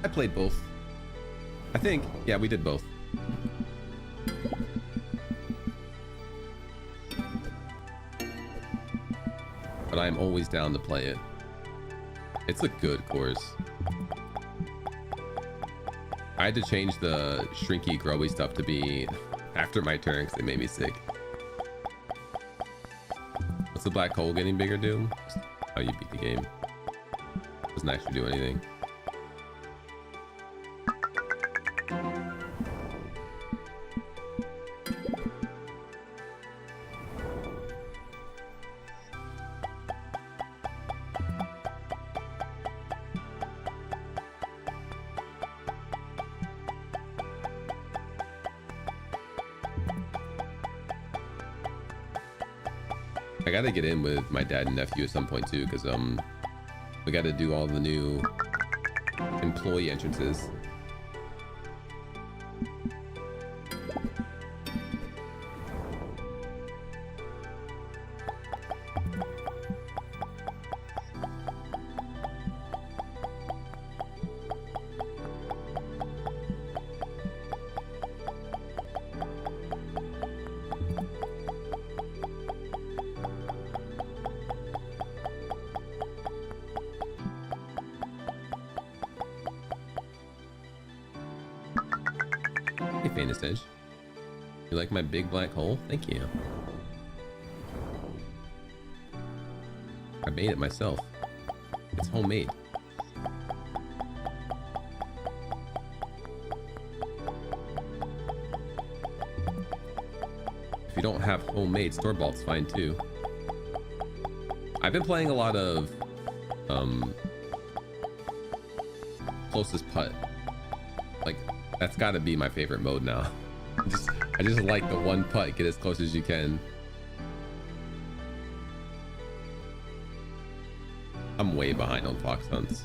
I played both. I think, yeah, we did both. But I'm always down to play it. It's a good course. I had to change the shrinky growy stuff to be after my turn because it made me sick. What's the black hole getting bigger do? How you beat the game. Doesn't actually do anything. I gotta get in with my dad and nephew at some point too, because we gotta do all the new employee entrances. Edge. You like my big black hole? Thank you. I made it myself. It's homemade. If you don't have homemade, store-bought, it's fine too. I've been playing a lot of closest putt. Like, that's got to be my favorite mode now. I just like the one putt, get as close as you can. I'm way behind on fox hunts.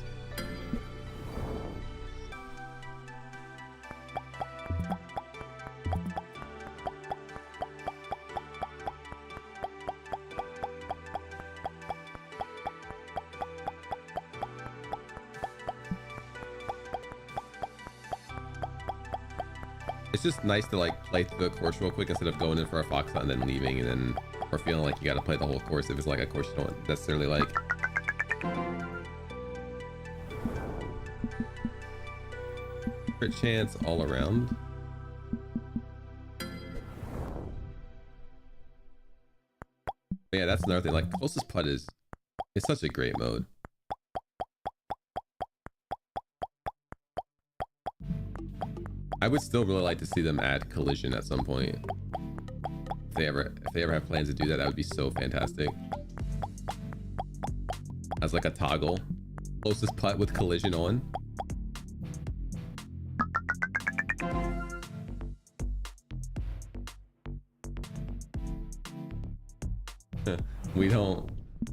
It's just nice to like play through the course real quick instead of going in for a fox hunt and then leaving and then or feeling like you got to play the whole course if it's like a course you don't necessarily like. Crit chance all around. But yeah, that's another thing. Like closest putt is it's such a great mode. I would still really like to see them add collision at some point. If they ever have plans to do that, that would be so fantastic. As like a toggle. Closest putt with collision on.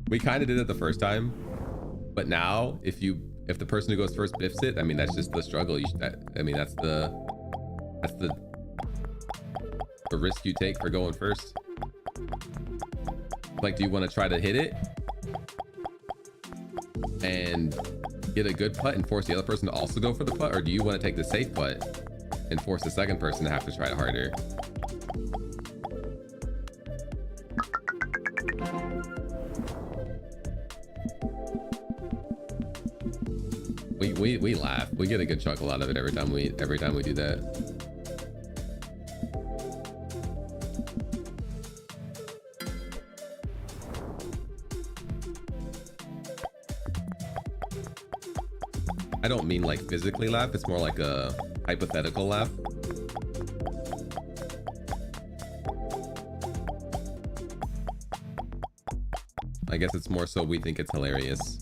We kind of did it the first time, but now if the person who goes first biffs it, I mean that's just the struggle. That's the risk you take for going first. Like, do you want to try to hit it and get a good putt and force the other person to also go for the putt, or do you want to take the safe putt and force the second person to have to try it harder? We laugh. We get a good chuckle out of it every time we do that. I don't mean like physically laugh, it's more like a hypothetical laugh. I guess it's more so we think it's hilarious.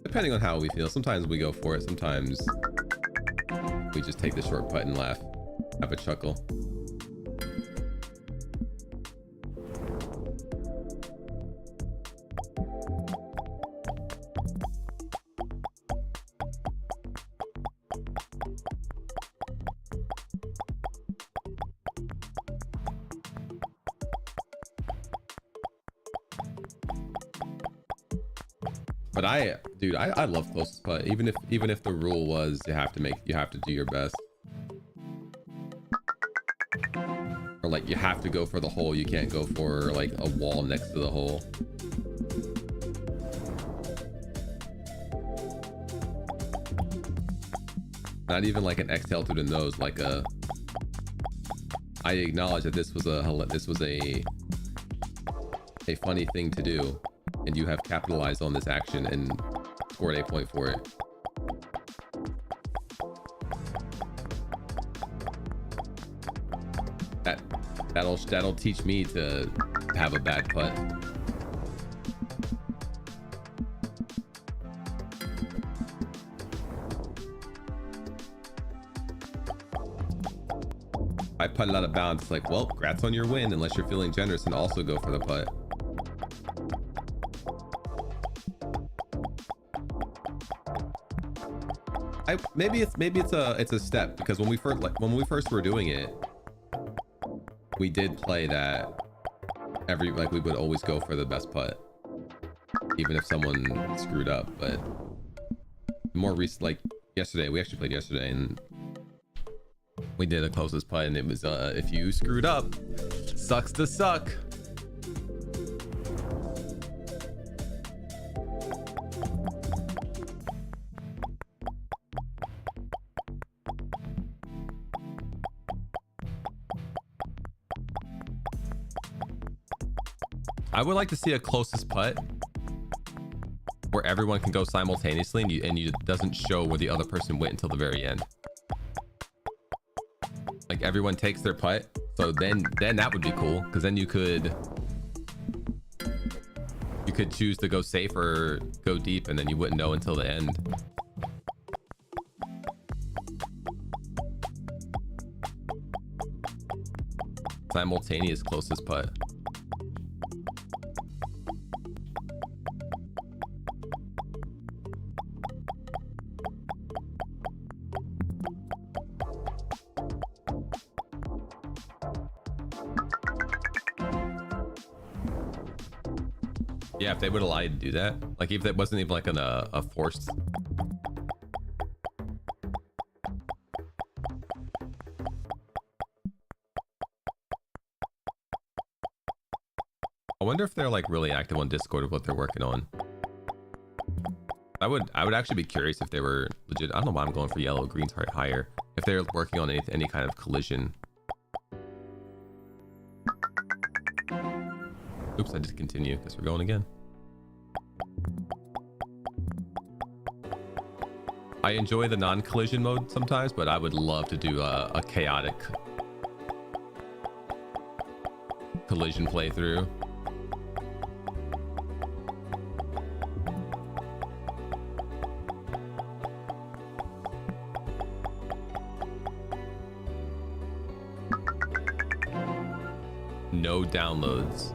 Depending on how we feel. Sometimes we go for it, sometimes we just take the short putt and laugh, have a chuckle. But I love closest putt. Even if the rule was you have to do your best, or like you have to go for the hole. You can't go for like a wall next to the hole. Not even like an exhale through the nose. Like I acknowledge that this was a funny thing to do. And you have capitalized on this action and scored a point for it. That'll teach me to have a bad putt. I putted out of bounds. It's like, well, congrats on your win, unless you're feeling generous and also go for the putt. Maybe it's a step, because when we first were doing it, we did play that we would always go for the best putt, even if someone screwed up. But more recent, like yesterday, we actually played yesterday, and we did a closest putt, and it was if you screwed up, sucks to suck. I would like to see a closest putt where everyone can go simultaneously and you doesn't show where the other person went until the very end. Like everyone takes their putt, so then that would be cool, because then you could choose to go safe or go deep, and then you wouldn't know until the end. Simultaneous closest putt. Yeah, if they would allow you to do that, like if that wasn't even like a forced wonder if they're like really active on Discord of what they're working on. I would actually be curious if they were legit. I don't know why I'm going for yellow. Green's higher. If they're working on any kind of collision. Oops, I did continue. Guess we're going again. I enjoy the non-collision mode sometimes, but I would love to do a chaotic collision playthrough. No downloads.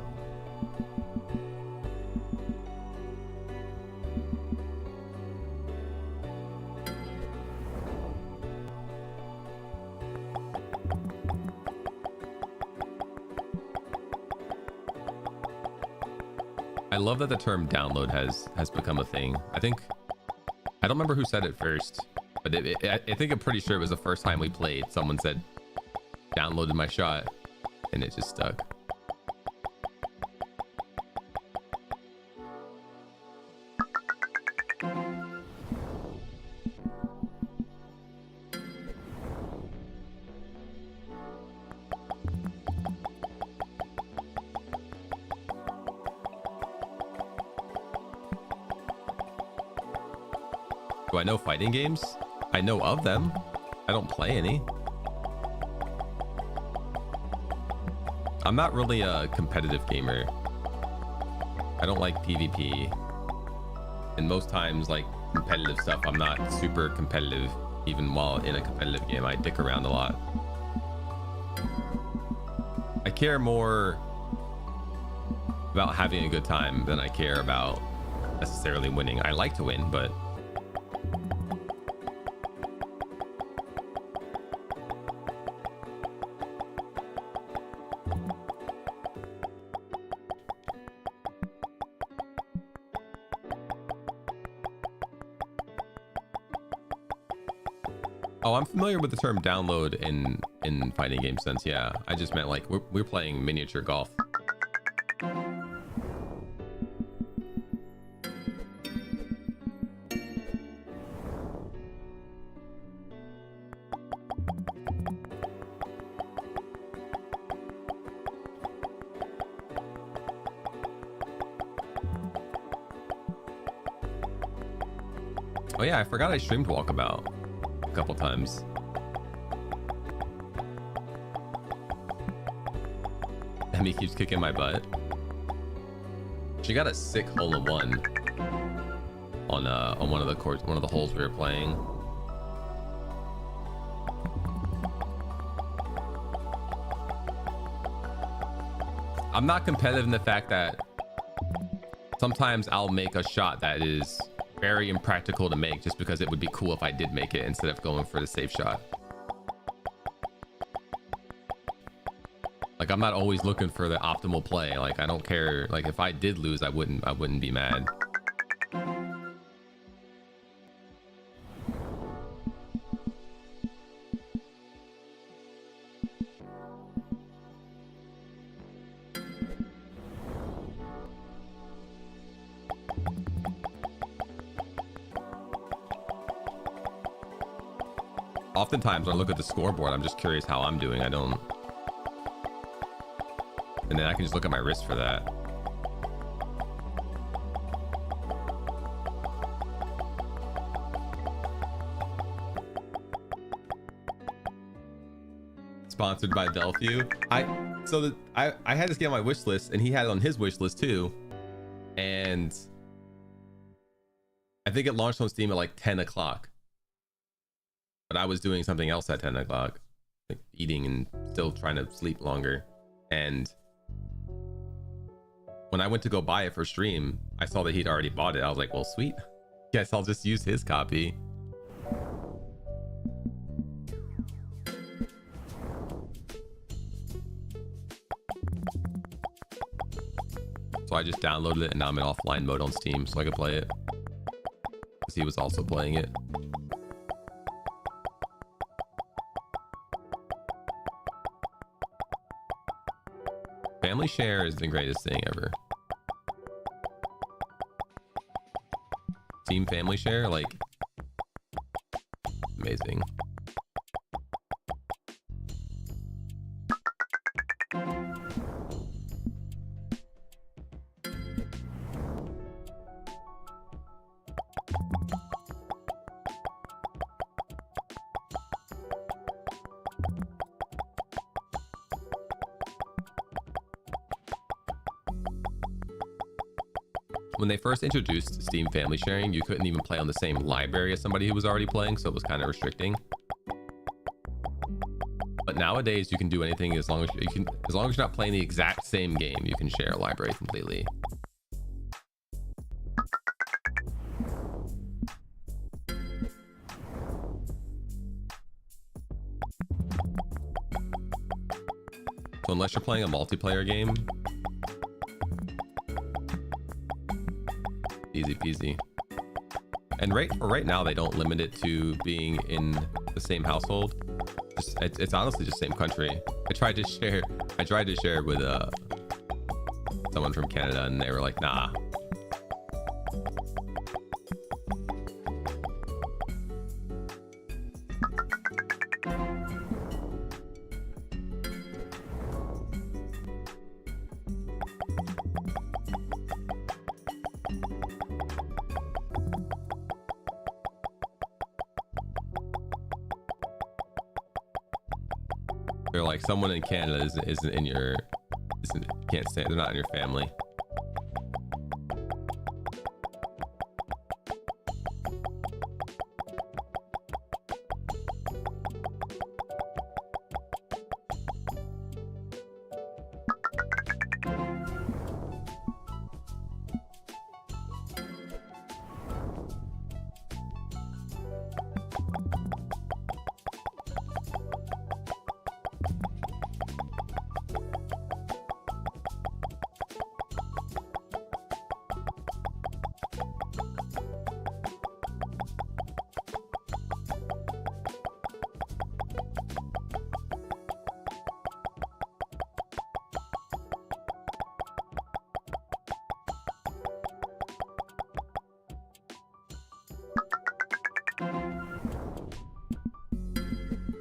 I love that the term download has become a thing. I don't remember who said it first, but I think I'm pretty sure it was the first time we played. Someone said, downloaded my shot, and it just stuck. Do I know fighting games? I know of them. I don't play any. I'm not really a competitive gamer. I don't like PvP. And most times, like competitive stuff, I'm not super competitive. Even while in a competitive game, I dick around a lot. I care more about having a good time than I care about necessarily winning. I like to win, but oh, I'm familiar with the term download in fighting game sense. Yeah, I just meant like we're playing miniature golf. Oh yeah, I forgot I streamed Walkabout a couple times. Emmy keeps kicking my butt. She got a sick hole-in-one on one of the courts, one of the holes we were playing. I'm not competitive in the fact that sometimes I'll make a shot that is very impractical to make just because it would be cool if I did make it instead of going for the safe shot. Like I'm not always looking for the optimal play. Like I don't care. Like if I did lose, I wouldn't be mad. Oftentimes when I look at the scoreboard, I'm just curious how I'm doing. I don't, and then I can just look at my wrist for that. Sponsored by Delphi. I had this game on my wish list, and he had it on his wish list too, and I think it launched on Steam at like 10 o'clock. But I was doing something else at 10 o'clock, like eating and still trying to sleep longer. And when I went to go buy it for stream, I saw that he'd already bought it. I was like, well, sweet. Guess I'll just use his copy. So I just downloaded it and now I'm in offline mode on Steam so I could play it. Because he was also playing it. Family share is the greatest thing ever. Team family share, like, amazing. When they first introduced Steam family sharing, you couldn't even play on the same library as somebody who was already playing, so it was kind of restricting. But nowadays you can do anything as long as as long as you're not playing the exact same game, you can share a library completely. So unless you're playing a multiplayer game, easy peasy. And right now they don't limit it to being in the same household. It's honestly just same country. I tried to share it with someone from Canada, and they were like, nah. They're like, someone in Canada isn't in your, can't stay, they're not in your family.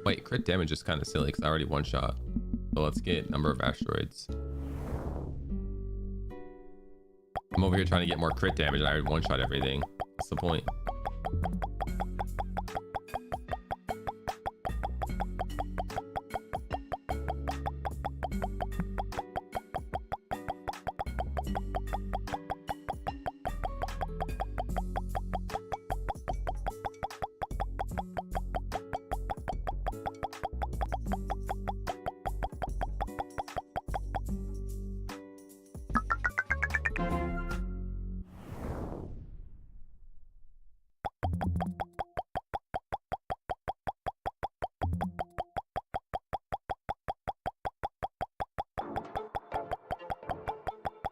Wait, crit damage is kind of silly because I already one shot. So let's get number of asteroids. I'm over here trying to get more crit damage and I already one shot everything. What's the point?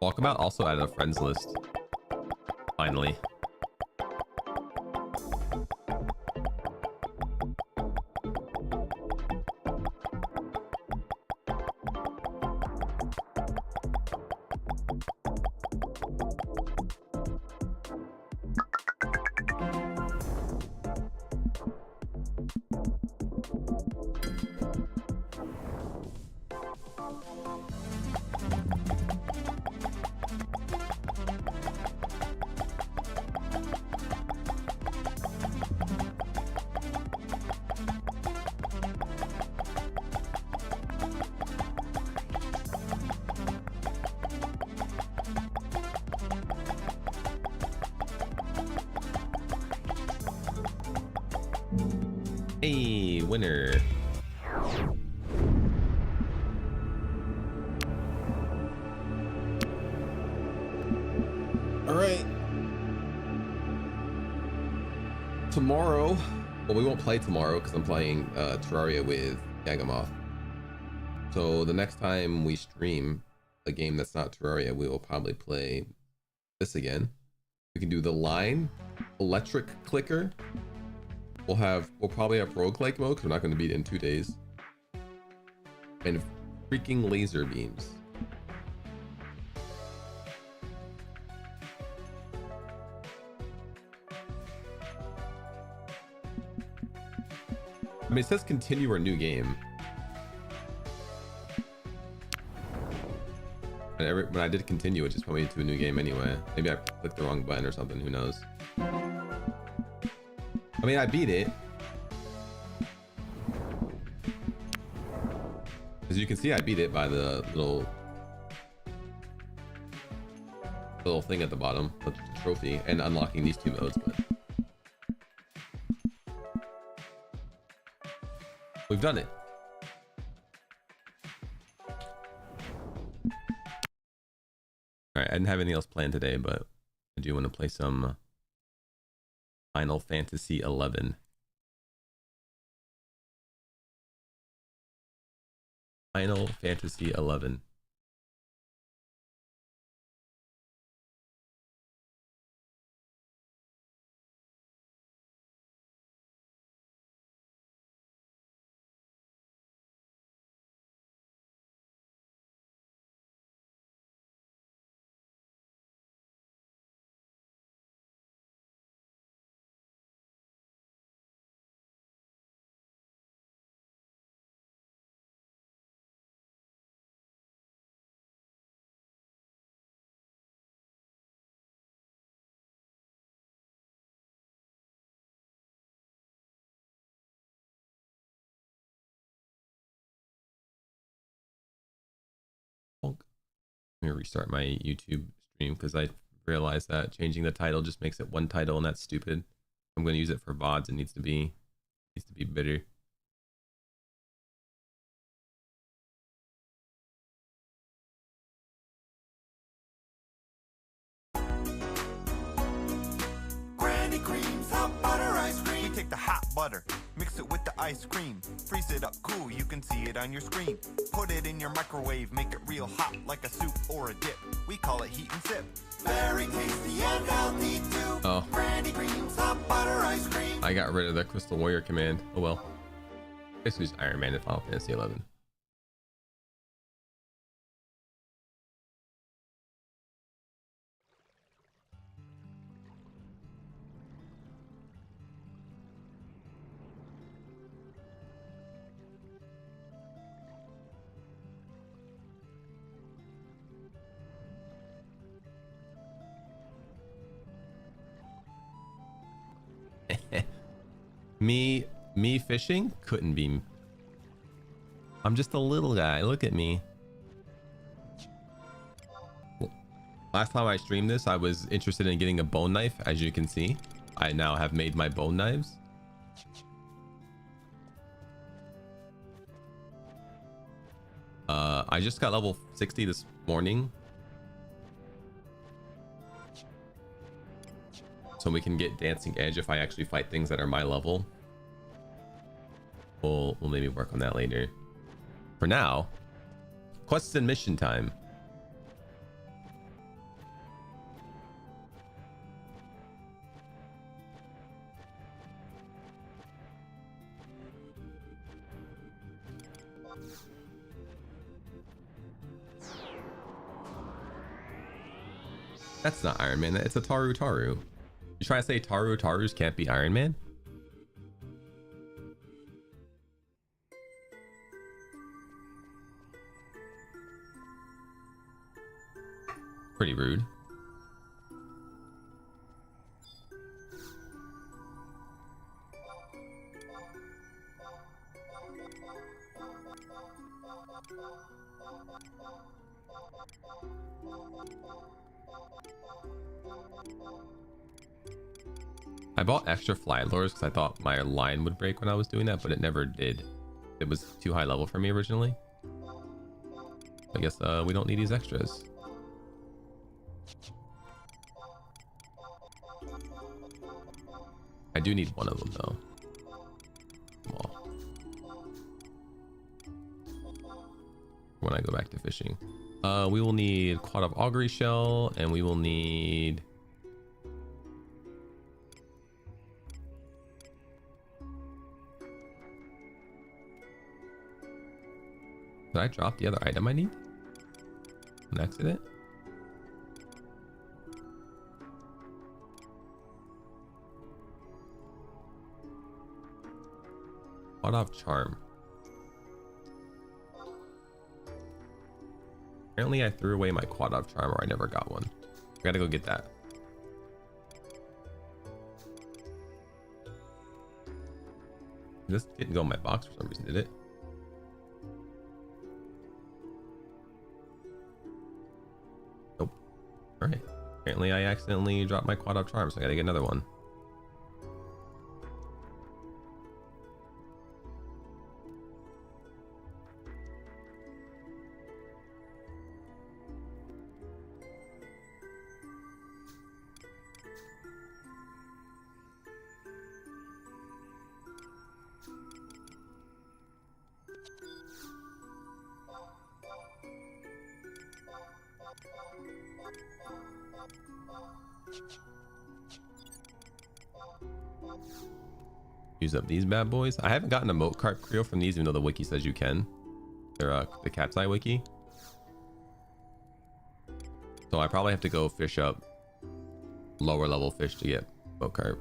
Walkabout also added a friends list. Finally. Hey, winner. All right. Tomorrow, well, we won't play tomorrow because I'm playing Terraria with Yagamoth. So the next time we stream a game that's not Terraria, we will probably play this again. We can do the line, electric clicker. We'll probably have roguelike mode because we're not going to beat it in 2 days. And freaking laser beams. I mean, it says continue or new game. And when I did continue, it just put me into a new game anyway. Maybe I clicked the wrong button or something. Who knows? I mean, I beat it. As you can see, I beat it by the little thing at the bottom, the trophy, and unlocking these 2 modes. But we've done it. All right, I didn't have anything else planned today, but I do want to play some Final Fantasy 11. Final Fantasy 11. Let me restart my YouTube stream because I realized that changing the title just makes it one title, and that's stupid. I'm going to use it for VoDs. It needs to be better. Granny creams, hot butter ice cream. We take the hot butter, mix it with the ice cream, freeze it up cool, you can see it on your screen. Put it in your microwave, make it real hot like a soup or a dip. We call it heat and sip. Very tasty and healthy too. Oh. Granny creams, hot butter ice cream. I got rid of the Crystal Warrior command. Oh well. Basically just Iron Man in Final Fantasy 11. Me fishing couldn't be. I'm just a little guy. Look at me. Last time I streamed this, I was interested in getting a bone knife. As you can see, I now have made my bone knives. I just got level 60 this morning, so we can get Dancing Edge if I actually fight things that are my level. We'll maybe work on that later. For now, quests and mission time. That's not Iron Man. It's a Taru Taru. You trying to say Taru Tarus can't be Iron Man? Pretty rude. I bought extra fly lures because I thought my line would break when I was doing that, but it never did. It was too high level for me originally. I guess we don't need these extras. I do need one of them though. Well, when I go back to fishing, we will need quad of augury shell, and we will need Did I drop the other item I need? An accident? Pot Quad off charm. Apparently I threw away my quad off charm, or I never got one. I gotta go get that. This didn't go in my box for some reason, did it? Nope. All right. Apparently I accidentally dropped my quad off charm, so I gotta get another one. Use up these bad boys. I haven't gotten a moat cart creo from these, even though the wiki says you can. They're the Catseye wiki. So I probably have to go fish up lower level fish to get moat cart.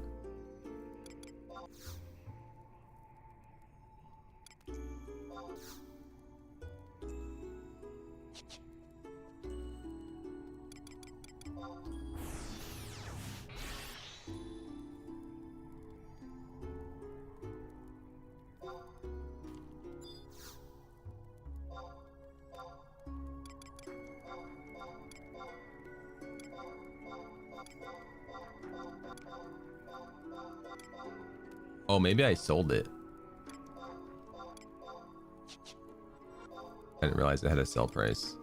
Oh, maybe I sold it. I didn't realize it had a sell price.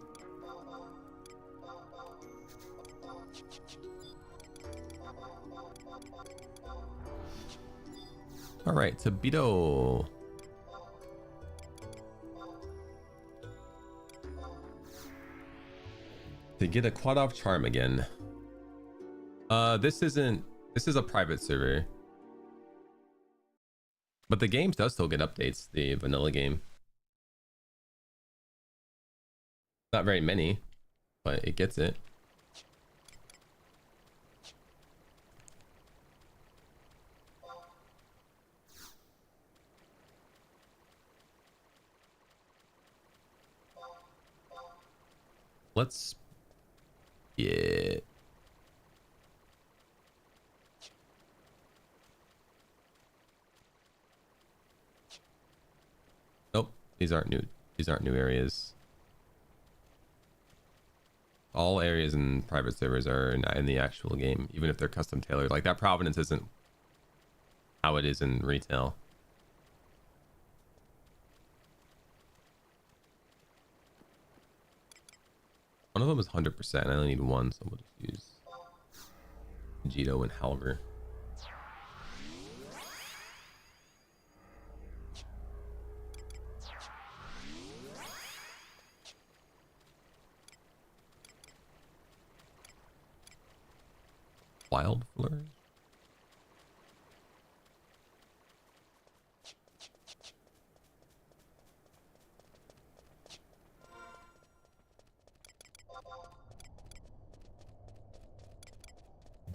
All right, Tobito. To get a quad off charm again. This is a private server. But the game does still get updates, the vanilla game. Not very many, but it gets it. Let's get... Nope, these aren't new. These aren't new areas. All areas in private servers are in the actual game, even if they're custom tailored. Like that provenance isn't how it is in retail. One of them is 100%. I only need one, so we'll just use Vegito and Halver. Wild Flourish.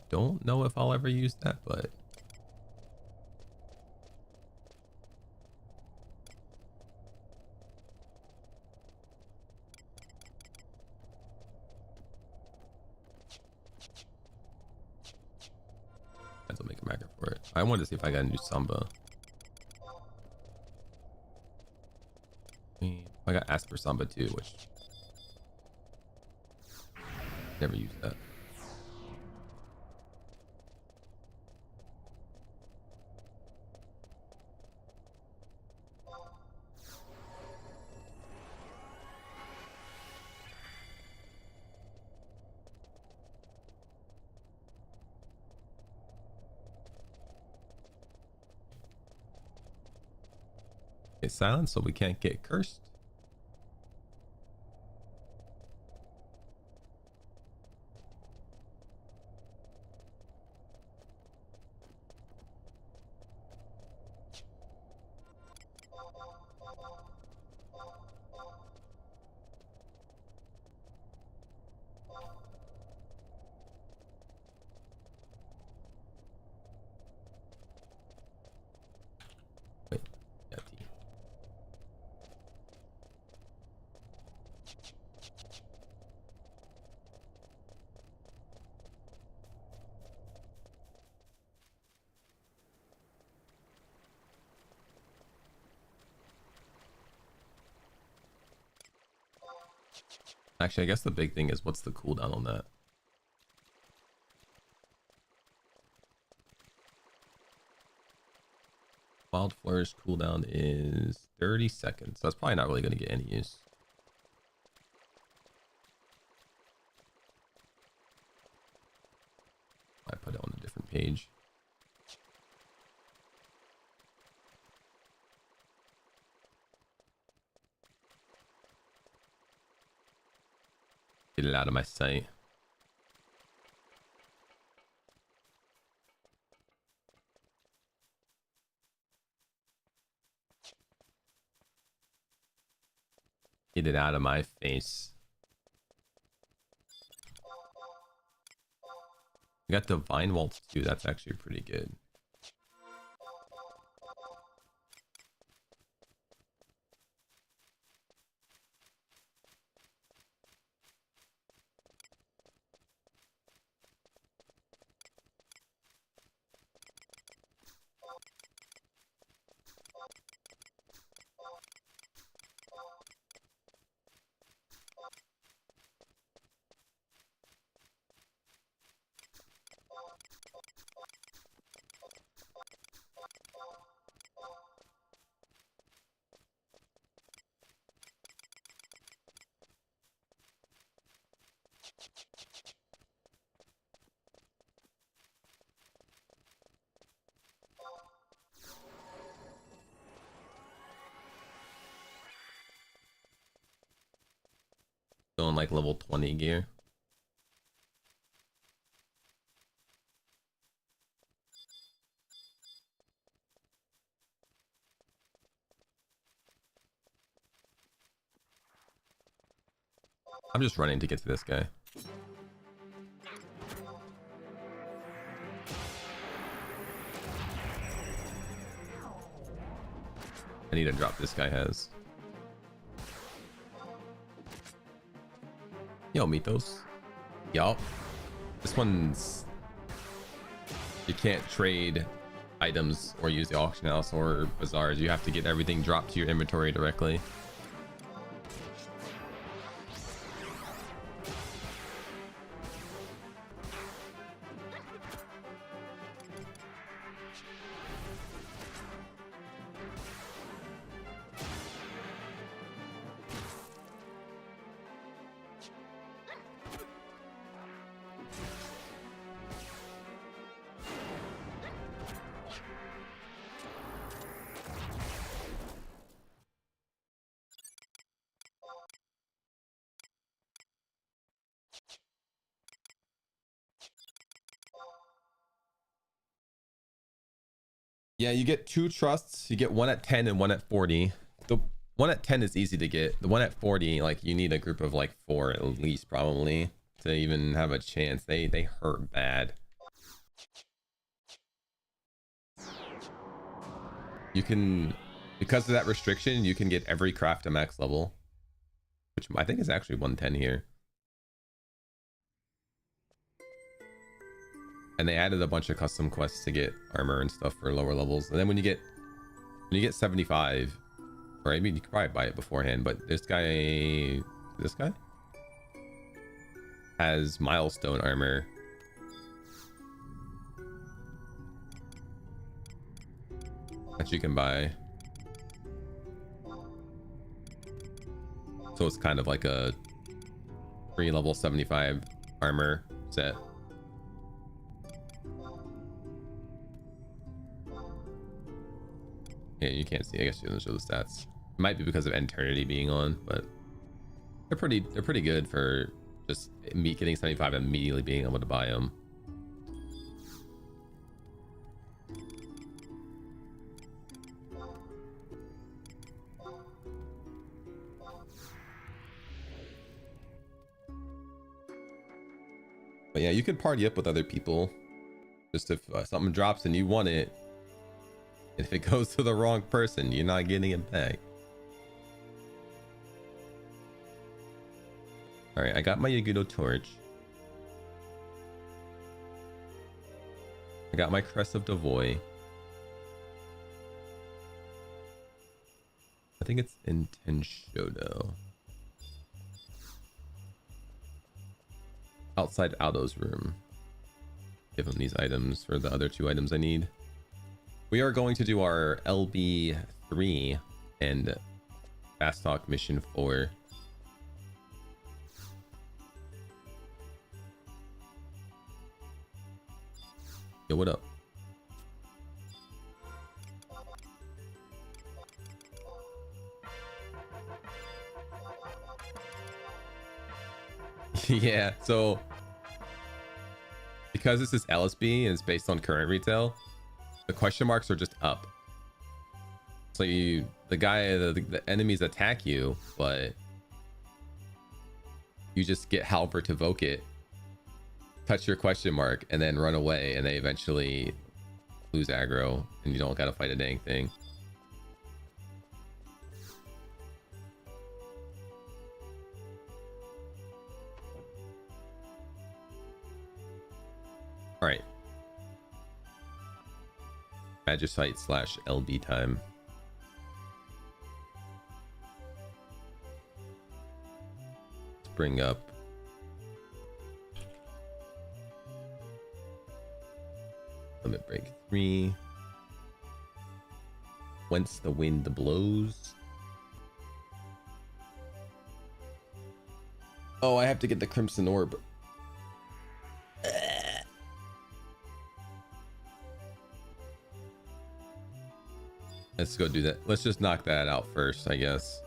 Don't know if I'll ever use that, but I'll make a macro for it. I wanted to see if I got a new Samba. I got Asper Samba too, which never used that. It's silent, so we can't get cursed. Wait, yeah, T. Actually, I guess the big thing is what's the cooldown on that? Wild Flourish cooldown is 30 seconds. So that's probably not really going to get any use. I put it on a different page. Get it out of my sight. Get it out of my face. We got Divine Waltz too. That's actually pretty good. Still in like level 20 gear. I'm just running to get to this guy. I need to drop this guy has. Yo, Mythos. Yup. This one's... You can't trade items or use the auction house or bazaars. You have to get everything dropped to your inventory directly. Yeah, you get 2 trusts. You get one at 10 and one at 40. The one at 10 is easy to get. The one at 40, like, you need a group of like 4 at least, probably, to even have a chance. They hurt bad. You can, because of that restriction, you can get every craft to max level, which I think is actually 110 here. And they added a bunch of custom quests to get armor and stuff for lower levels. And then when you get 75, or I mean, you could probably buy it beforehand, but this guy has milestone armor. That you can buy. So it's kind of like a free level 75 armor set. Yeah, you can't see. I guess you don't show the stats. It might be because of Eternity being on, but they're pretty good for just getting 75 and immediately being able to buy them. But yeah, you could party up with other people. Just if something drops and you want it, if it goes to the wrong person, you're not getting it back. All right, I got my Yagudo torch. I got my Crest of Devoy. I think it's Intenshodo. outside Aldo's room. Give him these items for the other 2 items I need. We are going to do our LB3 and fast talk mission 4. Yo, what up? Yeah, so because this is LSB and it's based on current retail, the question marks are just up. So the enemies attack you, but you just get Halberd to evoke it, touch your question mark, and then run away, and they eventually lose aggro, and you don't gotta fight a dang thing. All right. Magicite / LB time. Let's bring up Limit Break 3. Whence the wind blows. Oh, I have to get the Crimson Orb. Let's go do that. Let's just knock that out first, I guess.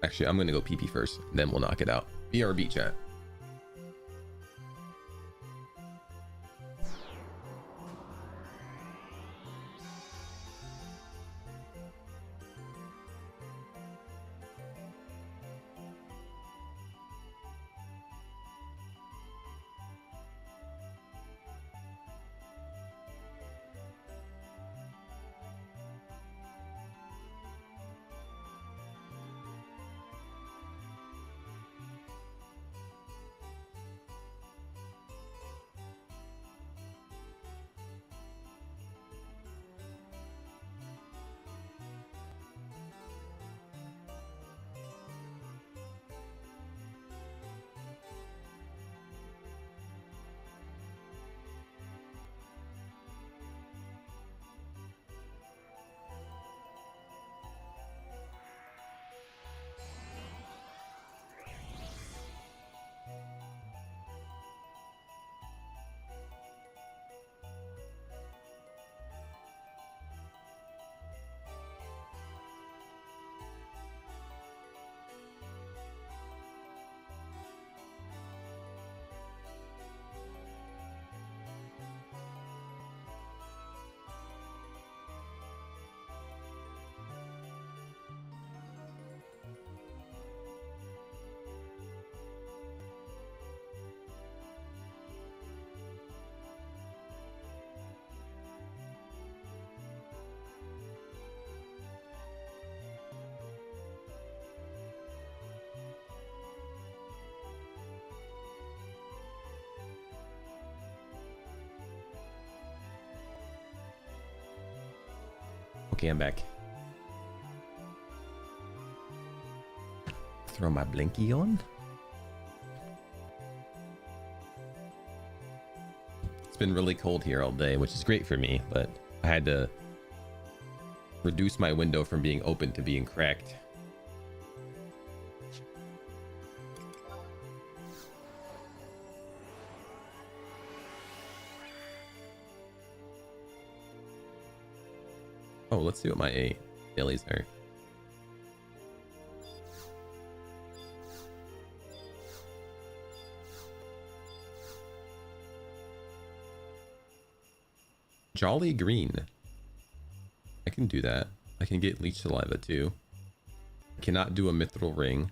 Actually, I'm gonna go PP first, then we'll knock it out. BRB chat. Okay, I'm back. Throw my blinky on. It's been really cold here all day, which is great for me, but I had to reduce my window from being open to being cracked. Oh, let's see what my dailies are. Jolly Green. I can do that. I can get Leech Saliva too. I cannot do a Mithril Ring.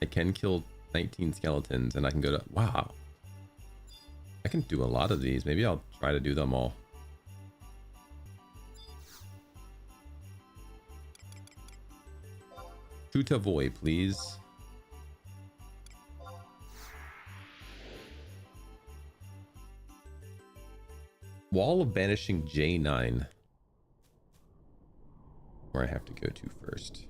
I can kill 19 skeletons and I can go to... Wow. I can do a lot of these. Maybe I'll try to do them all. Tutavoy, please. Wall of Banishing J9. Where I have to go to first.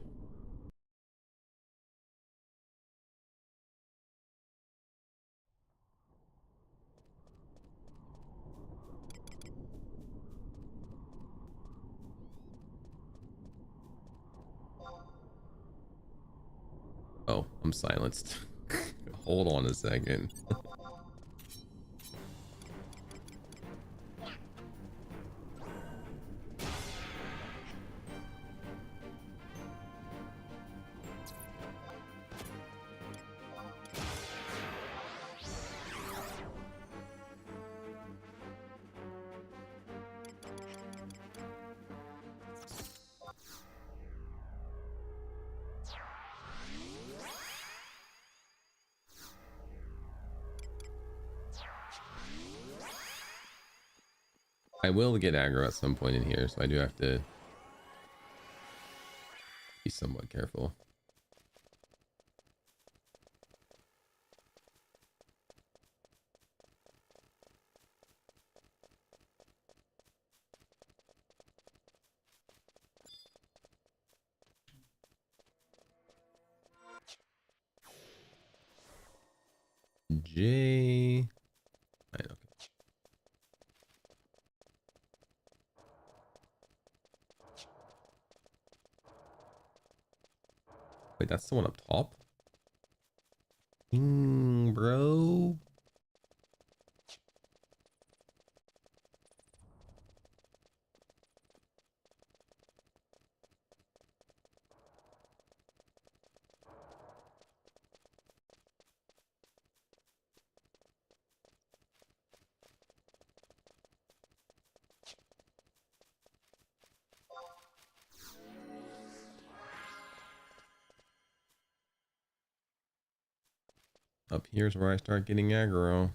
I'm silenced. Hold on a second. I will get aggro at some point in here, so I do have to be somewhat careful. J. Right, okay. Wait, that's the one up top? Bro. Up here's where I start getting aggro.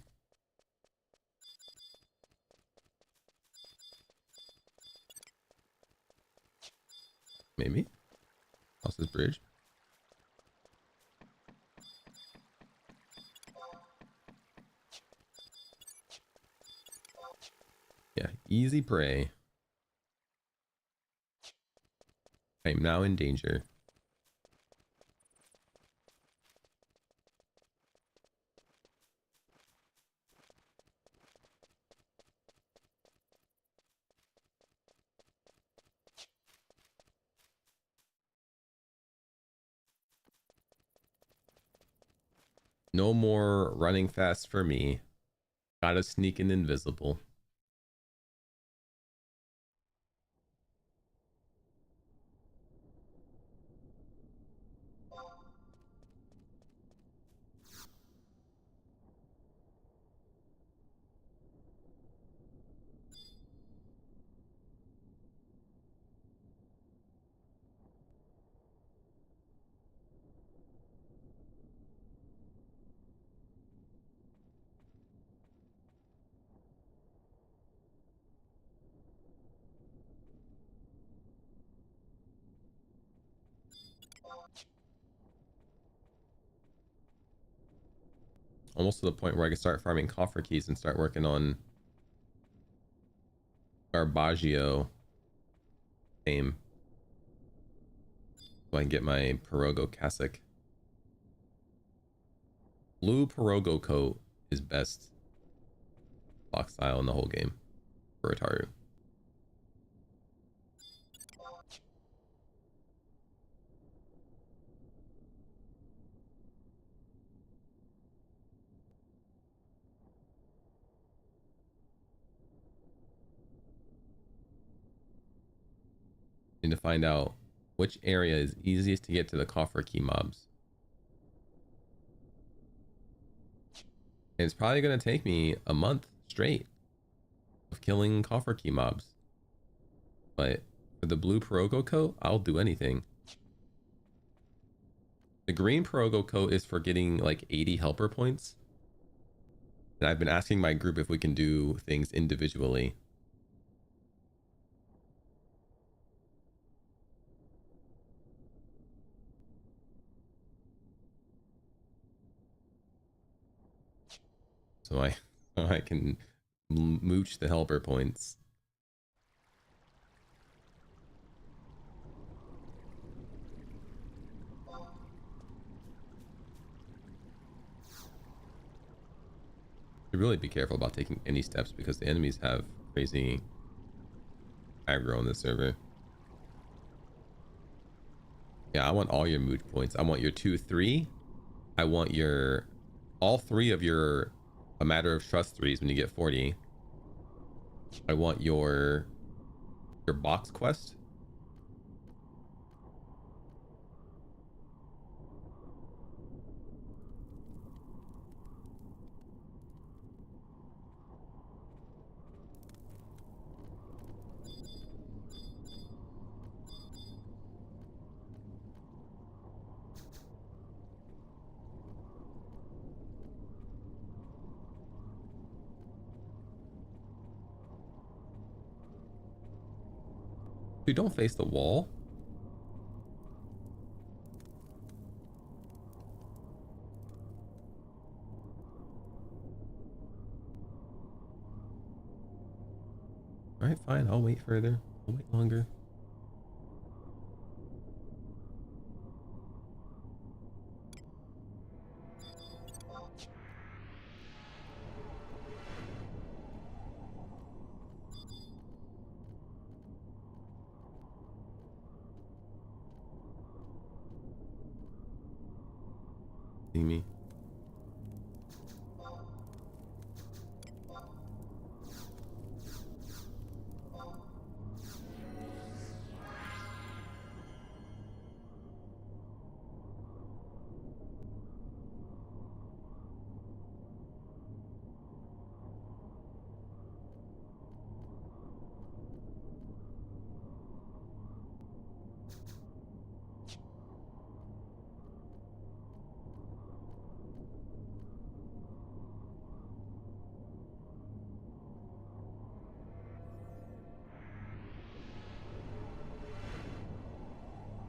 Maybe. Across this bridge. Yeah, easy prey. I am now in danger. No more running fast for me. Gotta sneak in invisible. Almost to the point where I can start farming coffer keys and start working on Garbaggio aim. So I can get my Pirogo cassock. Blue Pirogo coat is best block style in the whole game for Ataru. Need to find out which area is easiest to get to the coffer key mobs. And it's probably going to take me a month straight of killing coffer key mobs. But for the blue Pirogo coat, I'll do anything. The green Pirogo coat is for getting like 80 helper points. And I've been asking my group if we can do things individually. So I can mooch the helper points. You really be careful about taking any steps because the enemies have crazy aggro on this server. Yeah, I want all your mooch points. I want your 2, 3, I want your all three of your a matter of trust threes when you get 40. I want your box quest. Dude, don't face the wall. All right, fine. I'll wait further. I'll wait longer. See me.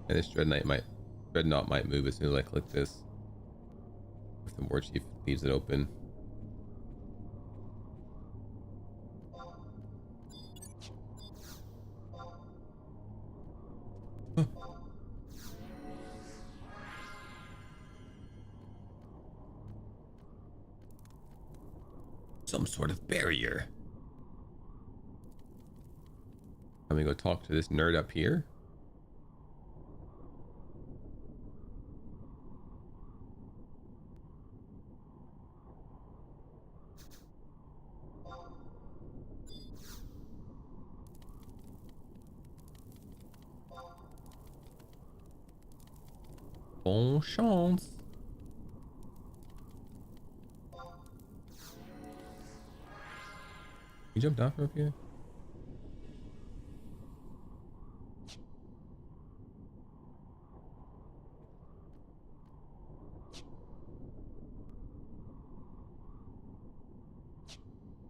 And this dreadnought might move as soon as I click this. If the war chief leaves it open. Huh. Some sort of barrier. I'm gonna go talk to this nerd up here. Bon chance. You jumped down from up here?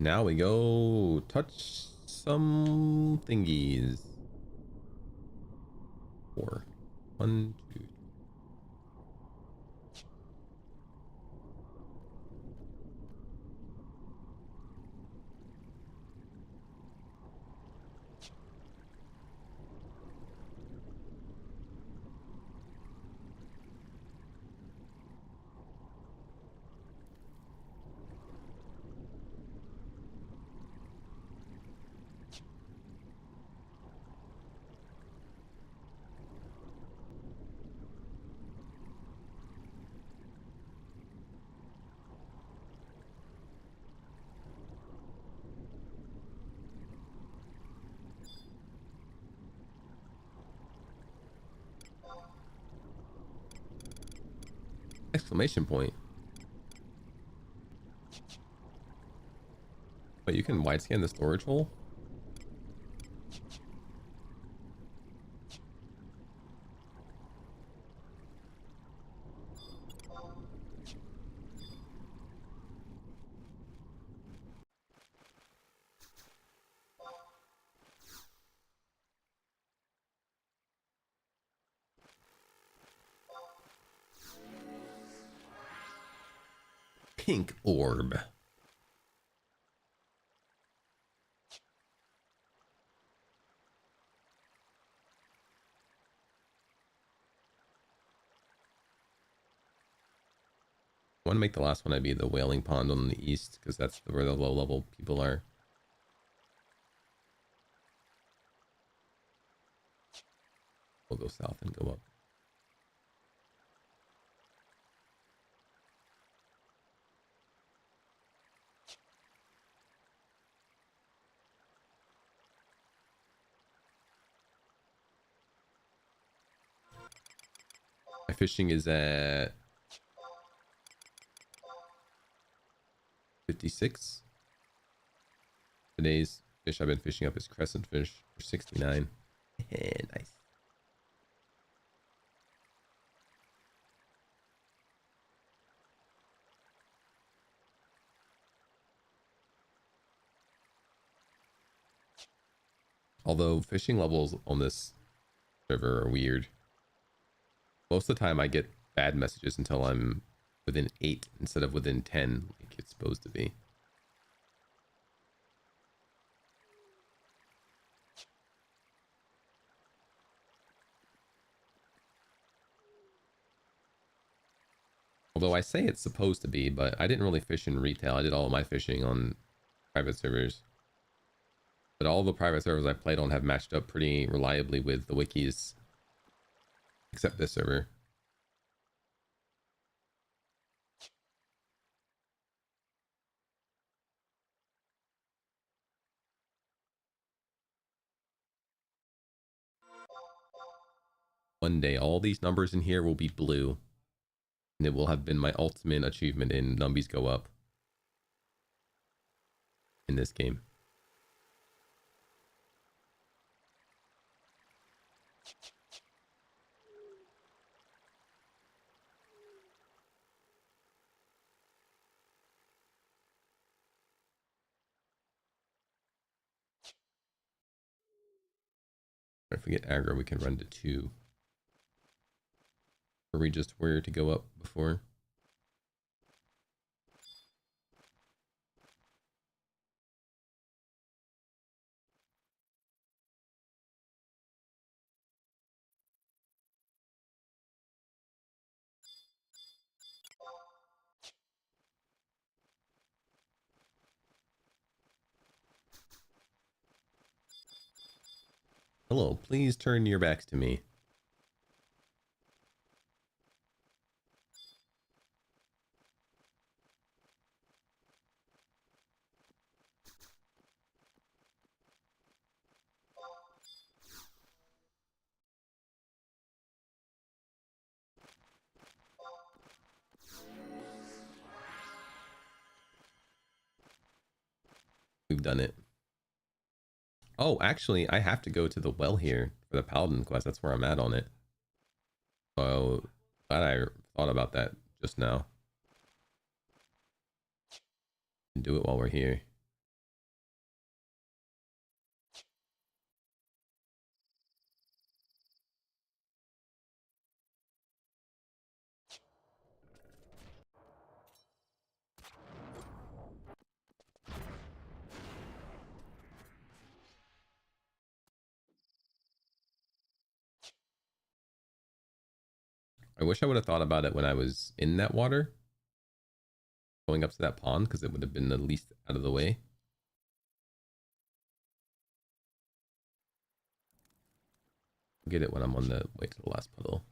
Now we go touch some thingies. 4. 1, 2. Exclamation point. Wait, you can wide scan the storage hole? Pink orb. I want to make the last one I be the whaling pond on the east because that's where the low level people are. We'll go south and go up. My fishing is at 56. Today's fish I've been fishing up is crescent fish for 69. Nice. Although fishing levels on this river are weird. Most of the time I get bad messages until I'm within 8 instead of within 10 like it's supposed to be. Although I say it's supposed to be, but I didn't really fish in retail. I did all of my fishing on private servers. But all the private servers I played on have matched up pretty reliably with the wikis. Except this server. One day all these numbers in here will be blue. And it will have been my ultimate achievement in Numbies Go Up. In this game. If we get aggro, we can run to 2. Or we just were to go up before. Hello, please turn your backs to me. We've done it. Oh, actually, I have to go to the well here for the Paladin quest. That's where I'm at on it. So, glad I thought about that just now. And do it while we're here. I wish I would have thought about it when I was in that water. Going up to that pond, because it would have been the least out of the way. I'll get it when I'm on the way to the last puddle.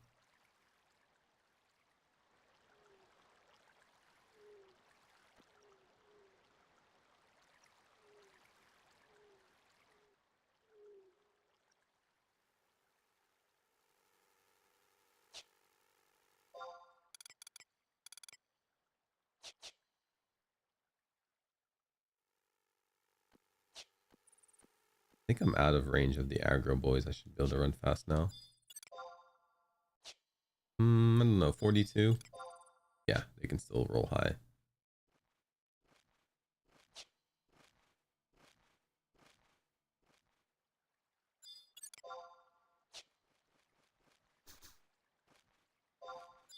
I think I'm out of range of the aggro boys. I should be able to run fast now. I don't know, 42? Yeah, they can still roll high.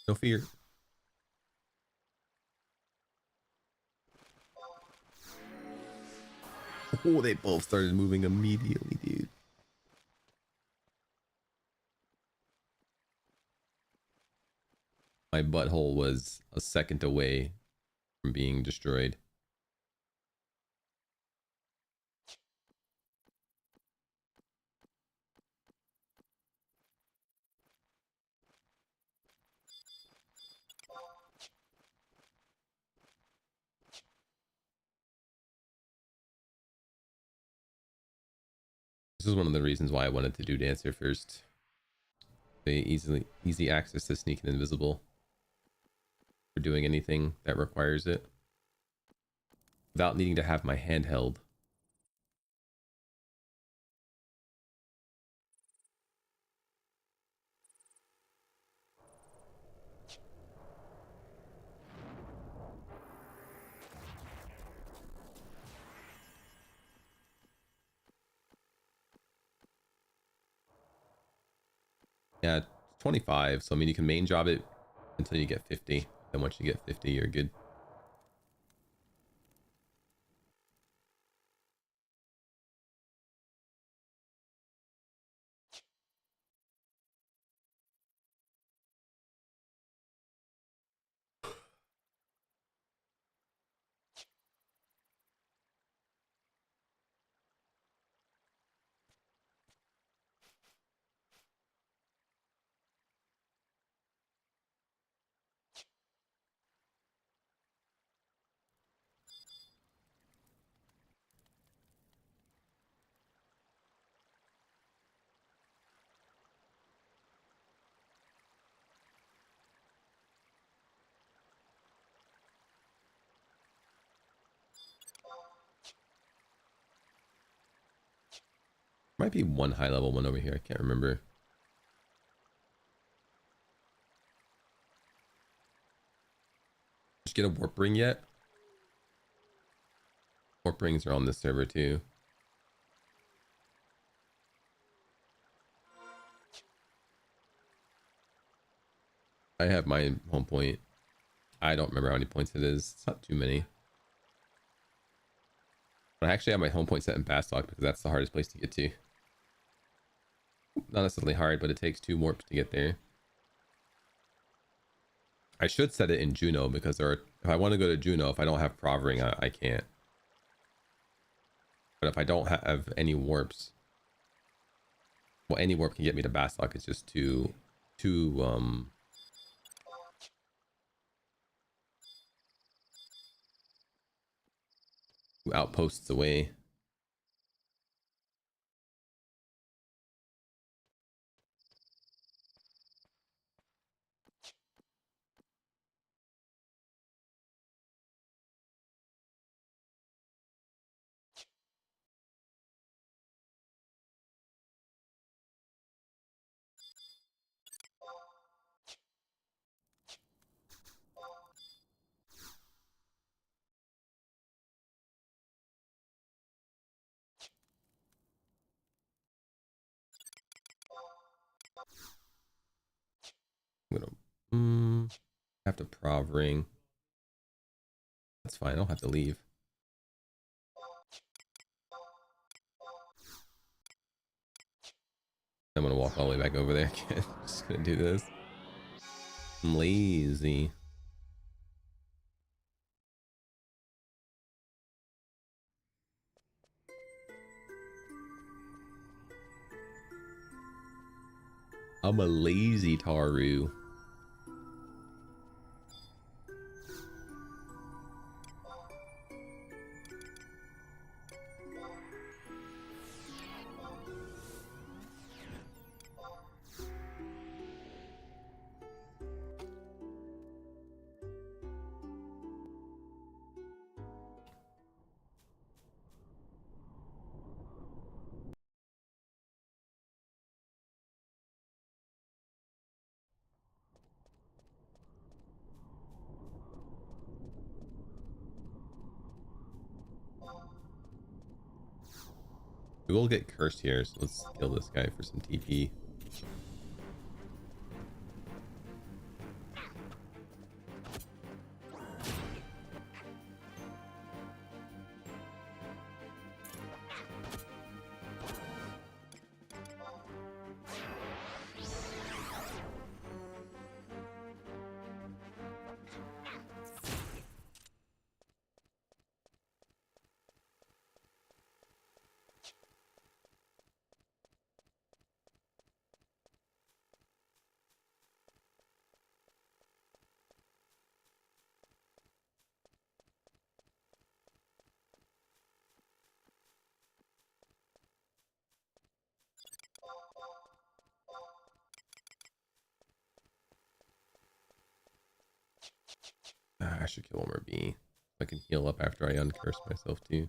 No fear. Oh, they both started moving immediately, dude. My butthole was a second away from being destroyed. This is one of the reasons why I wanted to do Dancer first. They easy access to sneak and invisible for doing anything that requires it without needing to have my hand held. Yeah, 25. So I mean, you can main job it until you get 50. Then once you get 50, you're good. Might be one high level one over here. I can't remember. Did you get a warp ring yet? Warp rings are on this server too. I have my home point. I don't remember how many points it is. It's not too many. But I actually have my home point set in Bastok because that's the hardest place to get to. Not necessarily hard, but it takes 2 warps to get there. I should set it in Juno because if I want to go to Juno, if I don't have Prov Ring, I can't. But if I don't have any warps, well, any warp can get me to Bastok. It's just too outposts away. I'm gonna have to Prov Ring. That's fine. I don't have to leave. I'm gonna walk all the way back over there again. Just gonna do this. I'm lazy. I'm a lazy Taru. We will get cursed here, so let's kill this guy for some TP. I should kill one more bee. I can heal up after I uncurse myself too.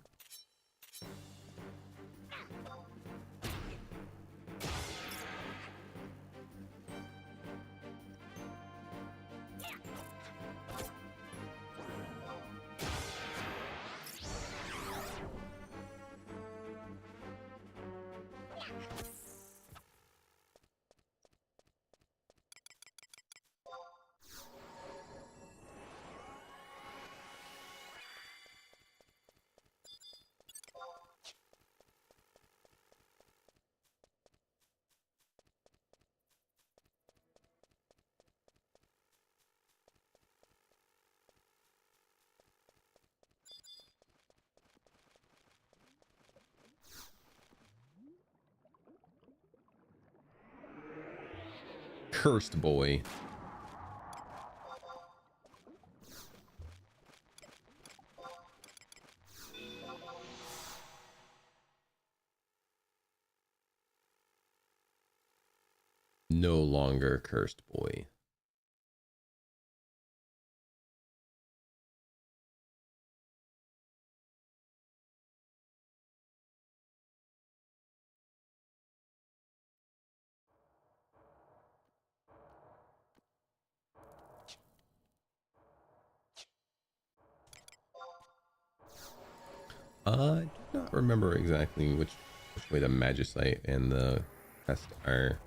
Cursed boy. No longer cursed boy. I do not remember exactly which way the Magicite and the Pest are.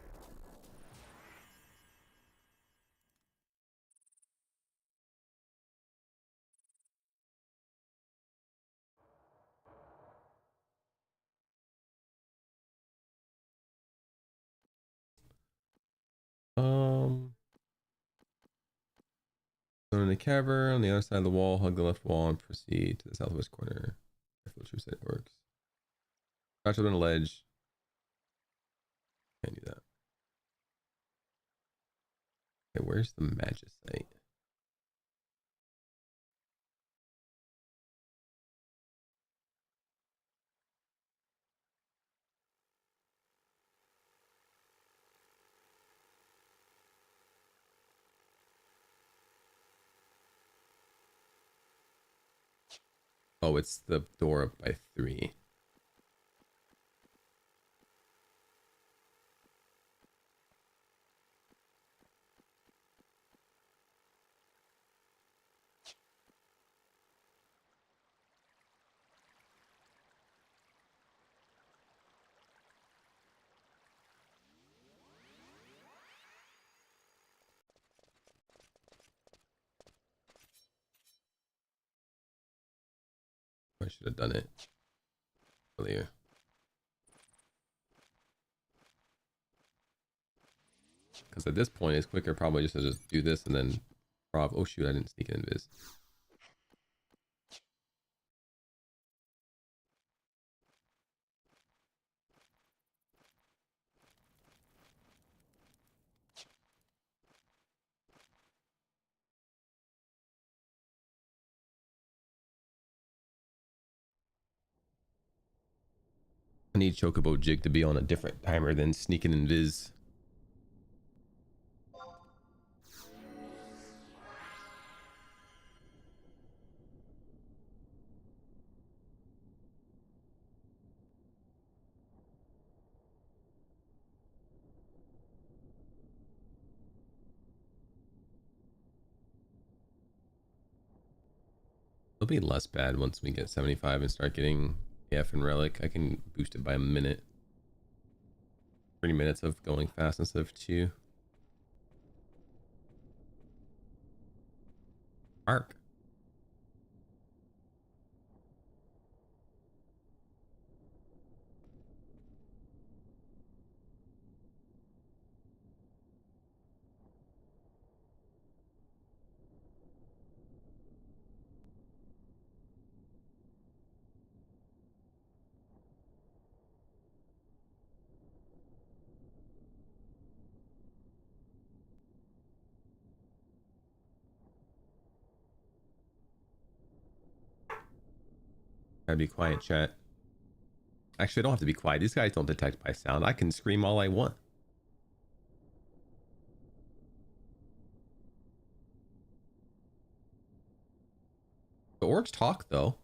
So in the cavern on the other side of the wall, hug the left wall and proceed to the southwest corner. If the true site works. Crouch up on a ledge. Can't do that. Okay, where's the Magicite? Oh, it's the door up by 3. I should have done it earlier. Because at this point, it's quicker probably just to just do this and then prob. Oh shoot, I didn't sneak in invis. I need Chocobo Jig to be on a different timer than sneaking invis. It'll be less bad once we get 75 and start getting F and Relic. I can boost it by a minute. 3 minutes of going fast instead of 2. Arc. Gotta be quiet, chat. Actually, I don't have to be quiet. These guys don't detect by sound. I can scream all I want. The orcs talk though.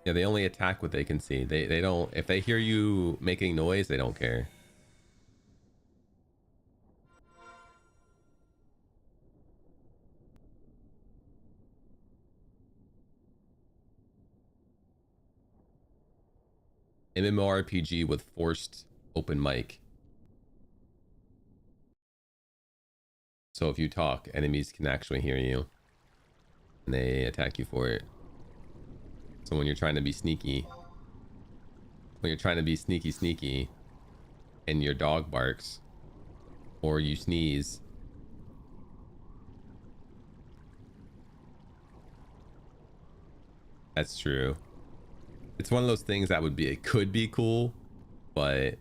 Yeah, they only attack what they can see. They don't, if they hear you making noise, they don't care. MMORPG with forced open mic. So if you talk, enemies can actually hear you and they attack you for it. So when you're trying to be sneaky, sneaky and your dog barks or you sneeze, that's true. It's one of those things that would be, it could be cool, but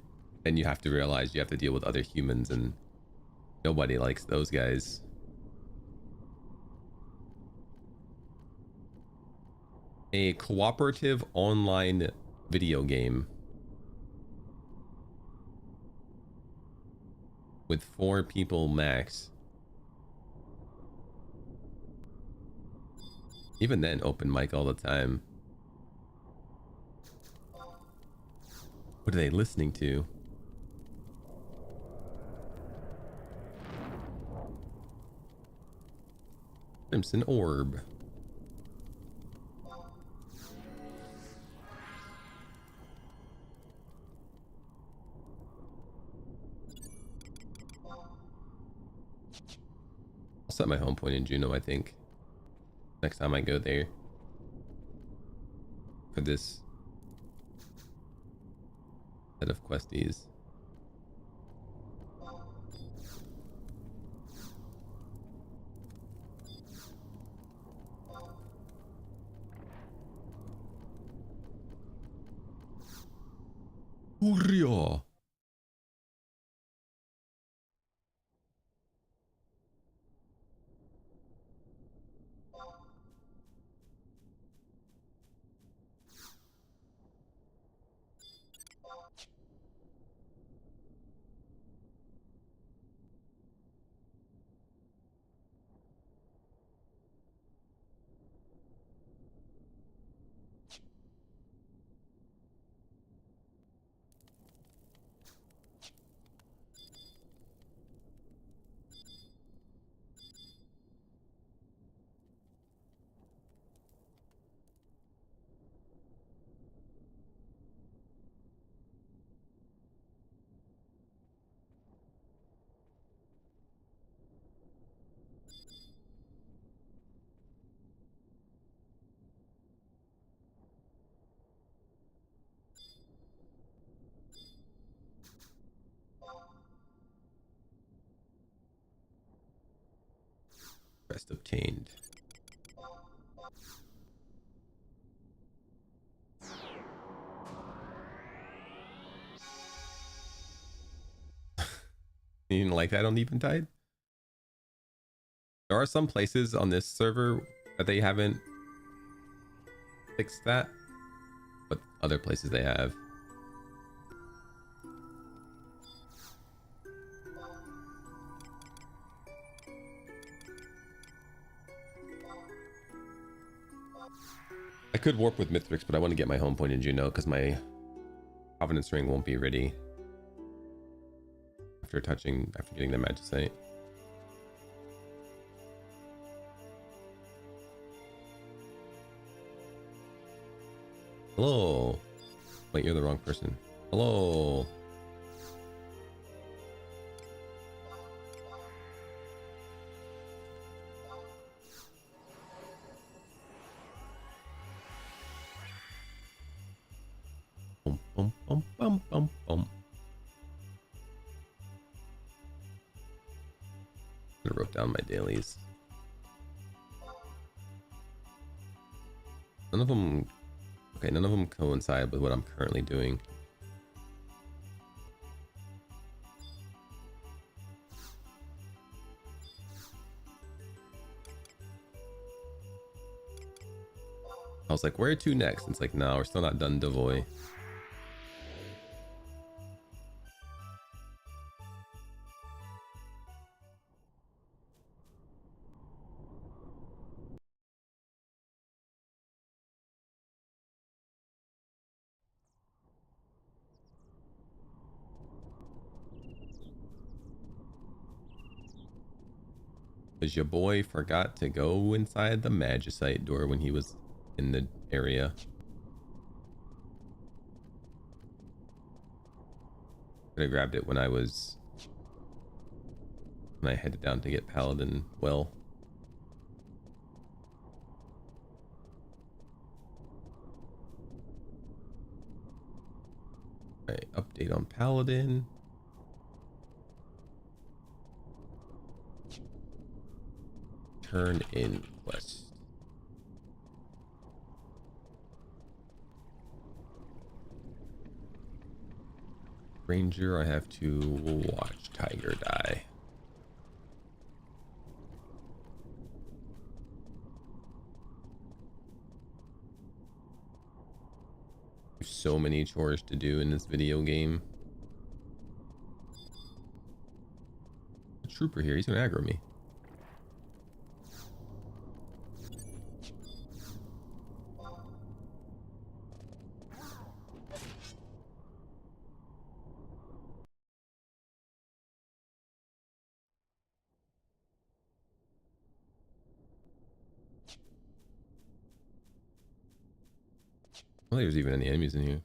then you have to realize you have to deal with other humans and nobody likes those guys. A cooperative online video game with 4 people max. Even then, open mic all the time. What are they listening to? Crimson Orb. I'll set my home point in Juneau, I think. Next time I go there. For this set of questies. Hurrah! Rest obtained. You didn't like that on Eventide? There are some places on this server that they haven't fixed that, but other places they have. I could warp with Mithrix, but I want to get my home point in Juneau because my Covenant's Ring won't be ready after getting the Magicite. Hello. Wait, you're the wrong person. Hello. Bum, bum, bum, bum, bum, bum. I wrote down my dailies. None of them coincide with what I'm currently doing. I was like, where to next? It's like, no, we're still not done Devoy. Because your boy forgot to go inside the Magicite door when he was in the area. Could have grabbed it when I headed down to get Paladin well. Alright, update on Paladin. Turn in quest. Ranger, I have to watch Tiger die. So many chores to do in this video game. A trooper here, he's gonna aggro me. I don't think there's even any enemies in here.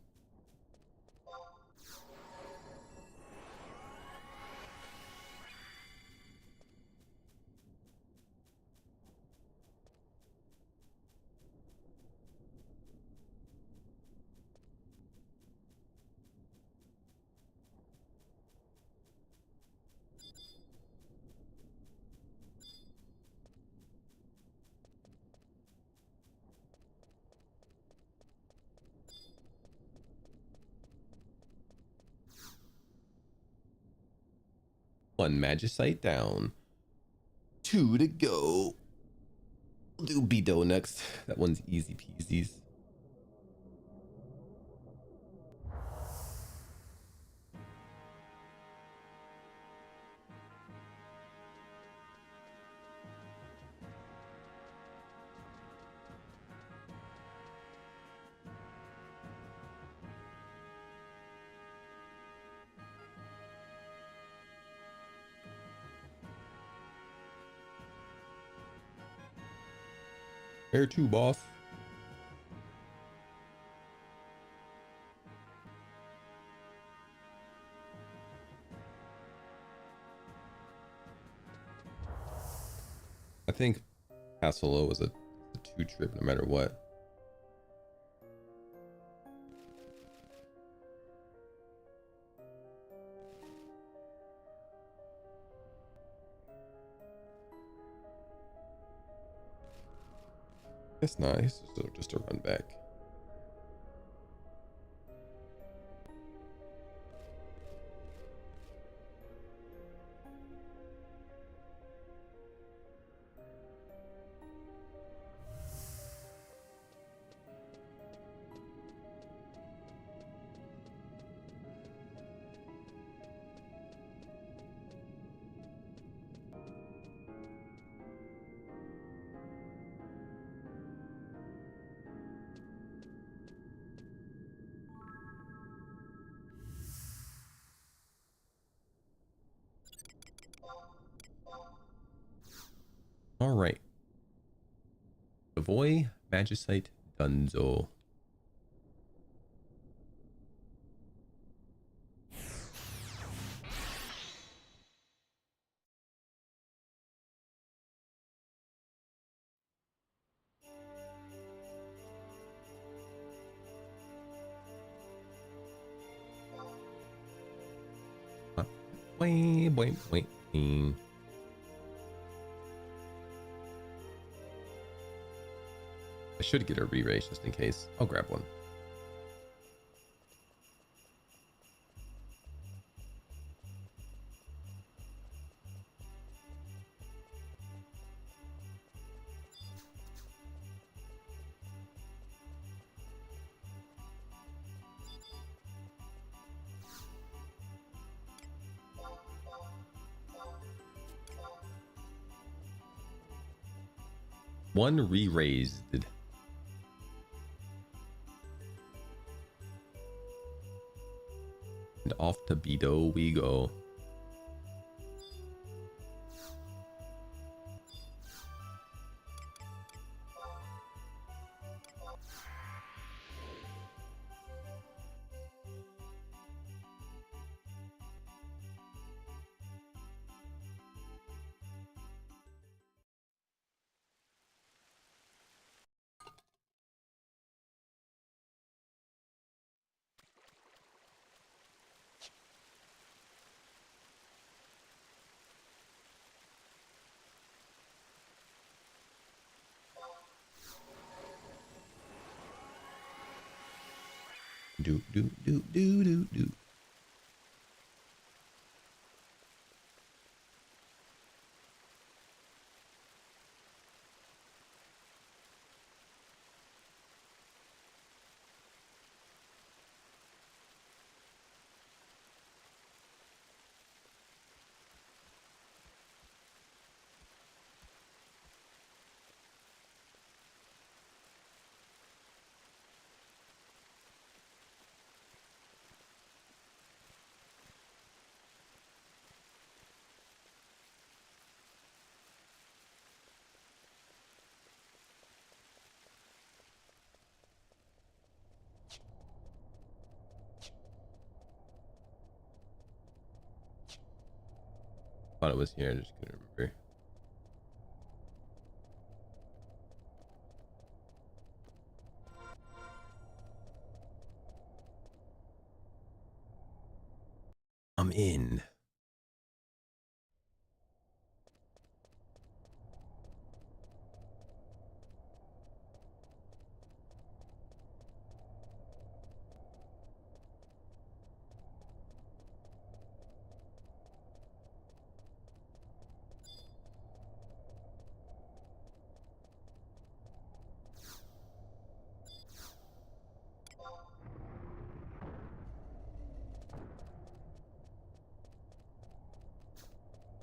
One Magicite down. 2 to go. We'll do Beto next. That one's easy peasies. Where to, boss? I think Castle was a 2 trip no matter what. It's nice, just a run back. All right. Savoy Magicite Dunzo. Wait. I should get a re-raise just in case. I'll grab one. One re-raised. And off to Beto we go. Do do do do do do. Thought it was here. I just couldn't remember. I'm in.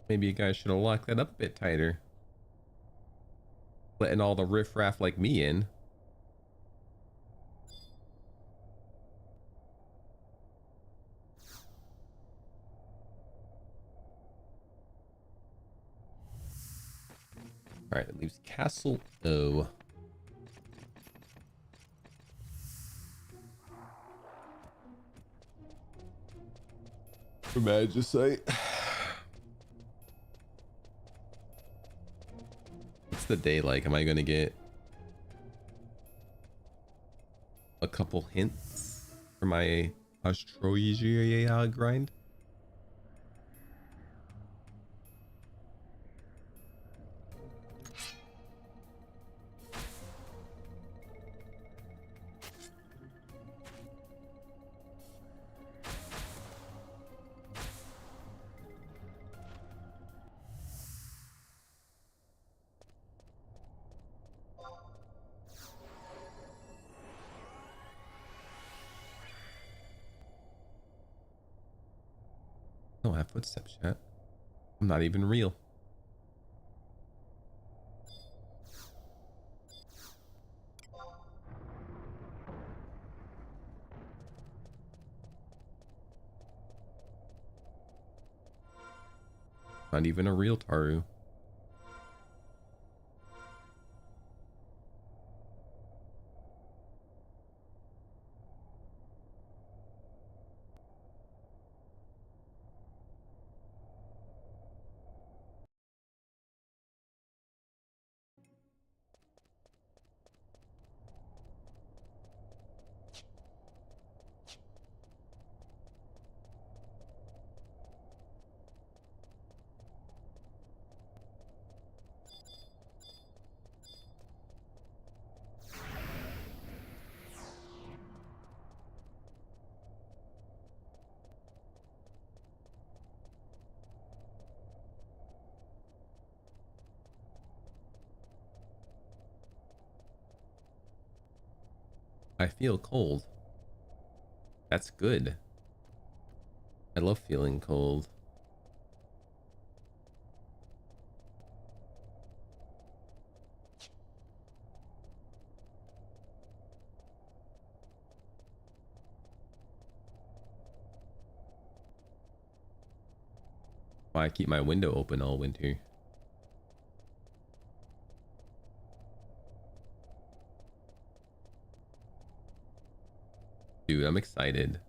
Maybe you guys should have locked that up a bit tighter. Letting all the riffraff like me in. All right, it leaves Castle O. Magicite. What's the day like? Am I gonna get a couple hints for my astrologia grind? I don't have footsteps yet. I'm not even real. Not even a real Taru. I feel cold. That's good. I love feeling cold. Why I keep my window open all winter. Dude, I'm excited.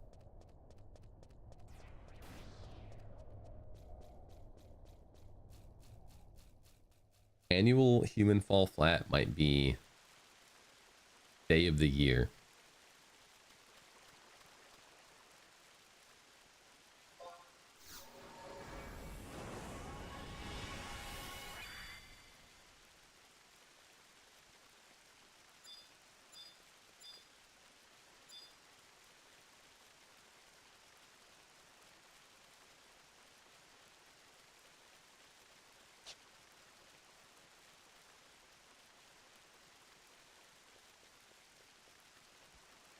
Annual human fall flat might be day of the year.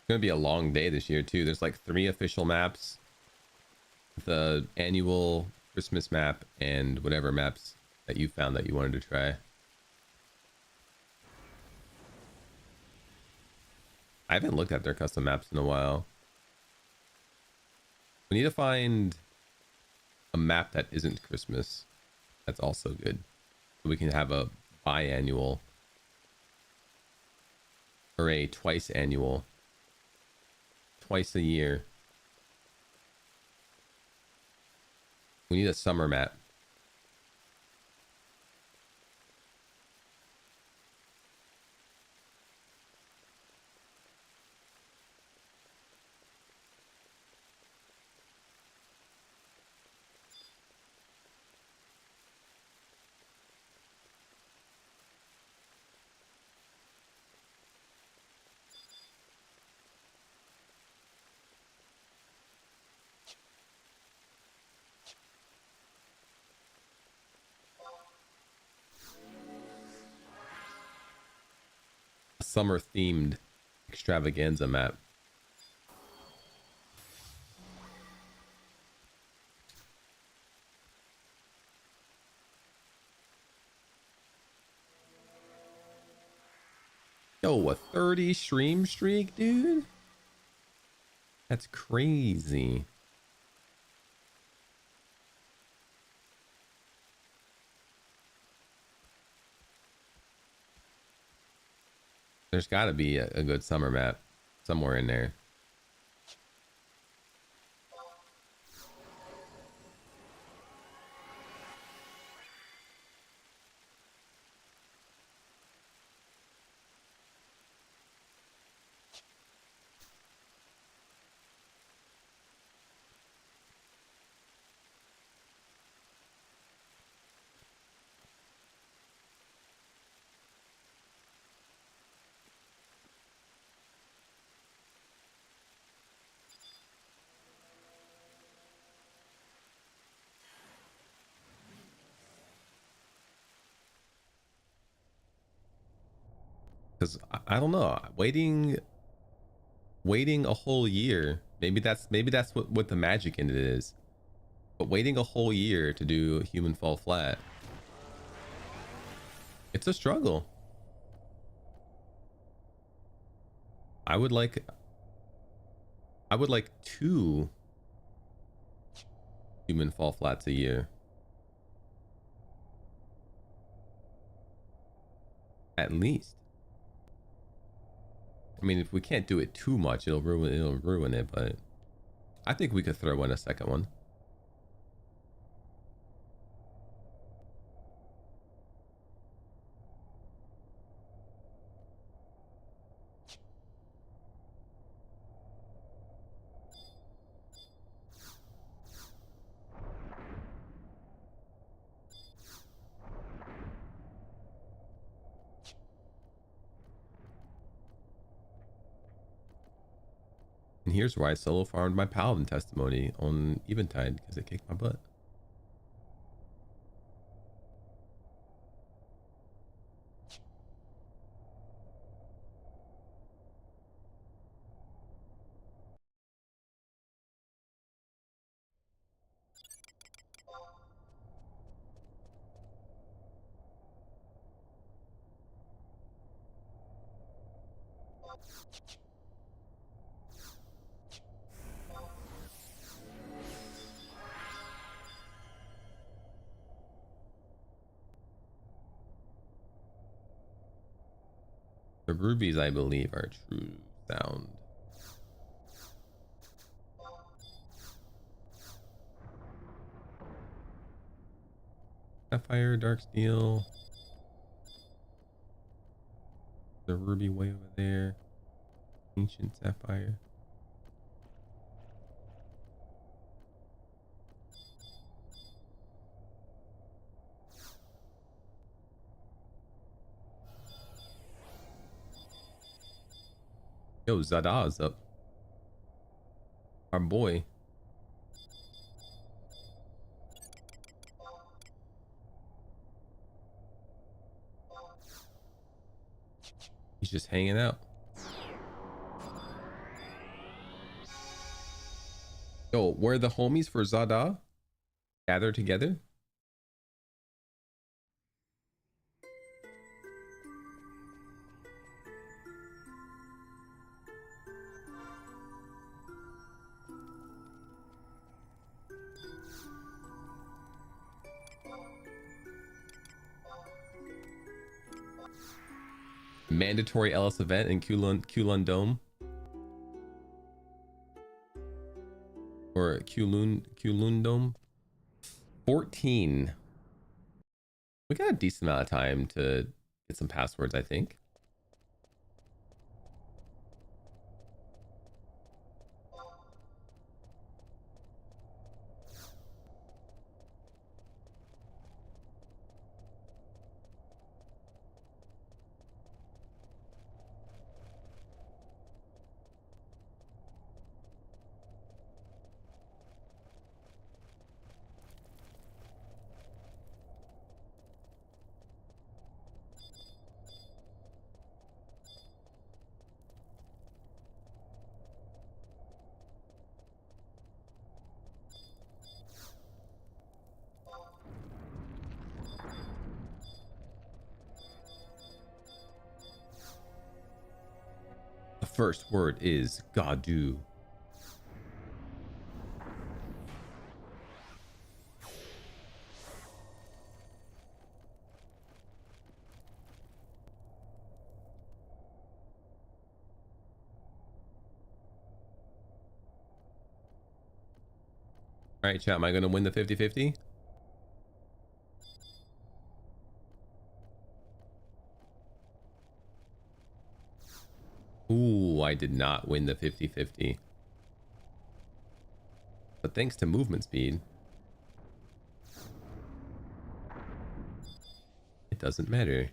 gonna be a long day this year too. There's like 3 official maps, the annual Christmas map, and whatever maps that you found that you wanted to try. I haven't looked at their custom maps in a while. We need to find a map that isn't Christmas. That's also good. So we can have a biannual or a twice annual. Twice a year. We need a summer map. Summer themed extravaganza map. Yo, a 30 stream streak, dude? That's crazy. There's got to be a good summer map somewhere in there. Because I don't know, waiting a whole year, maybe that's what the magic in it is, but waiting a whole year to do Human Fall Flat, it's a struggle. I would like 2 Human Fall Flats a year at least. I mean, if we can't do it too much, it'll ruin it, but I think we could throw in a second one. And here's where I solo farmed my paladin testimony on Eventide, because it kicked my butt. The rubies, I believe, are true sound. Sapphire, dark steel. The ruby way over there. Ancient sapphire. Yo, Zada's up. Our boy. He's just hanging out. Oh, where the homies for Zada gather together? Mandatory LS event in Kulon Dome. Or Kulun Dome. 14. We got a decent amount of time to get some passwords, I think. The first word is Gadu. All right, chat, am I going to win the 50-50? Ooh, I did not win the 50-50. But thanks to movement speed, it doesn't matter.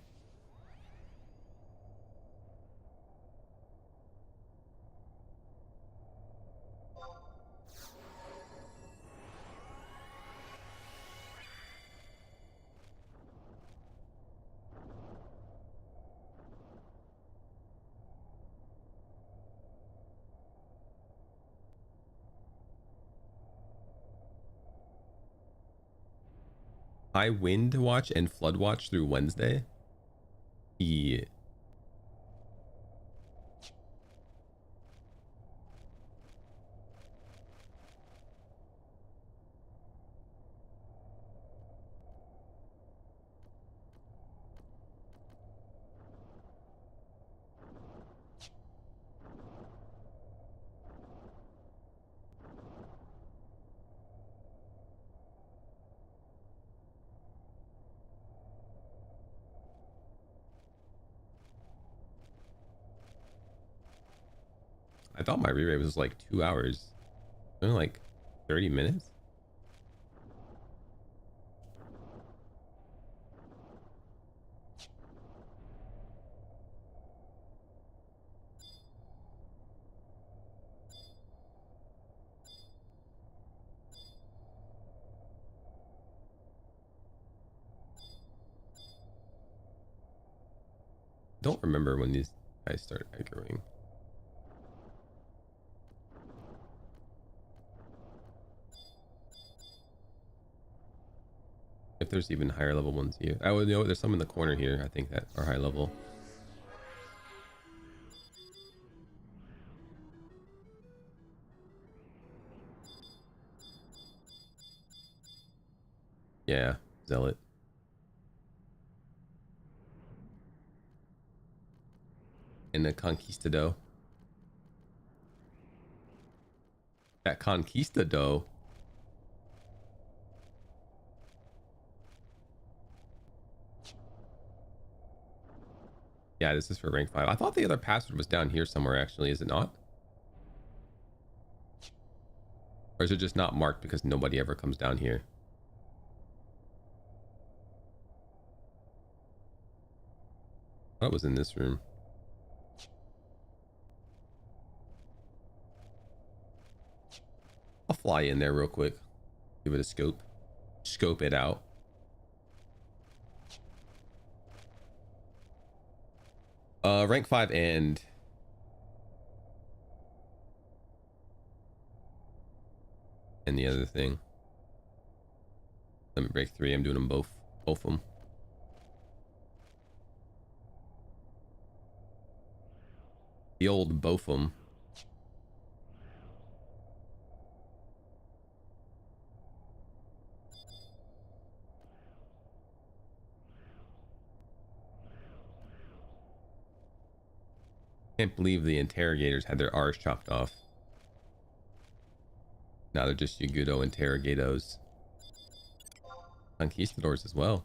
I wind watch and flood watch through Wednesday. Yeah. I thought my re-rate was like 2 hours. Only like 30 minutes. Don't remember when these guys start aggroing. If there's even higher level ones here. I would know there's some in the corner here, I think, that are high level. Yeah, Zealot. And the Conquistador. That Conquistador. Yeah, this is for rank 5. I thought the other password was down here somewhere, actually. Is it not? Or is it just not marked because nobody ever comes down here? I thought it was in this room. I'll fly in there real quick. Give it a scope. Scope it out. Rank 5 and... and the other thing. Let me break 3. I'm doing them both of them. The old both of them. Can't believe the interrogators had their R's chopped off. Now they're just Yagudo interrogatos. Conquistadors as well.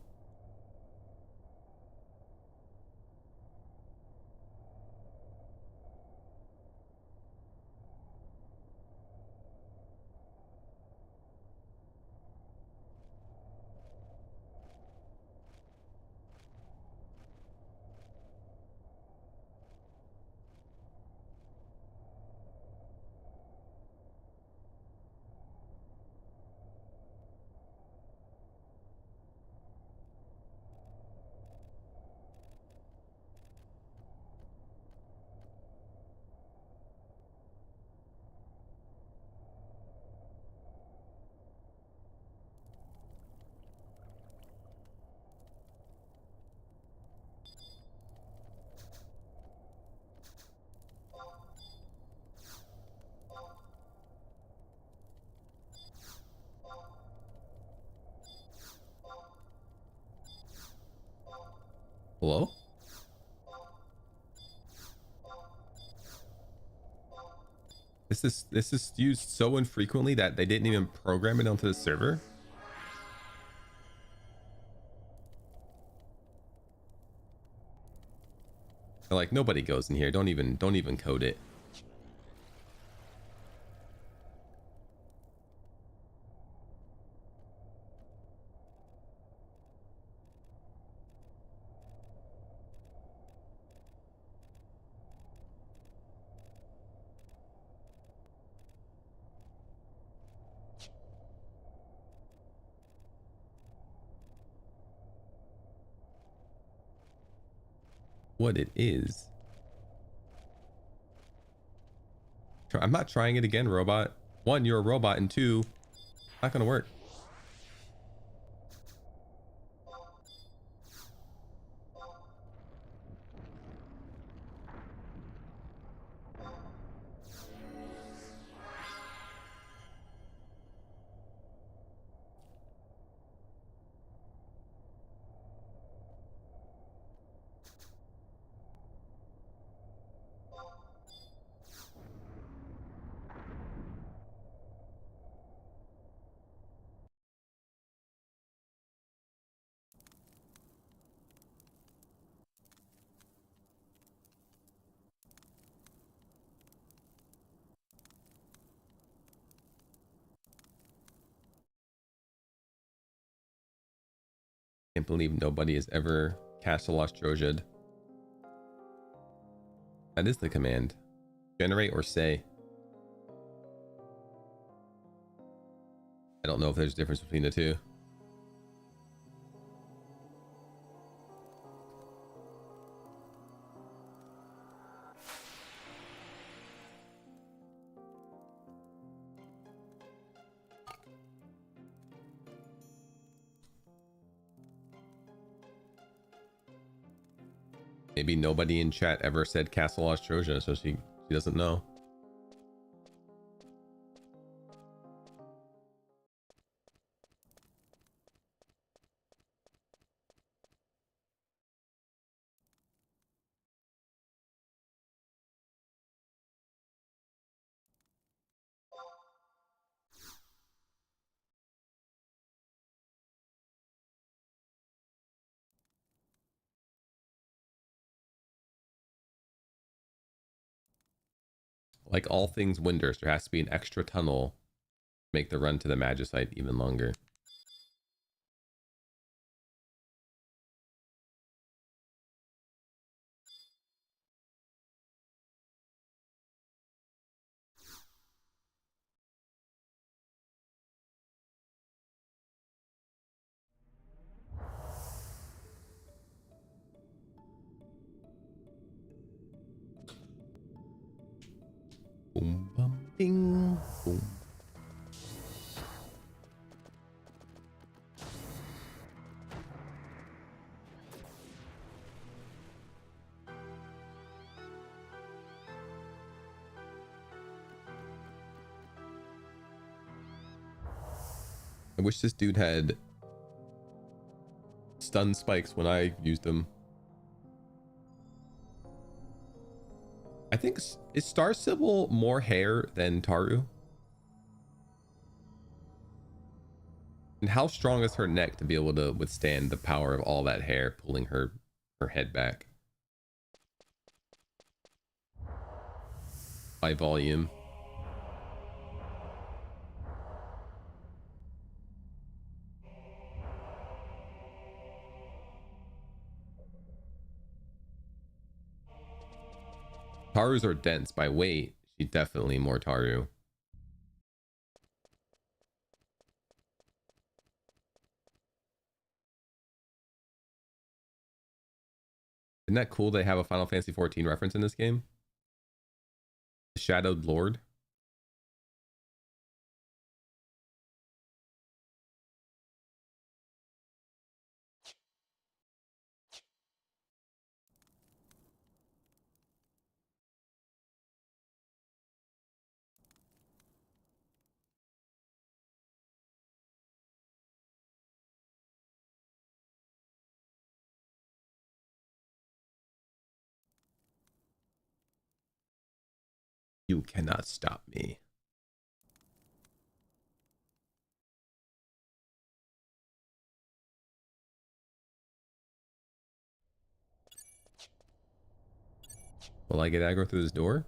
Hello? This is used so infrequently that they didn't even program it onto the server. They're like, nobody goes in here. Don't even code it. What it is. I'm not trying it again, robot. 1, you're a robot, and 2, not gonna work. Can't believe nobody has ever cast a Lost Trojad. That is the command. Generate or say. I don't know if there's a difference between the two. Maybe nobody in chat ever said Castle Lost Troja, so she doesn't know. Like all things Windurst, there has to be an extra tunnel to make the run to the Magicite even longer. Boom, bum, ding, boom. I wish this dude had stun spikes when I used them. I think, is Star Sybil more hair than Taru? And how strong is her neck to be able to withstand the power of all that hair pulling her head back by volume? Tarus are dense by weight. She's definitely more Taru. Isn't that cool they have a Final Fantasy 14 reference in this game? The Shadowed Lord. You cannot stop me. Will I get aggro through this door?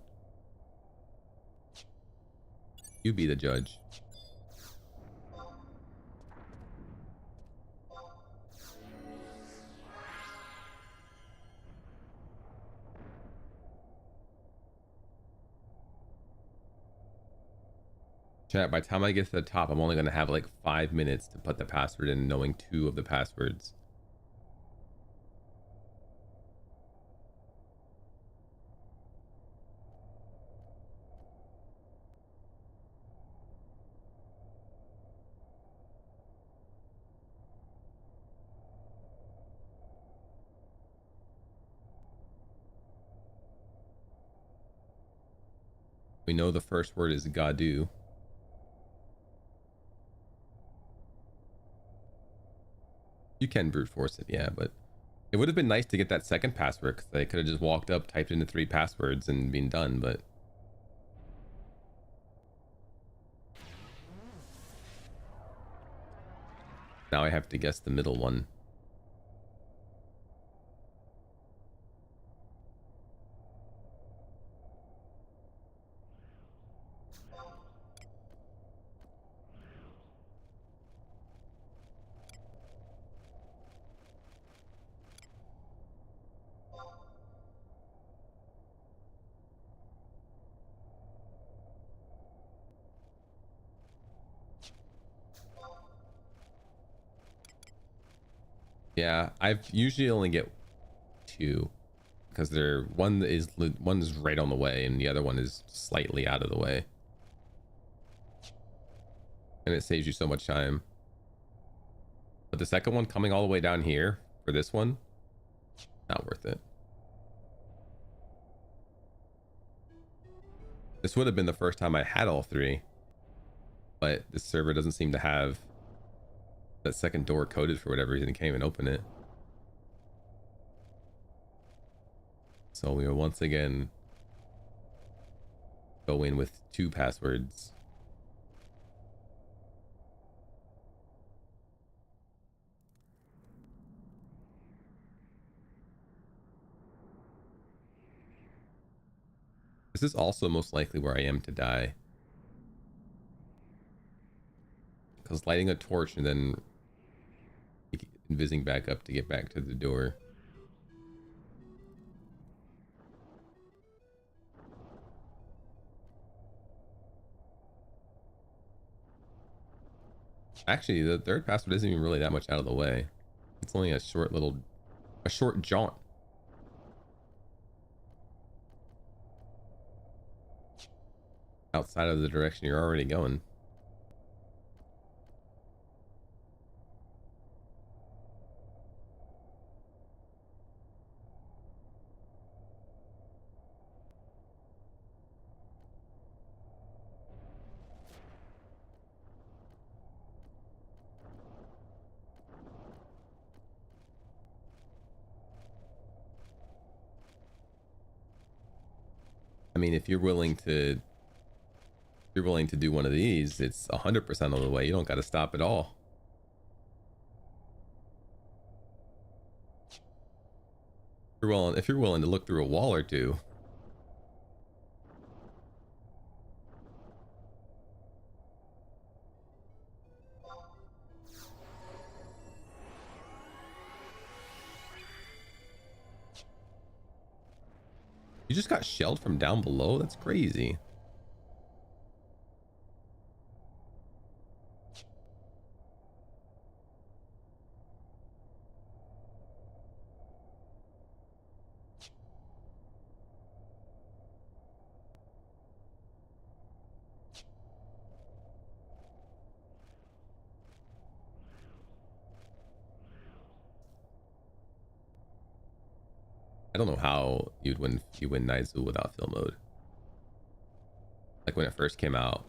You be the judge. Chat, by the time I get to the top, I'm only going to have like 5 minutes to put the password in, knowing 2 of the passwords. We know the first word is Gadu. You can brute force it, yeah, but it would have been nice to get that second password because they could have just walked up, typed in the 3 passwords and been done, but now I have to guess the middle one. Yeah, I've usually only get 2 because they're one is right on the way and the other one is slightly out of the way, and it saves you so much time. But the second one coming all the way down here for this one, not worth it. This would have been the first time I had all 3, but this server doesn't seem to have that second door coded for whatever reason. Can't even open it. So we will once again go in with 2 passwords. This is also most likely where I am to die, because lighting a torch and then invising back up to get back to the door. Actually, the third password isn't even really that much out of the way. It's only a short jaunt. Outside of the direction you're already going. I mean, if you're willing to do one of these, it's 100% of the way. You don't got to stop at all. If you're willing to look through a wall or two. You just got shelled from down below? That's crazy. I don't know how you win Naizu without fill mode. Like when it first came out.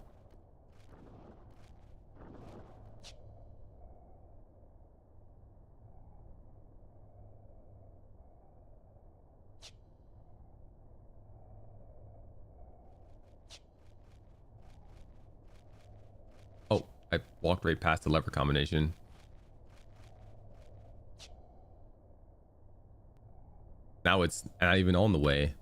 Oh, I walked right past the lever combination. Now it's not even on the way.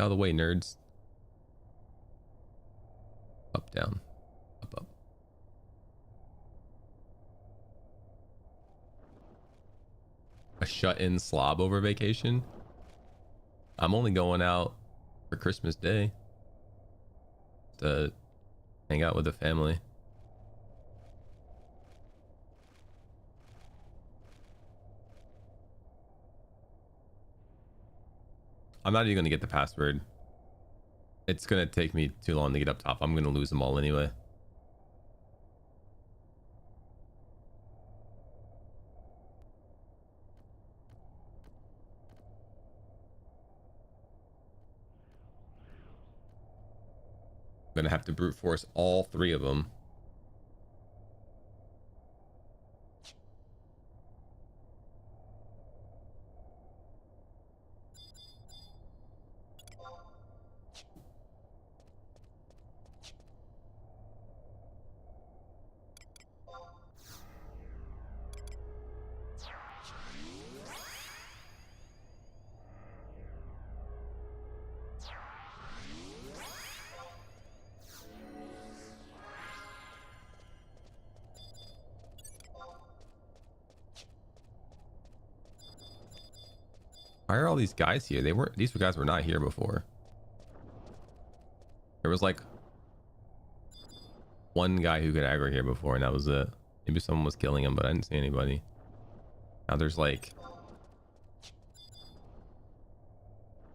Out of the way, nerds. Up, down, up, up. A shut-in slob over vacation? I'm only going out for Christmas Day to hang out with the family. I'm not even going to get the password. It's going to take me too long to get up top. I'm going to lose them all anyway. I'm going to have to brute force all 3 of them. Why are all these guys here? These guys were not here before. There was like one guy who could aggro here before, and that was it. Maybe someone was killing him, but I didn't see anybody. Now there's like...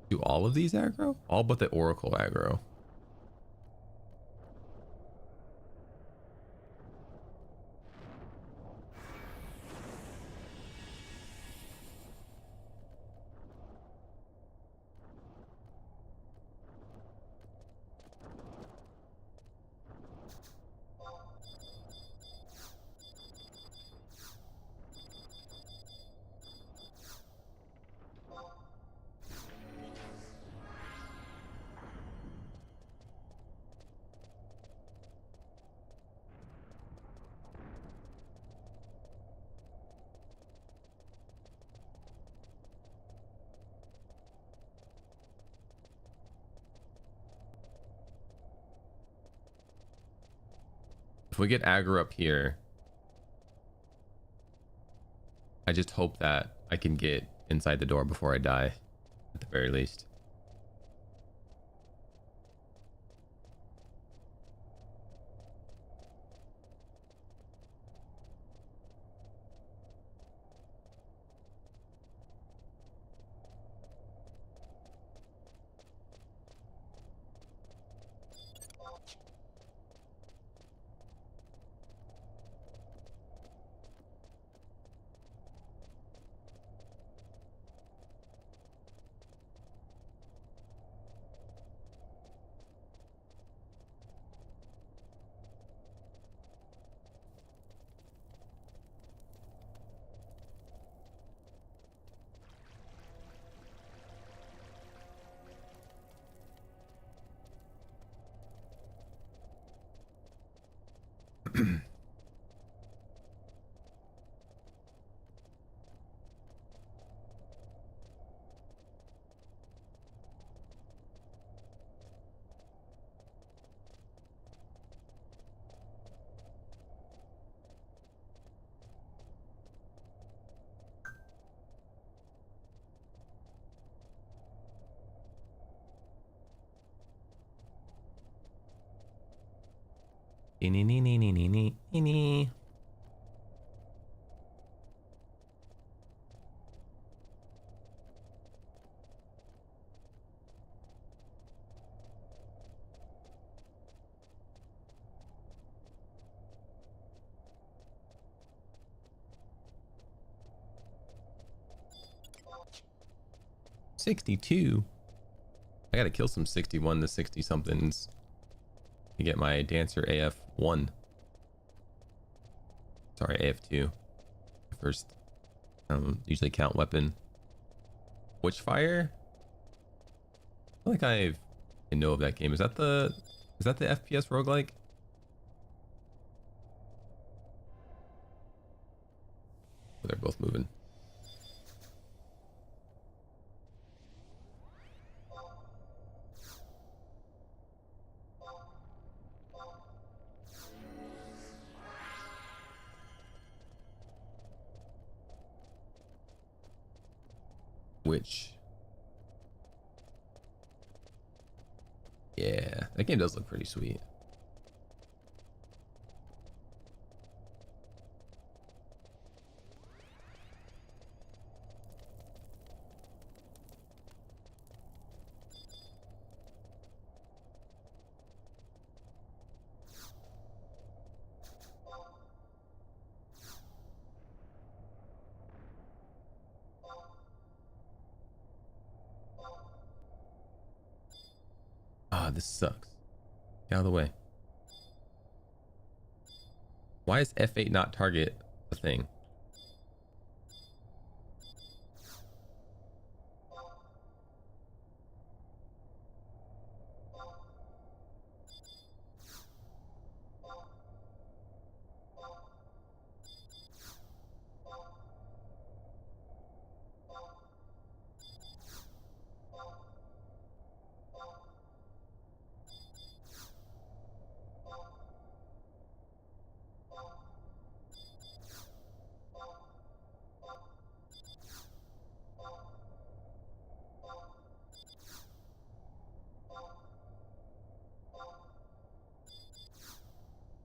Do all of these aggro? All but the Oracle aggro. If we get aggro up here, I just hope that I can get inside the door before I die, at the very least. 62. I gotta kill some 61 to 60 somethings to get my dancer AF1. Sorry, AF2. First, usually count weapon. Witchfire? I feel like I know of that game. Is that the FPS roguelike? Oh, they're both moving. Which, yeah, that game does look pretty sweet. Ah, this sucks. Get out of the way. Why is F8 not target a thing?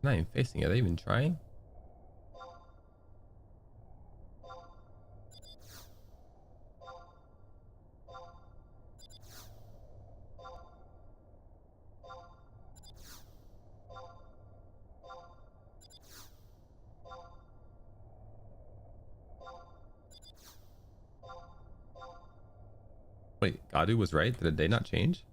I'm not even facing it. Are they even trying? Wait, Gadu was right? Did they not change?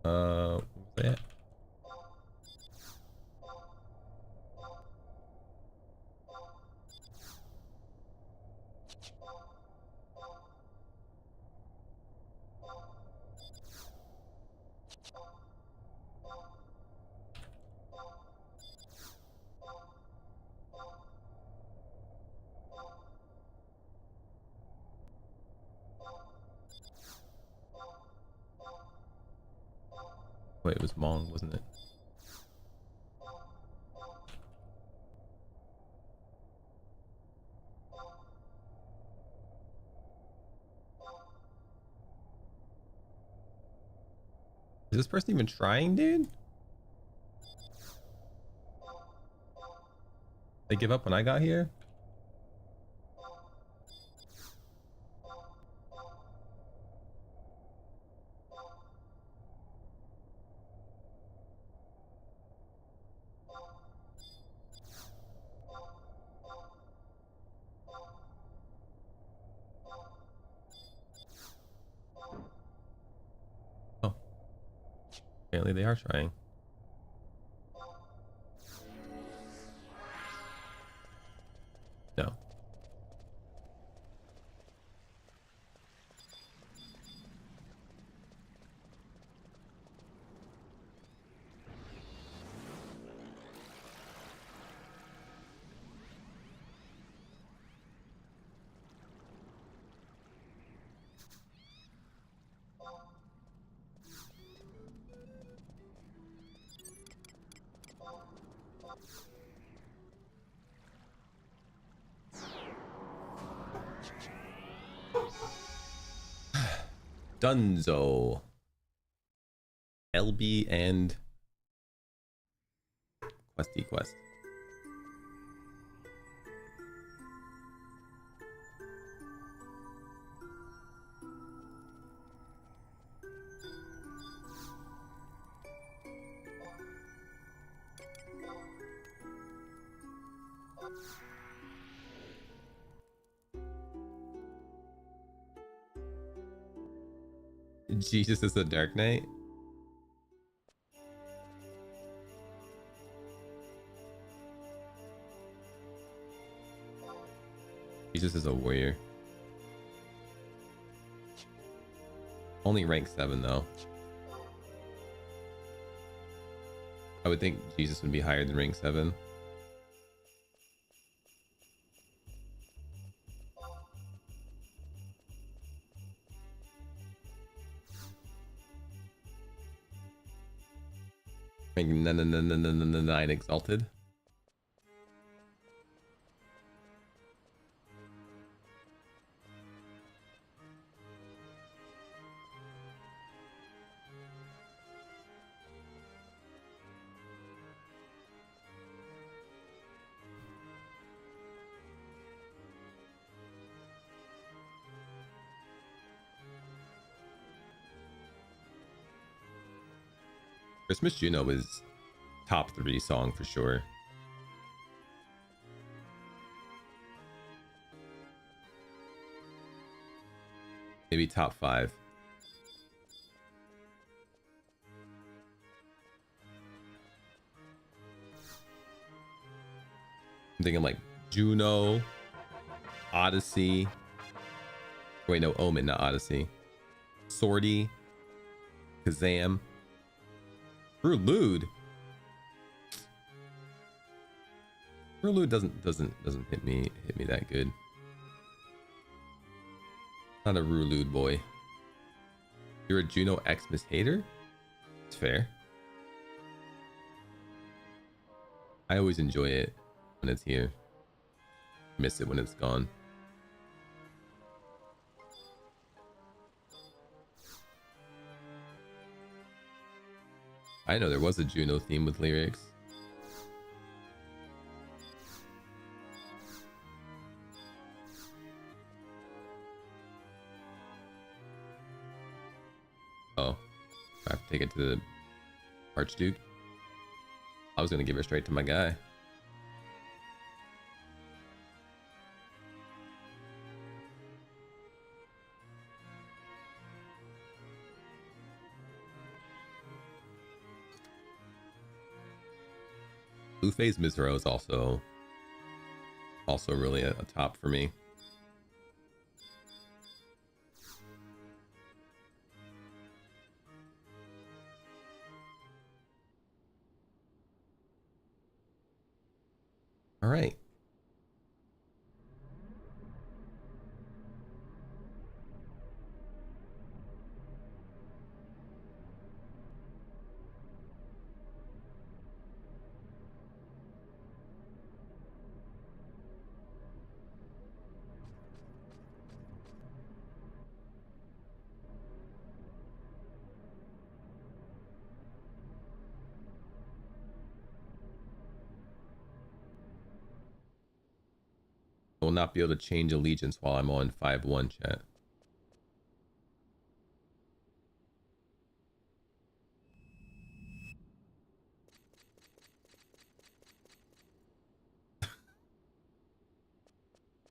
What was that? Wait, it was Mong, wasn't it? Is this person even trying, dude? They give up when I got here? Apparently they are trying. No. Dunzo. LB and Questy Quest. Jesus is the Dark Knight. Jesus is a warrior. Only rank 7 though. I would think Jesus would be higher than rank 7. Rank 9 exalted. Christmas Juno is top 3 song for sure. Maybe top 5. I'm thinking like Juno, Odyssey. Wait, no, Omen, not Odyssey. Sortie, Kazam. Prelude. Prelude doesn't hit me that good. Not a Prelude boy. You're a Juno Xmas hater? It's fair. I always enjoy it when it's here. Miss it when it's gone. I know there was a Juno theme with lyrics. Oh, I have to take it to the Archduke. I was gonna give it straight to my guy. Blueface Mizero is also really a top for me. All right. Will not be able to change allegiance while I'm on 5-1 chat.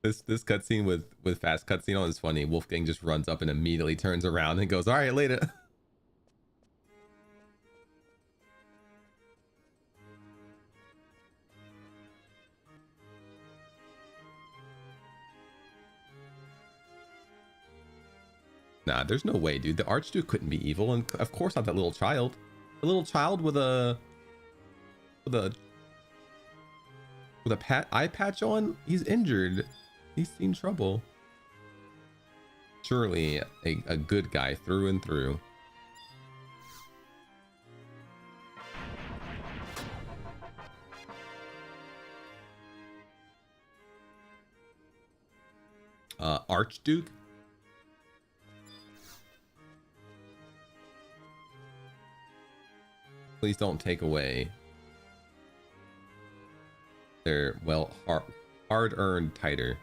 This cutscene with fast cutscene on is funny. Wolfgang just runs up and immediately turns around and goes, "All right, later." Nah, there's no way, dude. The Archduke couldn't be evil, and of course not that little child. A little child with a eye patch on. He's injured. He's seen trouble. Surely a good guy through and through. Archduke. Please don't take away their hard-earned title.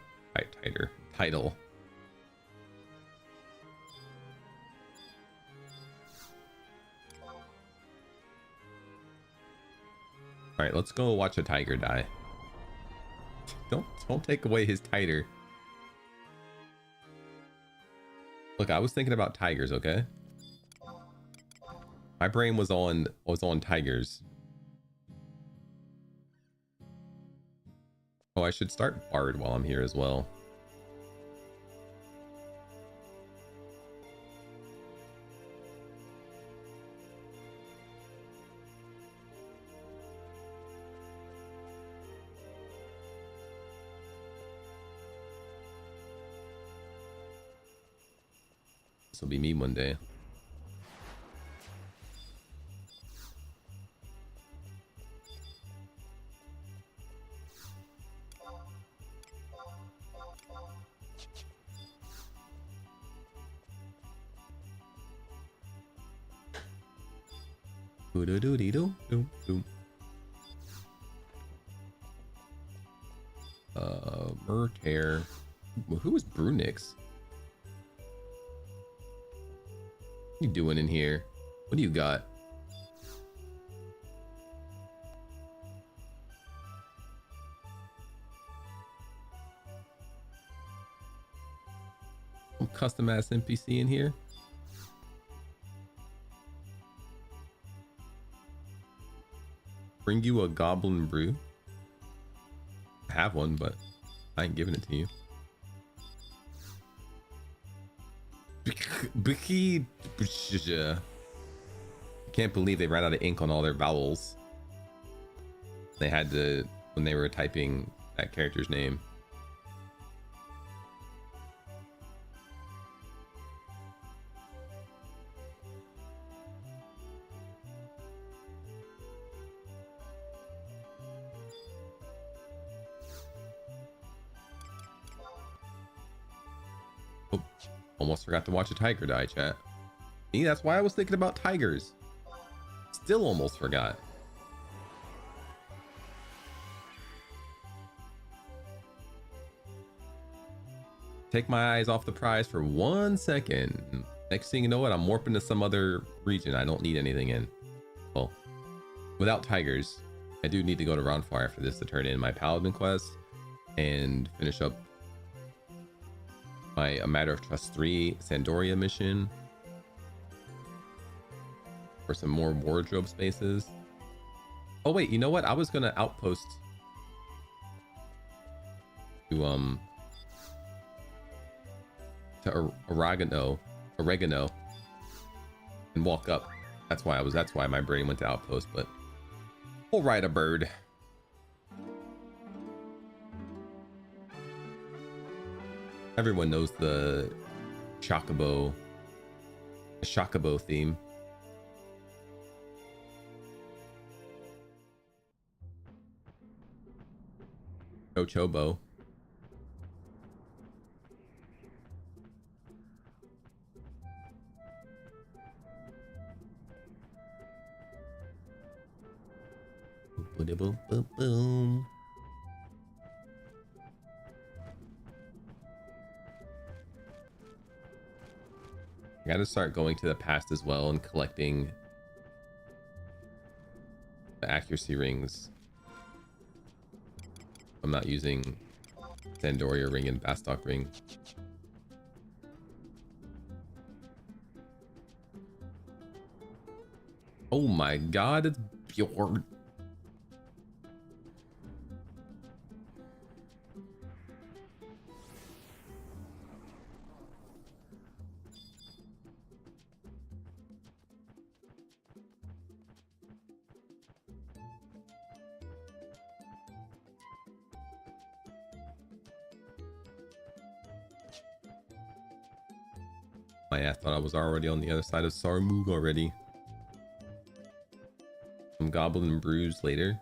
All right, let's go watch a tiger die. Don't take away his tiger. Look, I was thinking about tigers, okay? My brain was on tigers. Oh, I should start Bard while I'm here as well. This will be me one day. Mertear. Who is Brunix? What you doing in here? What do you got? Some custom ass NPC in here. Bring you a goblin brew. I have one, but I ain't giving it to you. Can't believe they ran out of ink on all their vowels. They had to when they were typing that character's name. Almost forgot to watch a tiger die, chat. See, that's why I was thinking about tigers. Still almost forgot. Take my eyes off the prize for 1 second. Next thing you know what, I'm warping to some other region I don't need anything in. Well, without tigers, I do need to go to Roundfire after this to turn in my Paladin quest and finish up my A Matter of Trust 3 Sandoria mission for some more wardrobe spaces. Oh wait, you know what? I was gonna outpost to oregano and walk up. That's why my brain went to outpost, but we'll ride a bird. Everyone knows the Chocobo theme. Chocobo. Boom, boom, boom. I gotta start going to the past as well and collecting the accuracy rings. I'm not using Sandoria ring and Bastok ring. Oh my god, it's Bjorn. My ass thought I was already on the other side of Sarmoog already. Some Goblin Brews later.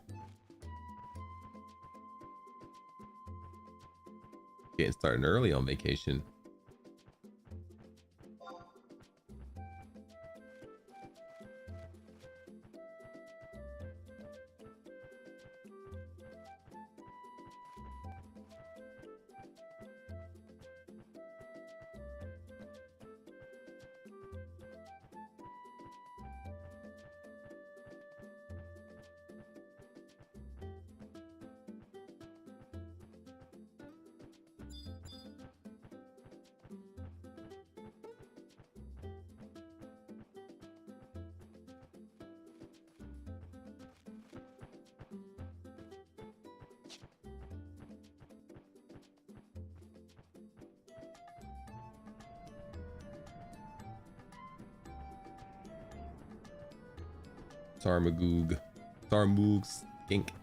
Getting started early on vacation. Sarmoog skink.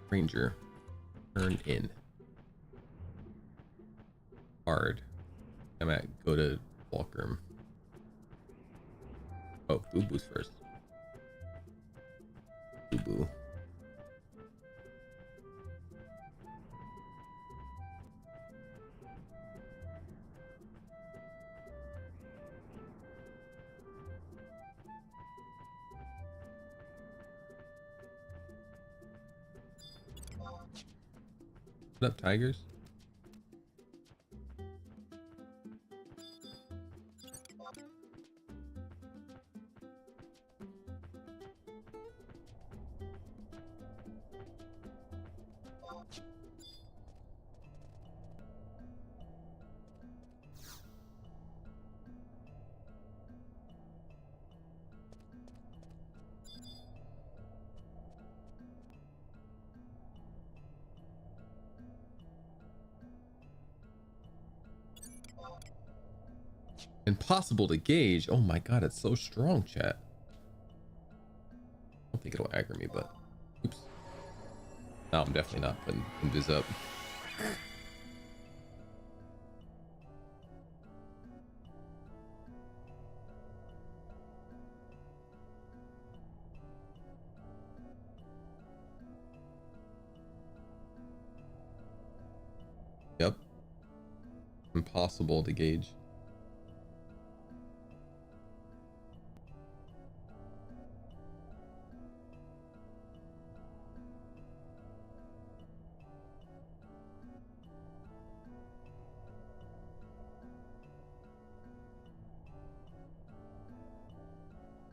Ranger, turn in. Hard. I'm at go to Walker. Oh, Boo Boo's first. Boo Boo. What up, Tigers? Impossible to gauge. Oh my god, it's so strong, chat. I don't think it'll aggro me, but oops. No, I'm definitely not putting invis up. Yep. Impossible to gauge.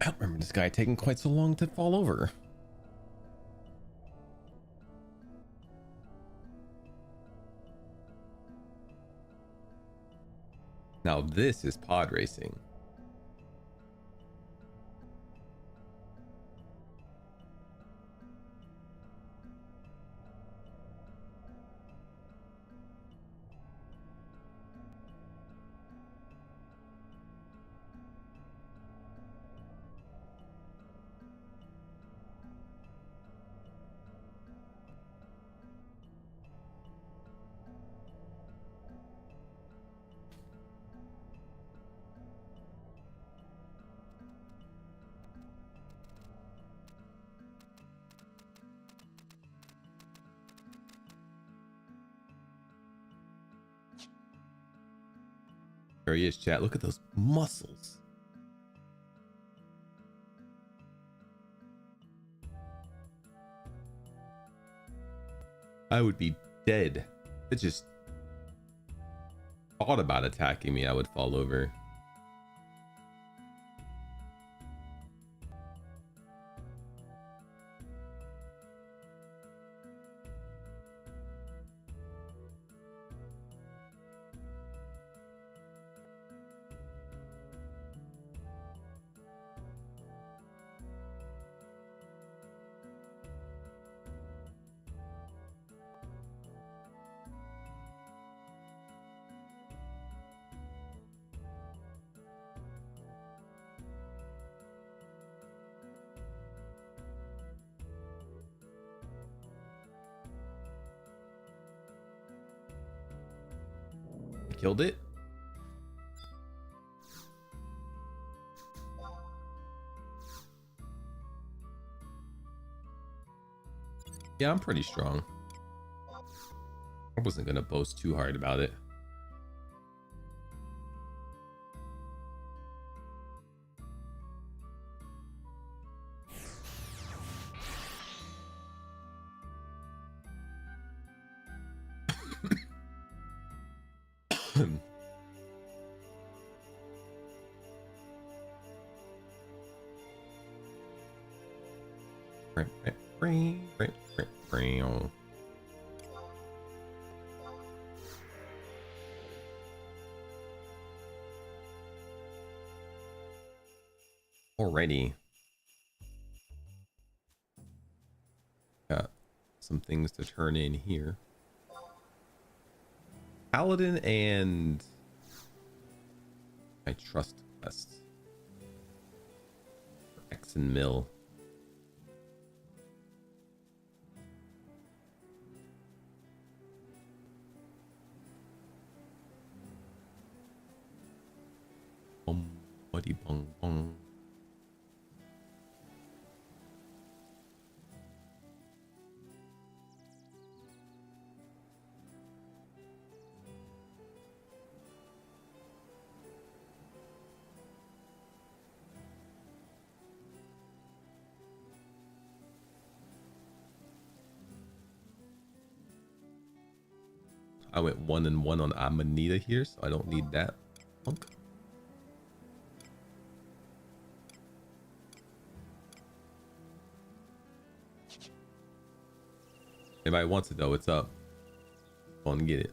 I don't remember this guy taking quite so long to fall over. Now this is pod racing. There he is, chat. Look at those muscles. I would be dead. It just thought about attacking me, I would fall over. killed it. Yeah, I'm pretty strong. I wasn't gonna boast too hard about it. Alrighty. Got some things to turn in here. Paladin and I trust quest. X and Mill. Buddy bong bong. I went 1 and 1 on Amanita here, so I don't need that punk. If I want it though, it's up. Go and get it.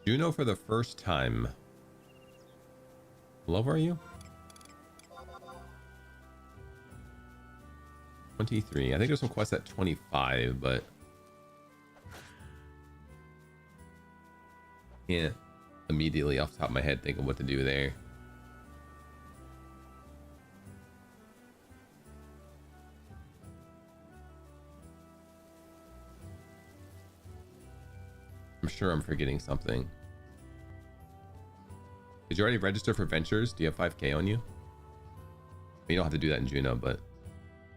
Juno for the first time. How low are you? 23. I think there's some quests at 25, but can't immediately off the top of my head think of what to do there. I'm sure I'm forgetting something. Did you already register for Ventures? Do you have 5k on you? You don't have to do that in Juno, but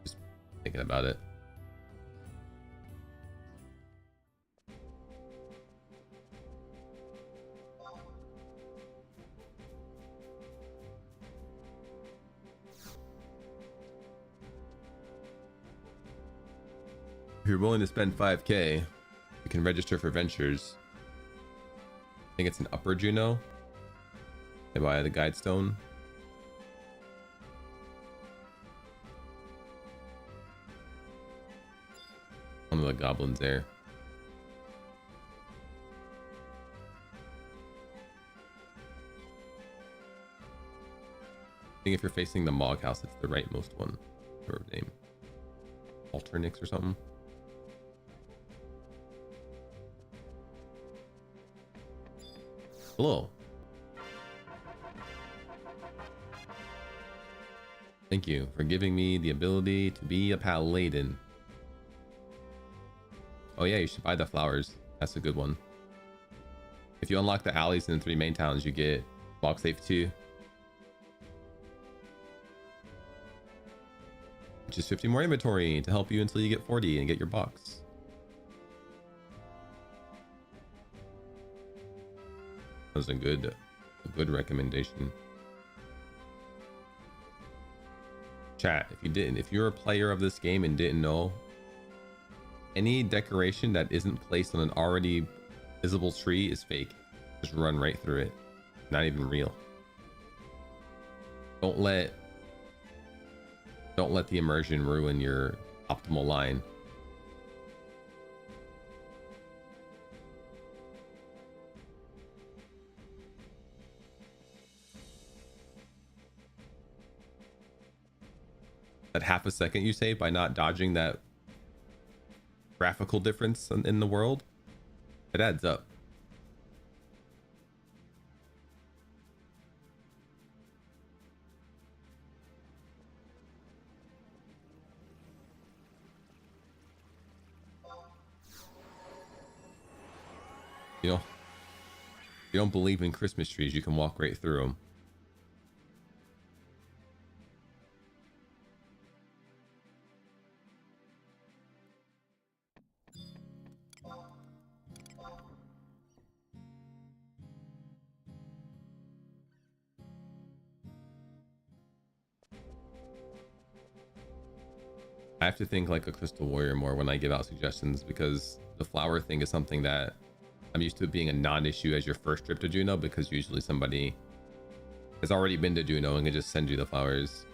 just thinking about it. If you're willing to spend 5k, you can register for Ventures. I think it's an upper Juno. They buy the guide stone. One of the goblins there. I think if you're facing the Mog House, it's the rightmost one. Or name. Alternix or something. Hello. Thank you for giving me the ability to be a paladin. Oh yeah, you should buy the flowers. That's a good one. If you unlock the alleys in the 3 main towns, you get Walk Safe 2. Which is 50 more inventory to help you until you get 40 and get your box. That was a good recommendation. Chat, if you're a player of this game and didn't know, any decoration that isn't placed on an already visible tree is fake. Just run right through it. Not even real. Don't let the immersion ruin your optimal line. That half a second you save by not dodging that graphical difference in the world, it adds up. You know, if you don't believe in Christmas trees, you can walk right through them. I have to think like a crystal warrior more when I give out suggestions, because the flower thing is something that I'm used to it being a non-issue as your first trip to Juneau, because usually somebody has already been to Juneau and can just send you the flowers.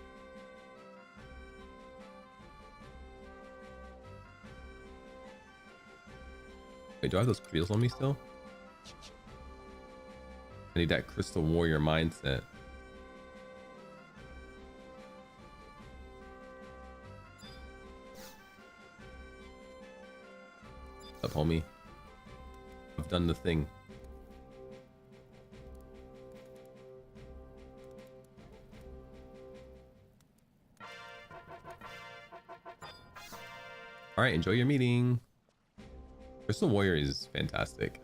Wait, do I have those creels on me still? I need that crystal warrior mindset. What's up, homie? I've done the thing. All right, enjoy your meeting. Crystal Warrior is fantastic.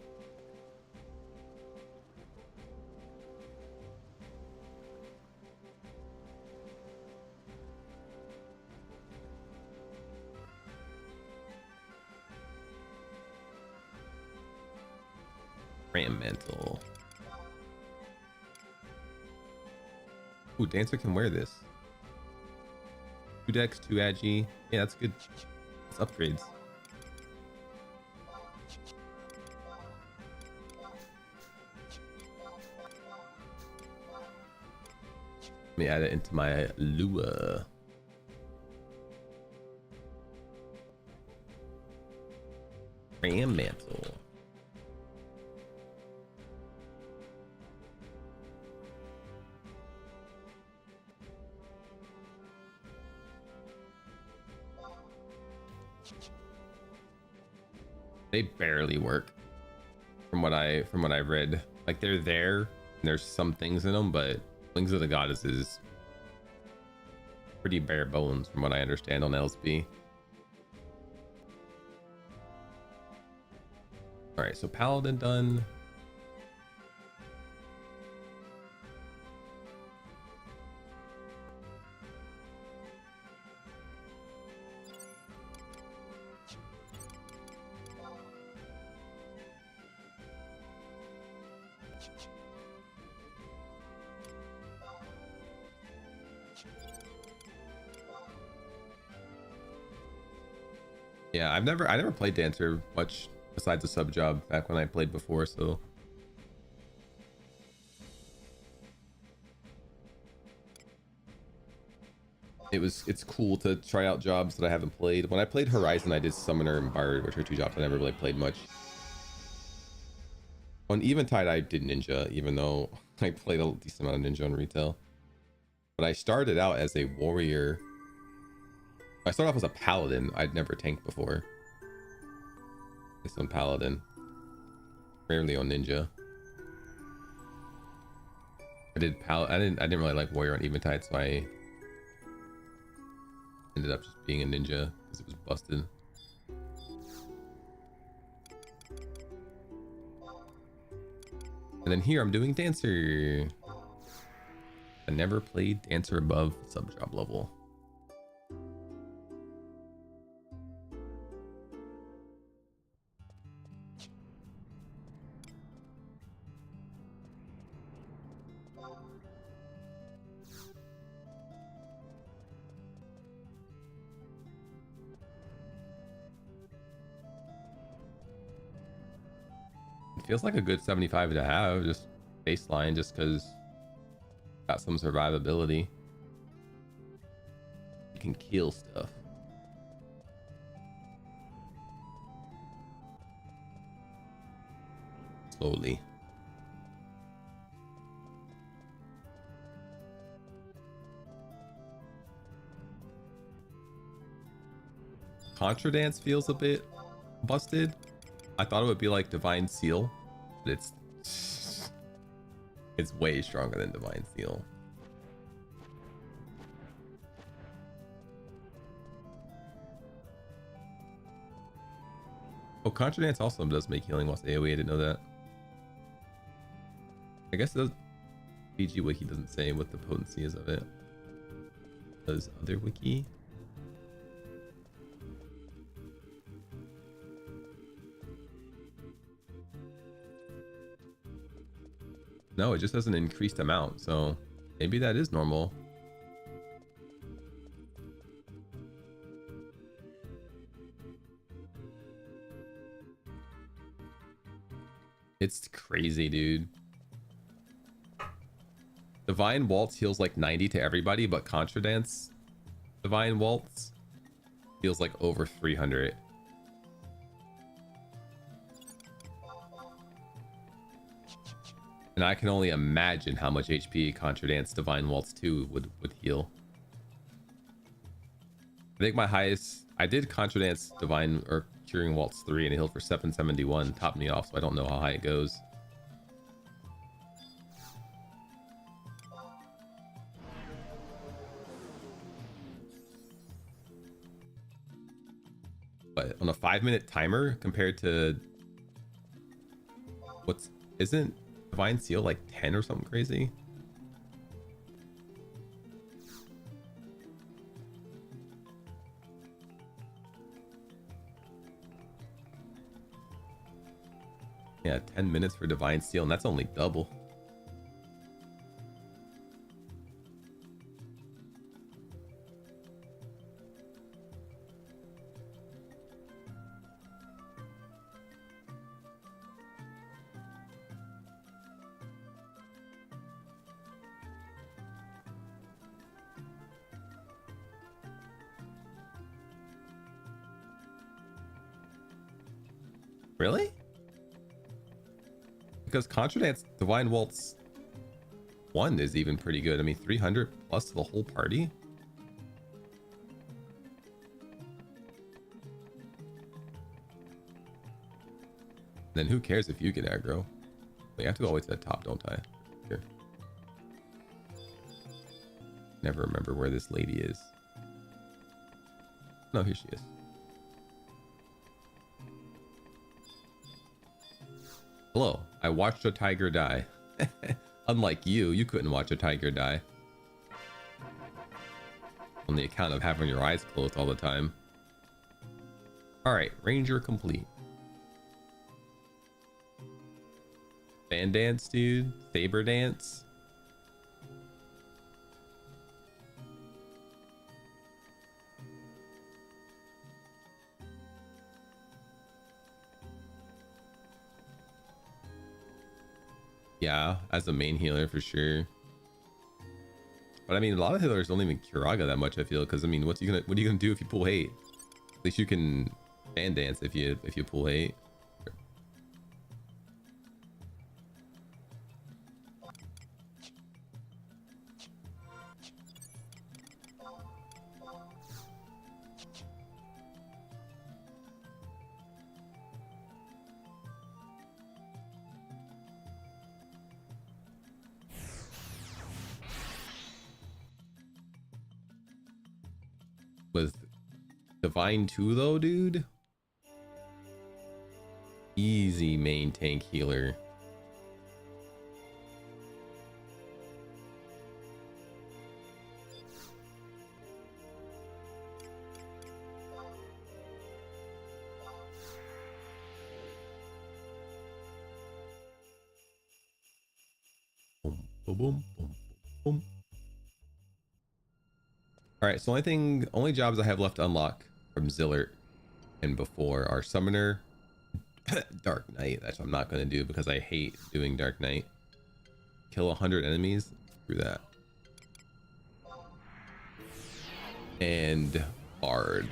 Ram mantle. Ooh, Dancer can wear this. 2 Dex, 2 Agi. Yeah, that's good. It's upgrades. Let me add it into my Lua. Ram mantle. They barely work from what I read. Like, they're there and there's some things in them, but Wings of the Goddess is pretty bare bones from what I understand on LSP. All right, so Paladin done. Yeah, I never played Dancer much besides a sub job back when I played before, so it's cool to try out jobs that I haven't played. When I played Horizon, I did Summoner and Bard, which are 2 jobs I never really played much. On Eventide, I did Ninja, even though I played a decent amount of Ninja on retail. But I started out as a warrior. I started off as a paladin. I'd never tanked before. This on paladin, rarely on ninja. I didn't really like warrior on Eventide, so I ended up just being a ninja because it was busted. And then here I'm doing Dancer. I never played Dancer above sub job level. Feels like a good 75 to have, just baseline, just because got some survivability. You can kill stuff. Slowly. Contra Dance feels a bit busted. I thought it would be like Divine Seal, but it's way stronger than Divine Seal. Oh, Contra Dance also does make healing whilst AoE. I didn't know that. I guess the PG wiki doesn't say what the potency is of it. Does other wiki? No, it just has an increased amount, so maybe that is normal. It's crazy, dude. Divine Waltz heals like 90 to everybody, but Contra Dance Divine Waltz feels like over 300. And I can only imagine how much HP Contra Dance Divine Waltz 2 would heal. I think my highest, I did Contra Dance Divine or Curing Waltz 3 and it healed for 771, topped me off, so I don't know how high it goes. But on a 5-minute timer compared to isn't Divine Seal like 10 or something crazy? Yeah, 10 minutes for Divine Seal, and that's only double. Really? Because Contra Dance Divine Waltz 1 is even pretty good. I mean, 300 plus to the whole party. Then who cares if you get aggro? Wait, I have to go all the way to the top, don't I? Here. Never remember where this lady is. No, here she is. Hello, I watched a tiger die. Unlike you, you couldn't watch a tiger die. On the account of having your eyes closed all the time. Alright, Ranger complete. Fan dance, dude. Saber dance. Yeah, as a main healer for sure. But I mean, a lot of healers don't even Curaga that much, I feel, because I mean, what are you gonna do if you pull hate? At least you can fan dance if you pull hate. With Divine 2 though, dude, easy main tank healer. Boom, boom, boom, boom, boom. All right, so only jobs I have left to unlock from Zillert and before are Summoner, Dark Knight. That's what I'm not going to do because I hate doing Dark Knight. Kill 100 enemies, screw that. And Bard.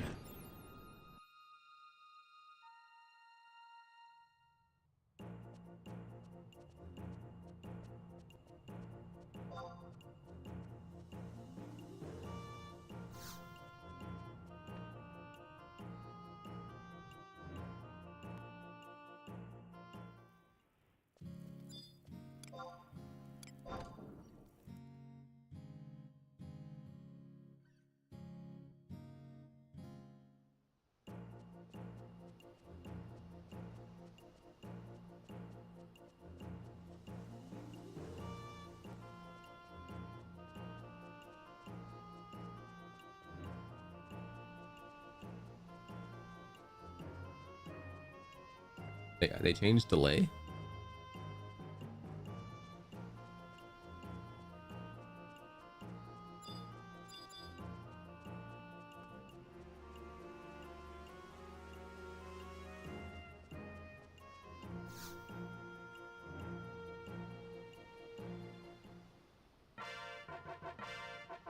They changed delay.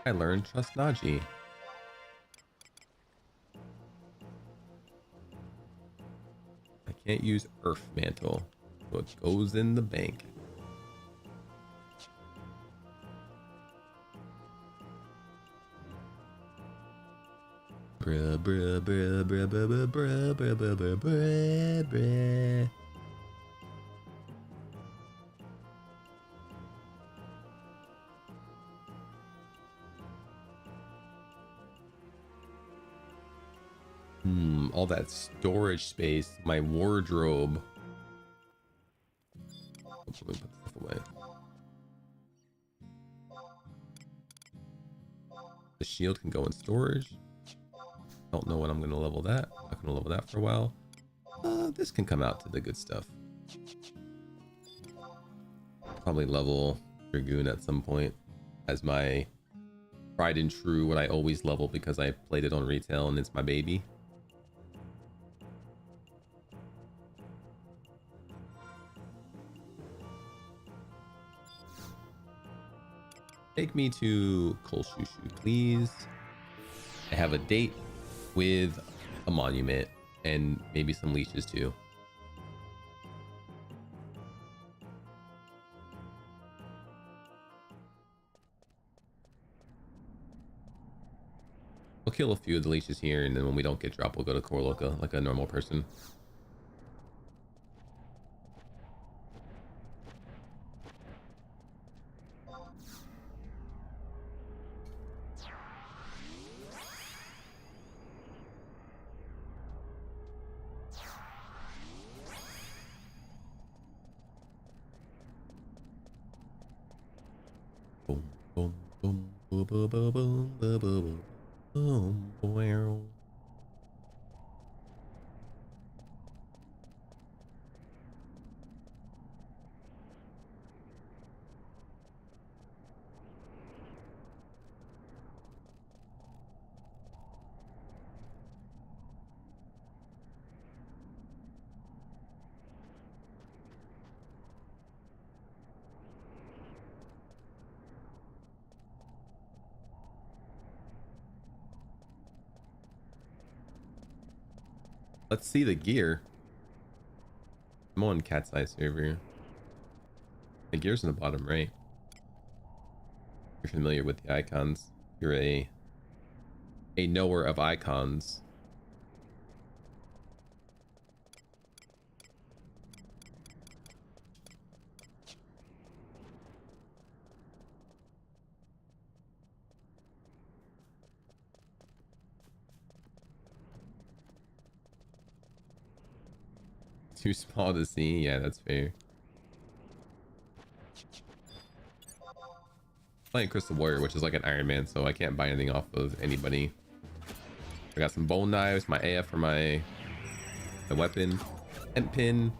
I learned trust Naji. I can't use Earth Mantle, so it goes in the bank. Bruh, bruh, bruh, bruh, bruh, bruh, bruh, bruh, bruh, bruh, bruh. All that storage space, my wardrobe. Let me put stuff away. The shield can go in storage. Don't know when I'm gonna level that. Not gonna level that for a while. This can come out to the good stuff. Probably level Dragoon at some point as my tried and true, what I always level because I played it on retail and it's my baby. Take me to Kolshushu, please. I have a date with a monument and maybe some leeches too. We'll kill a few of the leeches here, and then when we don't get dropped, we'll go to Korloka like a normal person. Boom, boom, boom, boom, boom, boom, boom, boom, boom, boom, boom. Let's see the gear. I'm on Catseye server. The gear's in the bottom right. You're familiar with the icons. You're a knower of icons. Too small to see. Yeah, that's fair. Playing Crystal Warrior, which is like an Iron Man, so I can't buy anything off of anybody. I got some bone knives, my AF for my weapon, tent pin,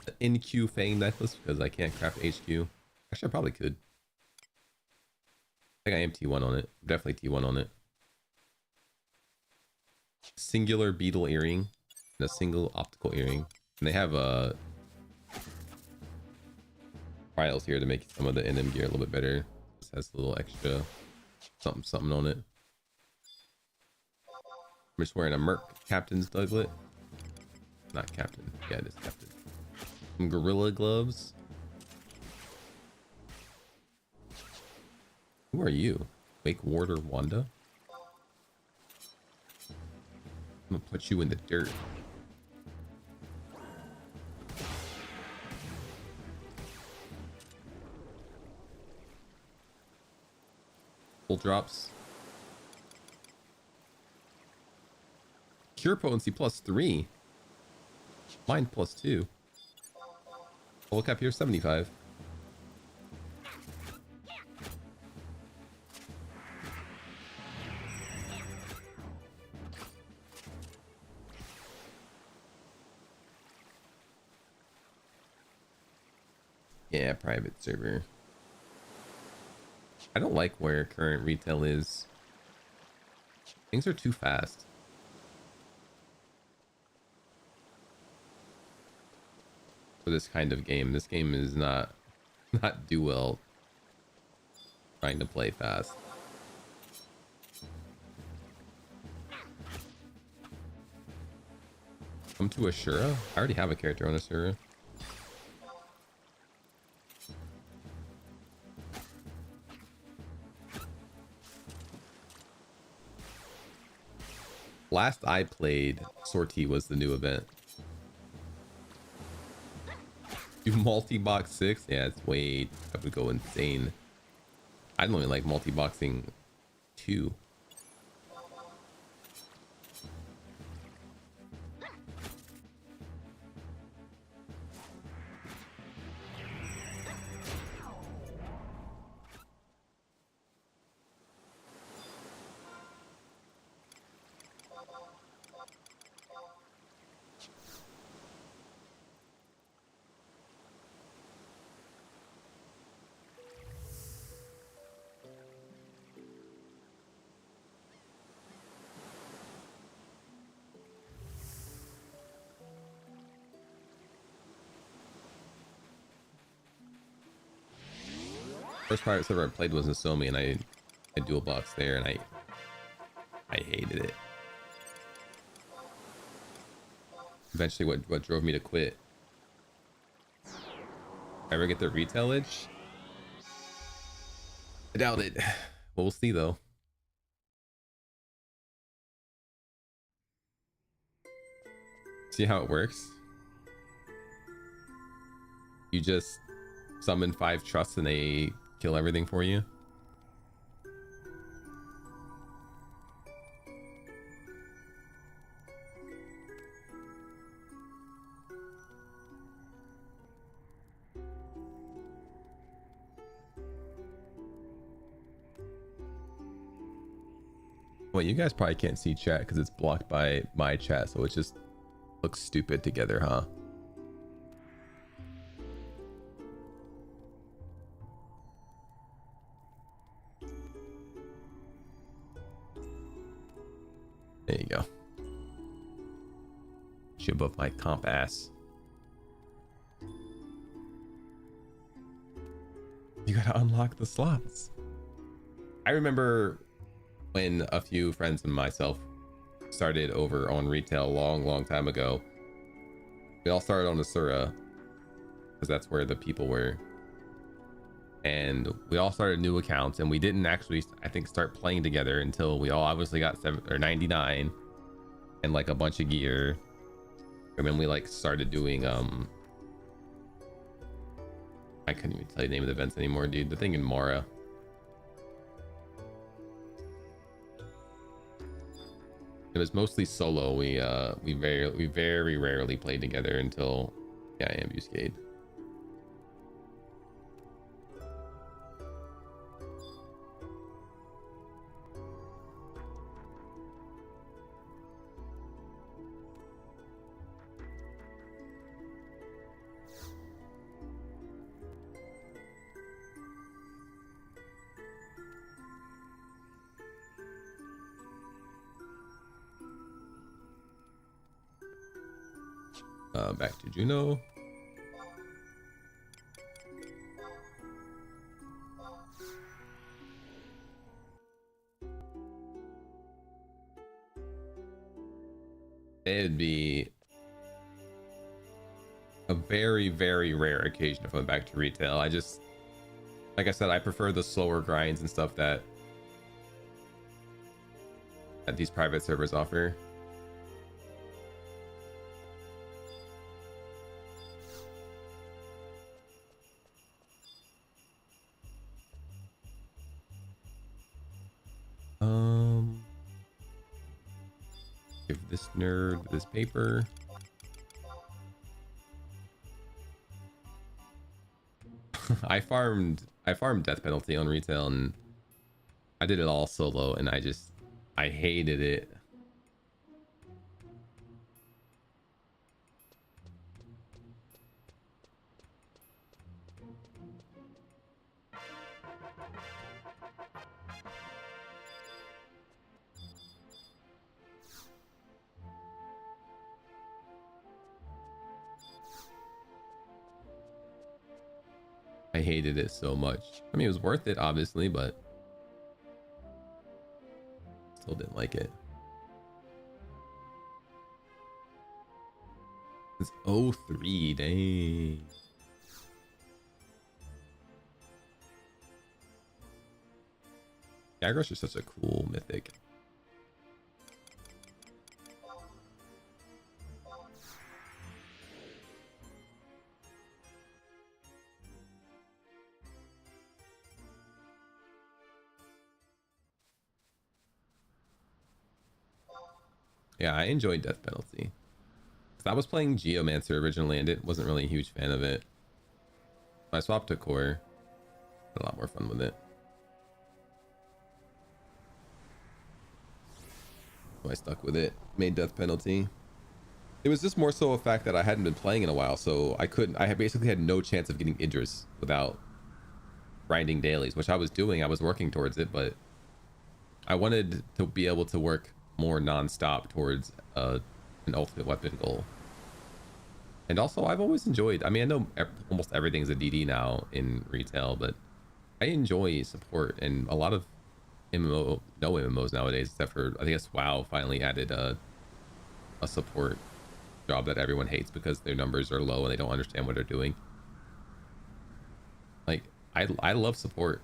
the NQ Fang necklace because I can't craft HQ. Actually, I probably could. I think I am T1 on it. Definitely T1 on it. Singular beetle earring and a single optical earring. And they have trials here to make some of the NM gear a little bit better. This has a little extra something on it. I'm just wearing a Merc Captain's Douglet. Not Captain. Yeah, it is Captain. Some gorilla gloves. Who are you? Wake Warder Wanda? I'm gonna put you in the dirt. Full drops. Cure potency +3. Mind +2. Look up here, 75. Yeah, private server. I don't like where current retail is. Things are too fast. For this kind of game. This game is not do well trying to play fast. Come to Ashura? I already have a character on Ashura. Last I played, Sortie was the new event. Do multi-box 6? Yeah, it's way... I would go insane. I don't even like multi-boxing 2. First private server I played was Nasomi, and I dual box there, and I hated it. Eventually, what drove me to quit. Ever get the retail itch? I doubt it. Well, we'll see though. See how it works? You just summon 5 trusts and they kill everything for you. Well, you guys probably can't see chat because it's blocked by my chat, so it just looks stupid together, huh? There you go. Should above my comp ass. You gotta unlock the slots. I remember when a few friends and myself started over on retail a long time ago. We all started on Asura because that's where the people were, and we all started new accounts, and we didn't actually, I think, start playing together until we all obviously got 99 and like a bunch of gear, and then we like started doing I couldn't even tell you the name of the events anymore, dude. The thing in Mara. It was mostly solo. We very rarely played together until, yeah, Ambuscade. Back to Juno. It'd be a very rare occasion if I'm back to retail. I just, like I said, I prefer the slower grinds and stuff that these private servers offer. Give this nerd this paper. I farmed death penalty on retail, and I did it all solo, and I hated it. I hated it so much. I mean, it was worth it, obviously, but still didn't like it. It's 03, dang. Gyarados is such a cool mythic. Yeah, I enjoyed Death Penalty. I was playing Geomancer originally and it wasn't really a huge fan of it. I swapped to Core. Had a lot more fun with it. So I stuck with it. Made Death Penalty. It was just more so a fact that I hadn't been playing in a while, so I had basically had no chance of getting Idris without grinding dailies, which I was doing. I was working towards it, but I wanted to be able to work more non-stop towards an ultimate weapon goal. And also, I've always enjoyed, I mean, I know almost everything's a DD now in retail, but I enjoy support, and a lot of no MMOs nowadays, except for, I guess WoW finally added a support job that everyone hates because their numbers are low and they don't understand what they're doing. Like, I love support.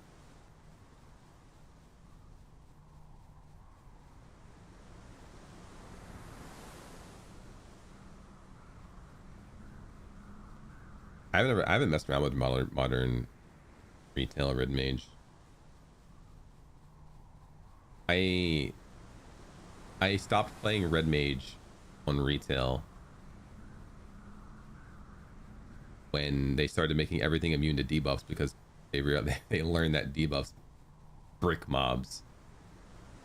I haven't messed around with modern retail Red Mage. I stopped playing Red Mage on retail when they started making everything immune to debuffs because they learned that debuffs brick mobs.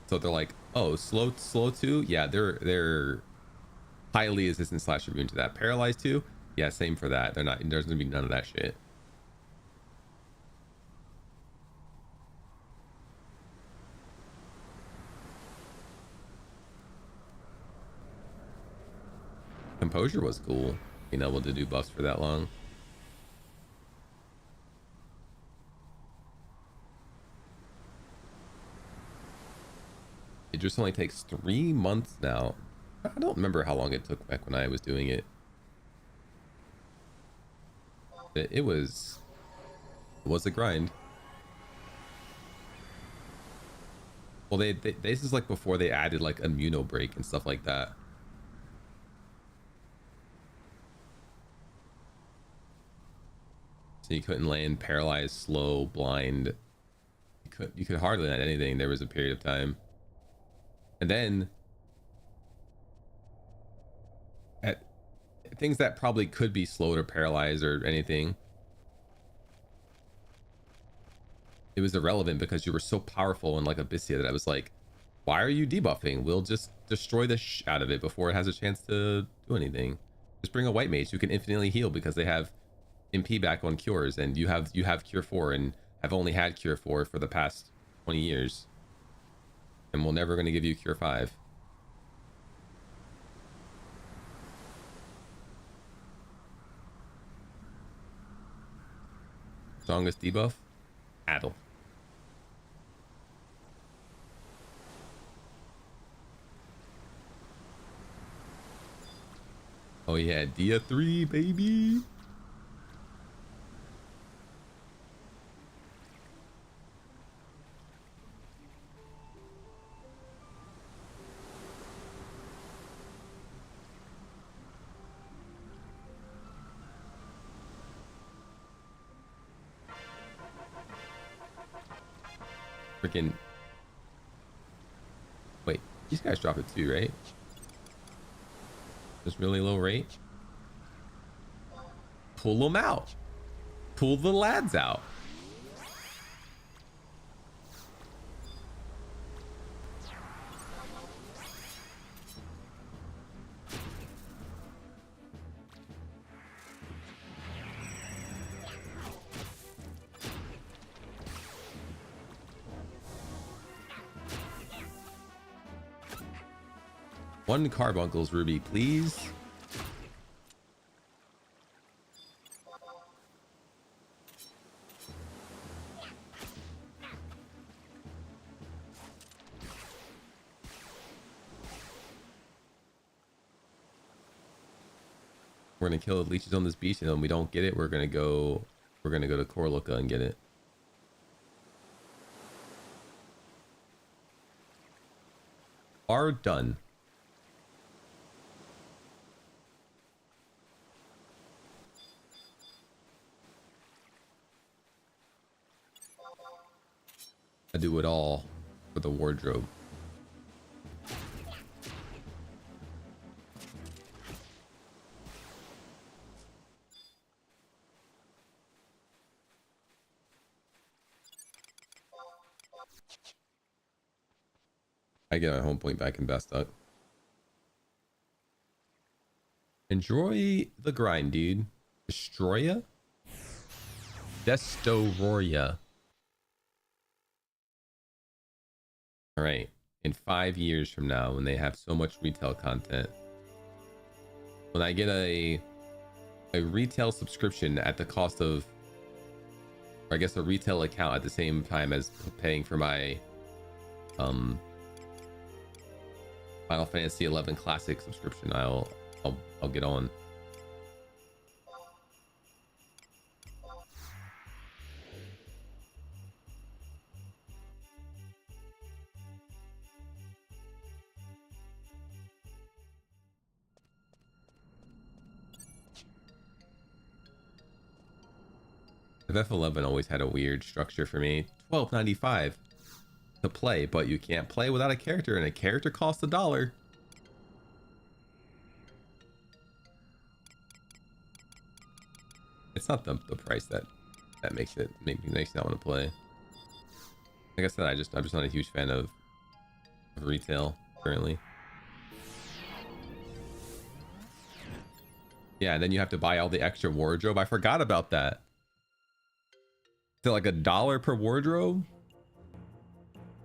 So they're like, oh, slow 2, yeah, they're highly resistant / immune to that. Paralyzed 2, yeah, same for that. They're not. There's gonna be none of that shit. Composure was cool, being able to do buffs for that long. It just only takes 3 months now. I don't remember how long it took back when I was doing it. It was a grind. Well, this is like before they added like immuno break and stuff like that. So you couldn't land paralyzed, slow, blind. You could hardly land anything. There was a period of time. And then at things that probably could be slowed or paralyzed or anything, it was irrelevant because you were so powerful in like Abyssia that I was like, why are you debuffing? We'll just destroy the out of it before it has a chance to do anything. Just bring a white mage who can infinitely heal because they have MP back on cures, and you have cure 4 and have only had cure 4 for the past 20 years, and we're never going to give you cure 5. Strongest debuff? Addle. Oh yeah, Dia 3, baby. Freaking wait, these guys drop it too, right? Just really low rate. Pull them out. Pull the lads out. One carbuncles, Ruby, please. We're gonna kill the leeches on this beach, and then when we don't get it, we're gonna go to Corluca and get it. Are done. I do it all for the wardrobe. I get my home point back in Bastock. Enjoy the grind, dude. Destroya? Destoroya. All right. In 5 years from now, when they have so much retail content, when I get a retail subscription at the cost of, or I guess a retail account at the same time as paying for my Final Fantasy 11 Classic subscription, I'll get on. FF11 always had a weird structure for me. $12.95 to play, but you can't play without a character, and a character costs $1. It's not the price that makes me not want to play. Like I said, I'm just not a huge fan of retail currently. Yeah, and then you have to buy all the extra wardrobe. I forgot about that. To like $1 per wardrobe.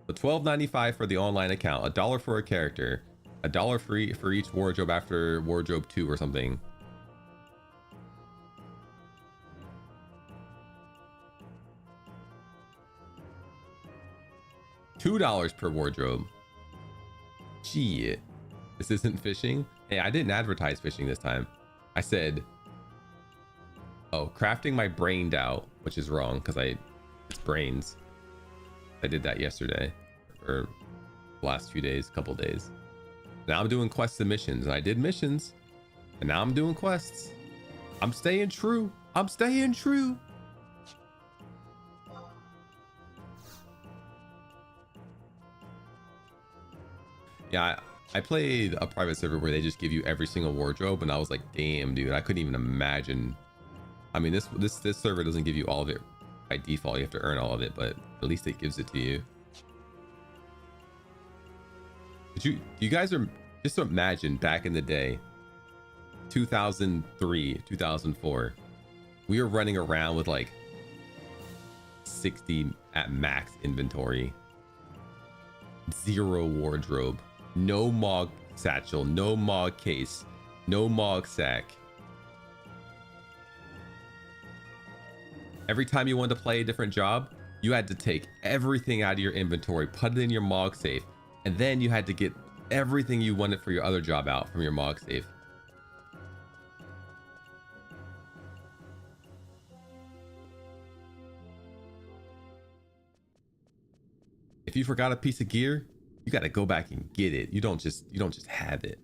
The $12.95 for the online account, $1 for a character, $1 free for each wardrobe after wardrobe 2 or something. $2 per wardrobe. Shit. This isn't fishing. Hey, I didn't advertise fishing this time. I said, oh, crafting my brained out, which is wrong because it's brains. I did that yesterday or last few days, couple days. Now I'm doing quests and missions, and I did missions, and now I'm doing quests. I'm staying true. I'm staying true. Yeah, I played a private server where they just give you every single wardrobe, and I was like, damn, dude, I couldn't even imagine. I mean, this server doesn't give you all of it by default. You have to earn all of it, but at least it gives it to you. You guys are just imagine back in the day, 2003, 2004, we were running around with like 60 at max inventory, 0 wardrobe, no Mog satchel, no Mog case, no Mog sack. Every time you wanted to play a different job, you had to take everything out of your inventory, put it in your Mog safe, and then you had to get everything you wanted for your other job out from your Mog safe. If you forgot a piece of gear, you got to go back and get it. You don't just have it.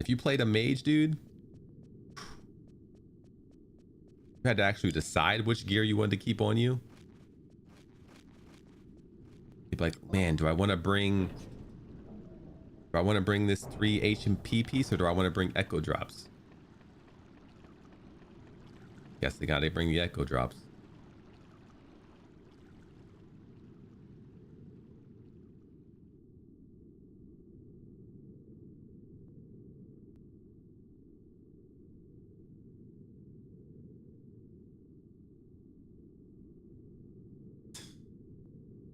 If you played a mage, dude, you had to actually decide which gear you wanted to keep on you. You'd be like, man, do I want to bring this 3 HP piece, or do I want to bring echo drops? Guess they gotta bring the echo drops.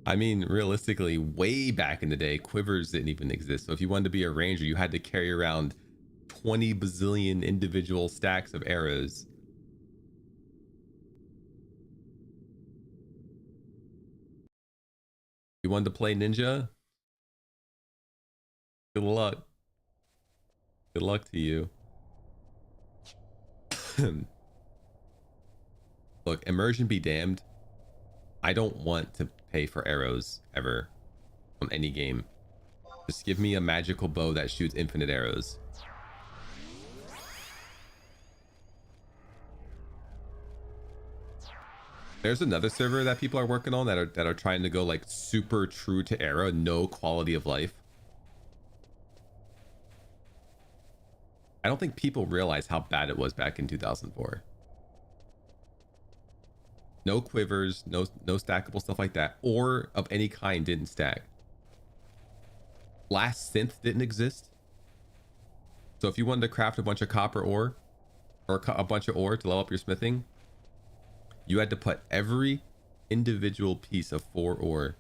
I mean, realistically, way back in the day, quivers didn't even exist. So if you wanted to be a ranger, you had to carry around 20 bazillion individual stacks of arrows. You wanted to play ninja? Good luck. Good luck to you. Look, immersion be damned. I don't want to pay for arrows ever on any game. Just give me a magical bow that shoots infinite arrows. There's another server that people are working on that are trying to go like super true to era, no quality of life. I don't think people realize how bad it was back in 2004. No quivers, no stackable stuff like that, or of any kind didn't stack. Last synth didn't exist. So if you wanted to craft a bunch of copper ore or a bunch of ore to level up your smithing, you had to put every individual piece of 4 ore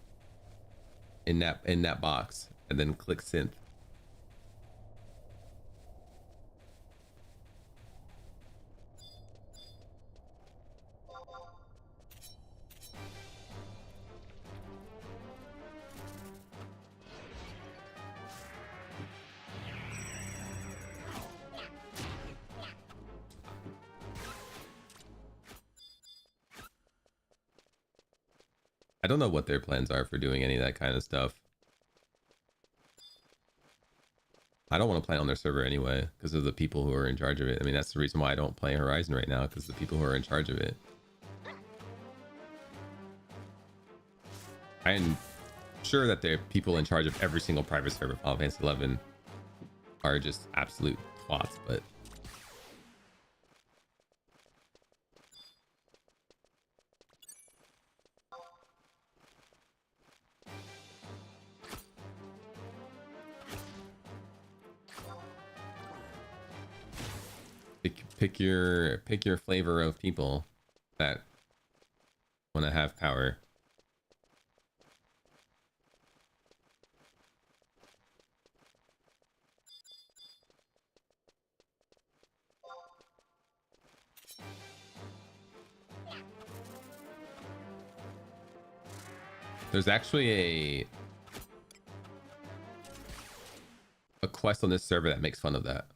in that box and then click synth. I don't know what their plans are for doing any of that kind of stuff. I don't want to play on their server anyway because of the people who are in charge of it. I mean, that's the reason why I don't play Horizon right now, because the people who are in charge of it. I'm sure that the people in charge of every single private server of Final Fantasy 11 are just absolute twats, but pick your flavor of people that want to have power. There's actually a quest on this server that makes fun of that.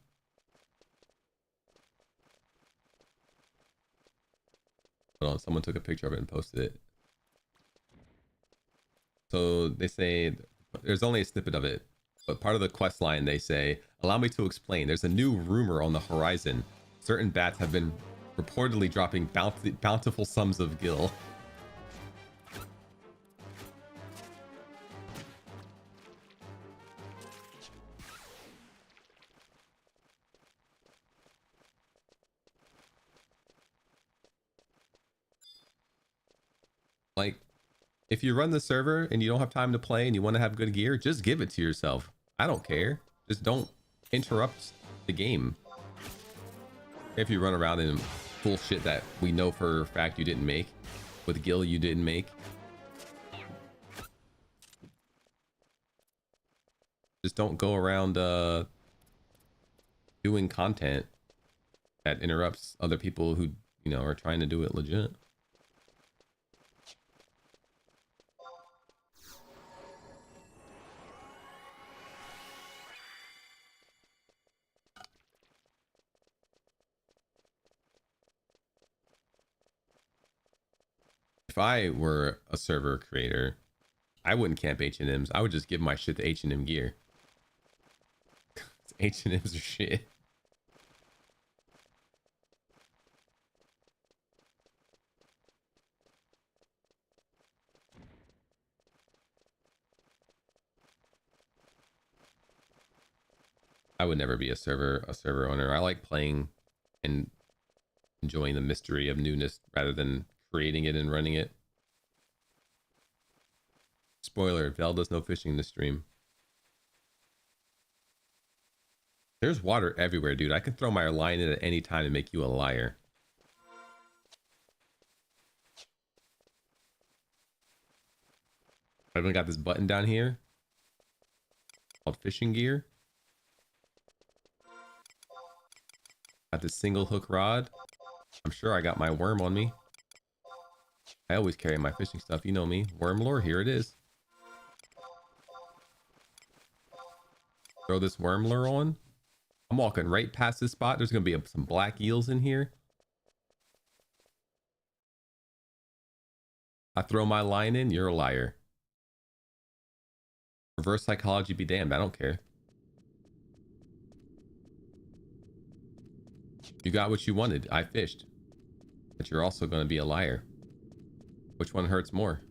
Hold on, someone took a picture of it and posted it. So they say there's only a snippet of it, but part of the quest line they say, "Allow me to explain. There's a new rumor on the horizon. Certain bats have been reportedly dropping bountiful sums of gil." Like, if you run the server and you don't have time to play and you want to have good gear, just give it to yourself. I don't care. Just don't interrupt the game. If you run around in bullshit that we know for a fact you didn't make, with gil you didn't make, just don't go around doing content that interrupts other people who, you know, are trying to do it legit. If I were a server creator, I wouldn't camp H&Ms. I would just give my shit to H&M gear. H&Ms are shit. I would never be a server owner. I like playing and enjoying the mystery of newness rather than creating it and running it. Spoiler, Val does no fishing in the stream. There's water everywhere, dude. I can throw my line in at any time and make you a liar. I even got this button down here called fishing gear. Got this single hook rod. I'm sure I got my worm on me. I always carry my fishing stuff. You know me. Worm lore, here it is. Throw this worm lure on. I'm walking right past this spot. There's going to be some black eels in here. I throw my line in, you're a liar. Reverse psychology be damned, I don't care. You got what you wanted, I fished. But you're also going to be a liar. Which one hurts more?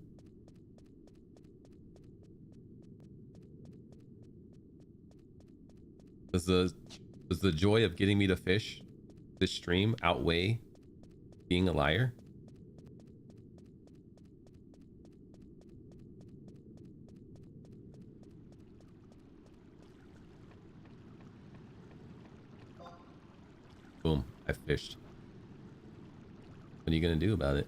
Does the joy of getting me to fish this stream outweigh being a liar? Boom, I fished. What are you gonna do about it?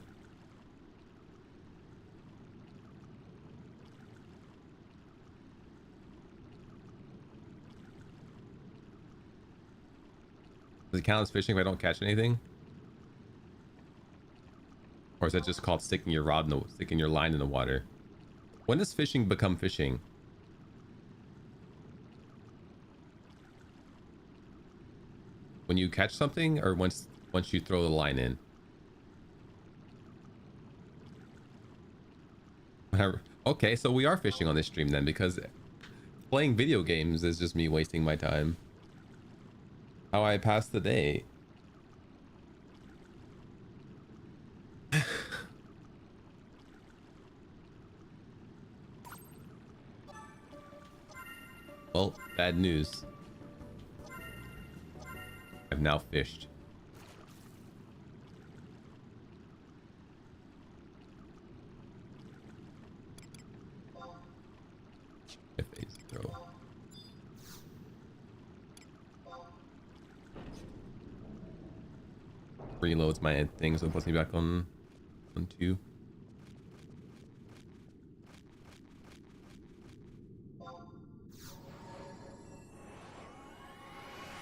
Does it count as fishing if I don't catch anything? Or is that just called sticking your line in the water? When does fishing become fishing? When you catch something, or once you throw the line in? Okay, so we are fishing on this stream then, because playing video games is just me wasting my time. How I pass the day. Well, bad news. I've now fished. If they throw. Reloads my thing, so it puts me back on 2.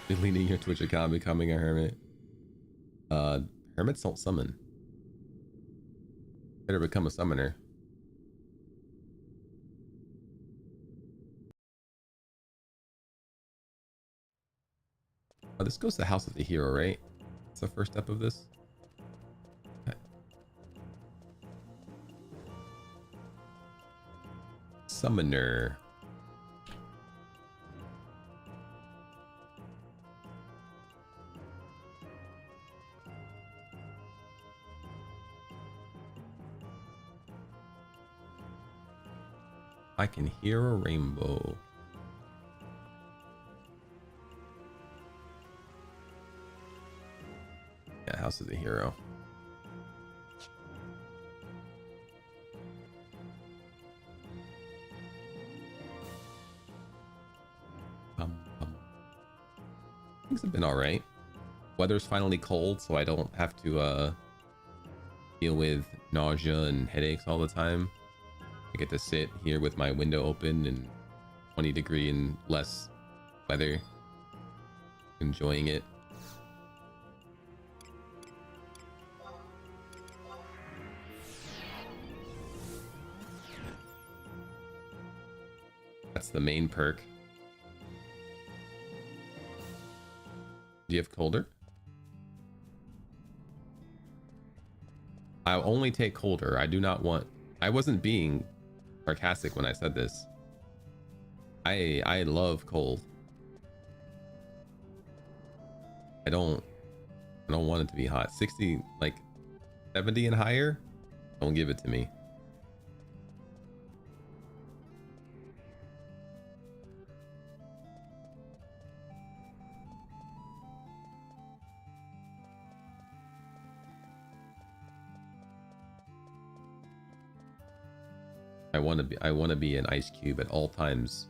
Deleting your Twitch account, becoming a hermit. Hermits don't summon. Better become a summoner. Oh, this goes to the House of the Hero, right? That's the first step of this. Okay. Summoner. I can hear a rainbow. Yeah, House of the Hero. Things have been all right. Weather's finally cold, so I don't have to deal with nausea and headaches all the time. I get to sit here with my window open and 20-degree and less weather, enjoying it. That's the main perk. Do you have colder? I'll only take colder. I do not want... I wasn't being sarcastic when I said this. I love cold. I don't want it to be hot. 60, like 70 and higher, don't give it to me. I want to be an ice cube at all times.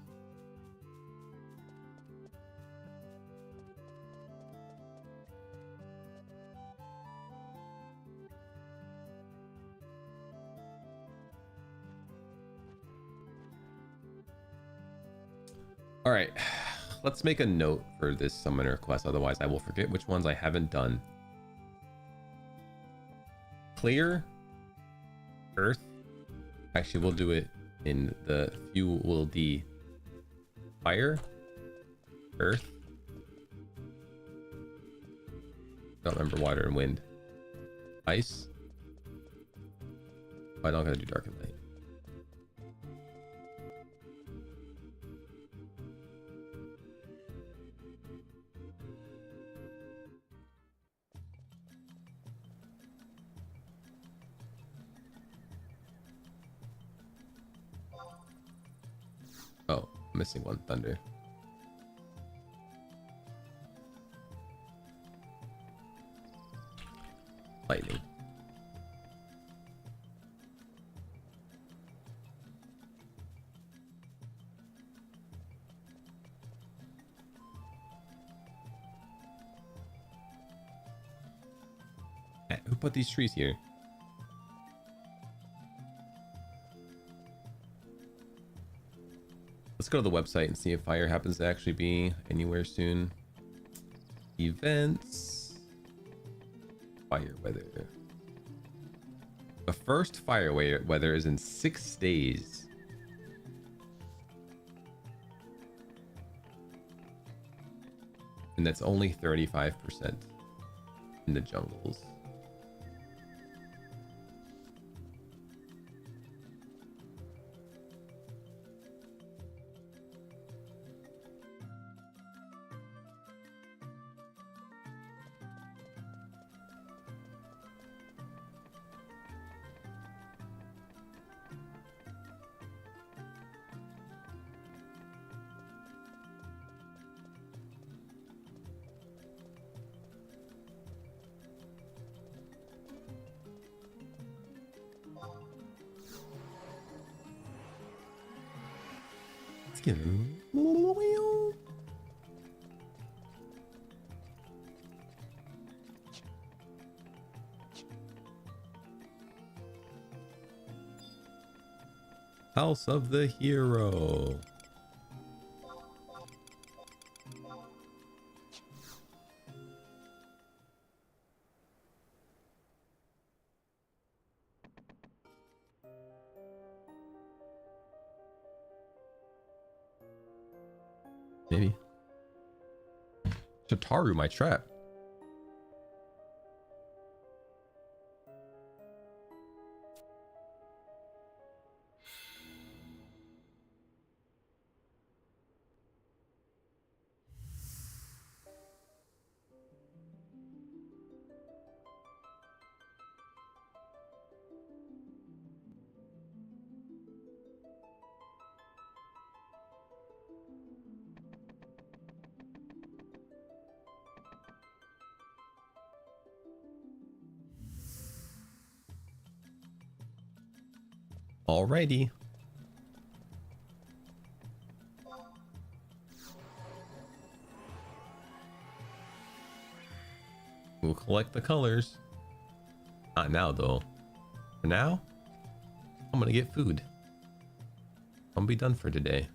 All right, let's make a note for this summoner quest, otherwise I will forget which ones I haven't done. Clear Earth. Actually, we'll do it in the fuel D. Fire, Earth. Don't remember water and wind. Ice. I don't gotta do dark and light. Oh, missing one. Thunder. Lightning. Who put these trees here? Let's go to the website and see if fire happens to actually be anywhere soon. Events. Fire weather. The first fire weather is in 6 days. And that's only 35% in the jungles. House of the Hero. Maybe. Shataru, my trap. Alrighty. We'll collect the colors. Not now, though. For now, I'm gonna get food. I'm gonna be done for today.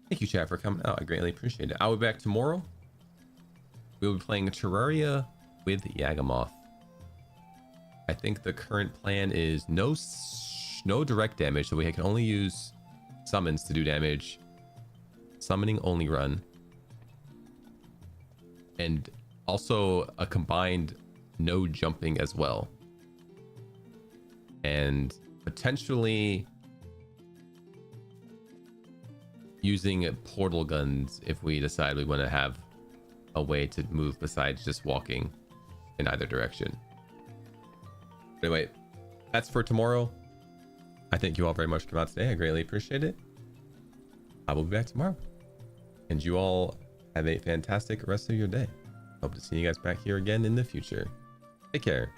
Thank you, chat, for coming out. I greatly appreciate it. I'll be back tomorrow. We'll be playing Terraria with Yagamoth. I think the current plan is no direct damage, so we can only use summons to do damage. Summoning only run. And also a combined no jumping as well. And potentially using portal guns if we decide we want to have a way to move besides just walking in either direction. Anyway, that's for tomorrow. I thank you all very much for coming out today. I greatly appreciate it. I will be back tomorrow. And you all have a fantastic rest of your day. Hope to see you guys back here again in the future. Take care.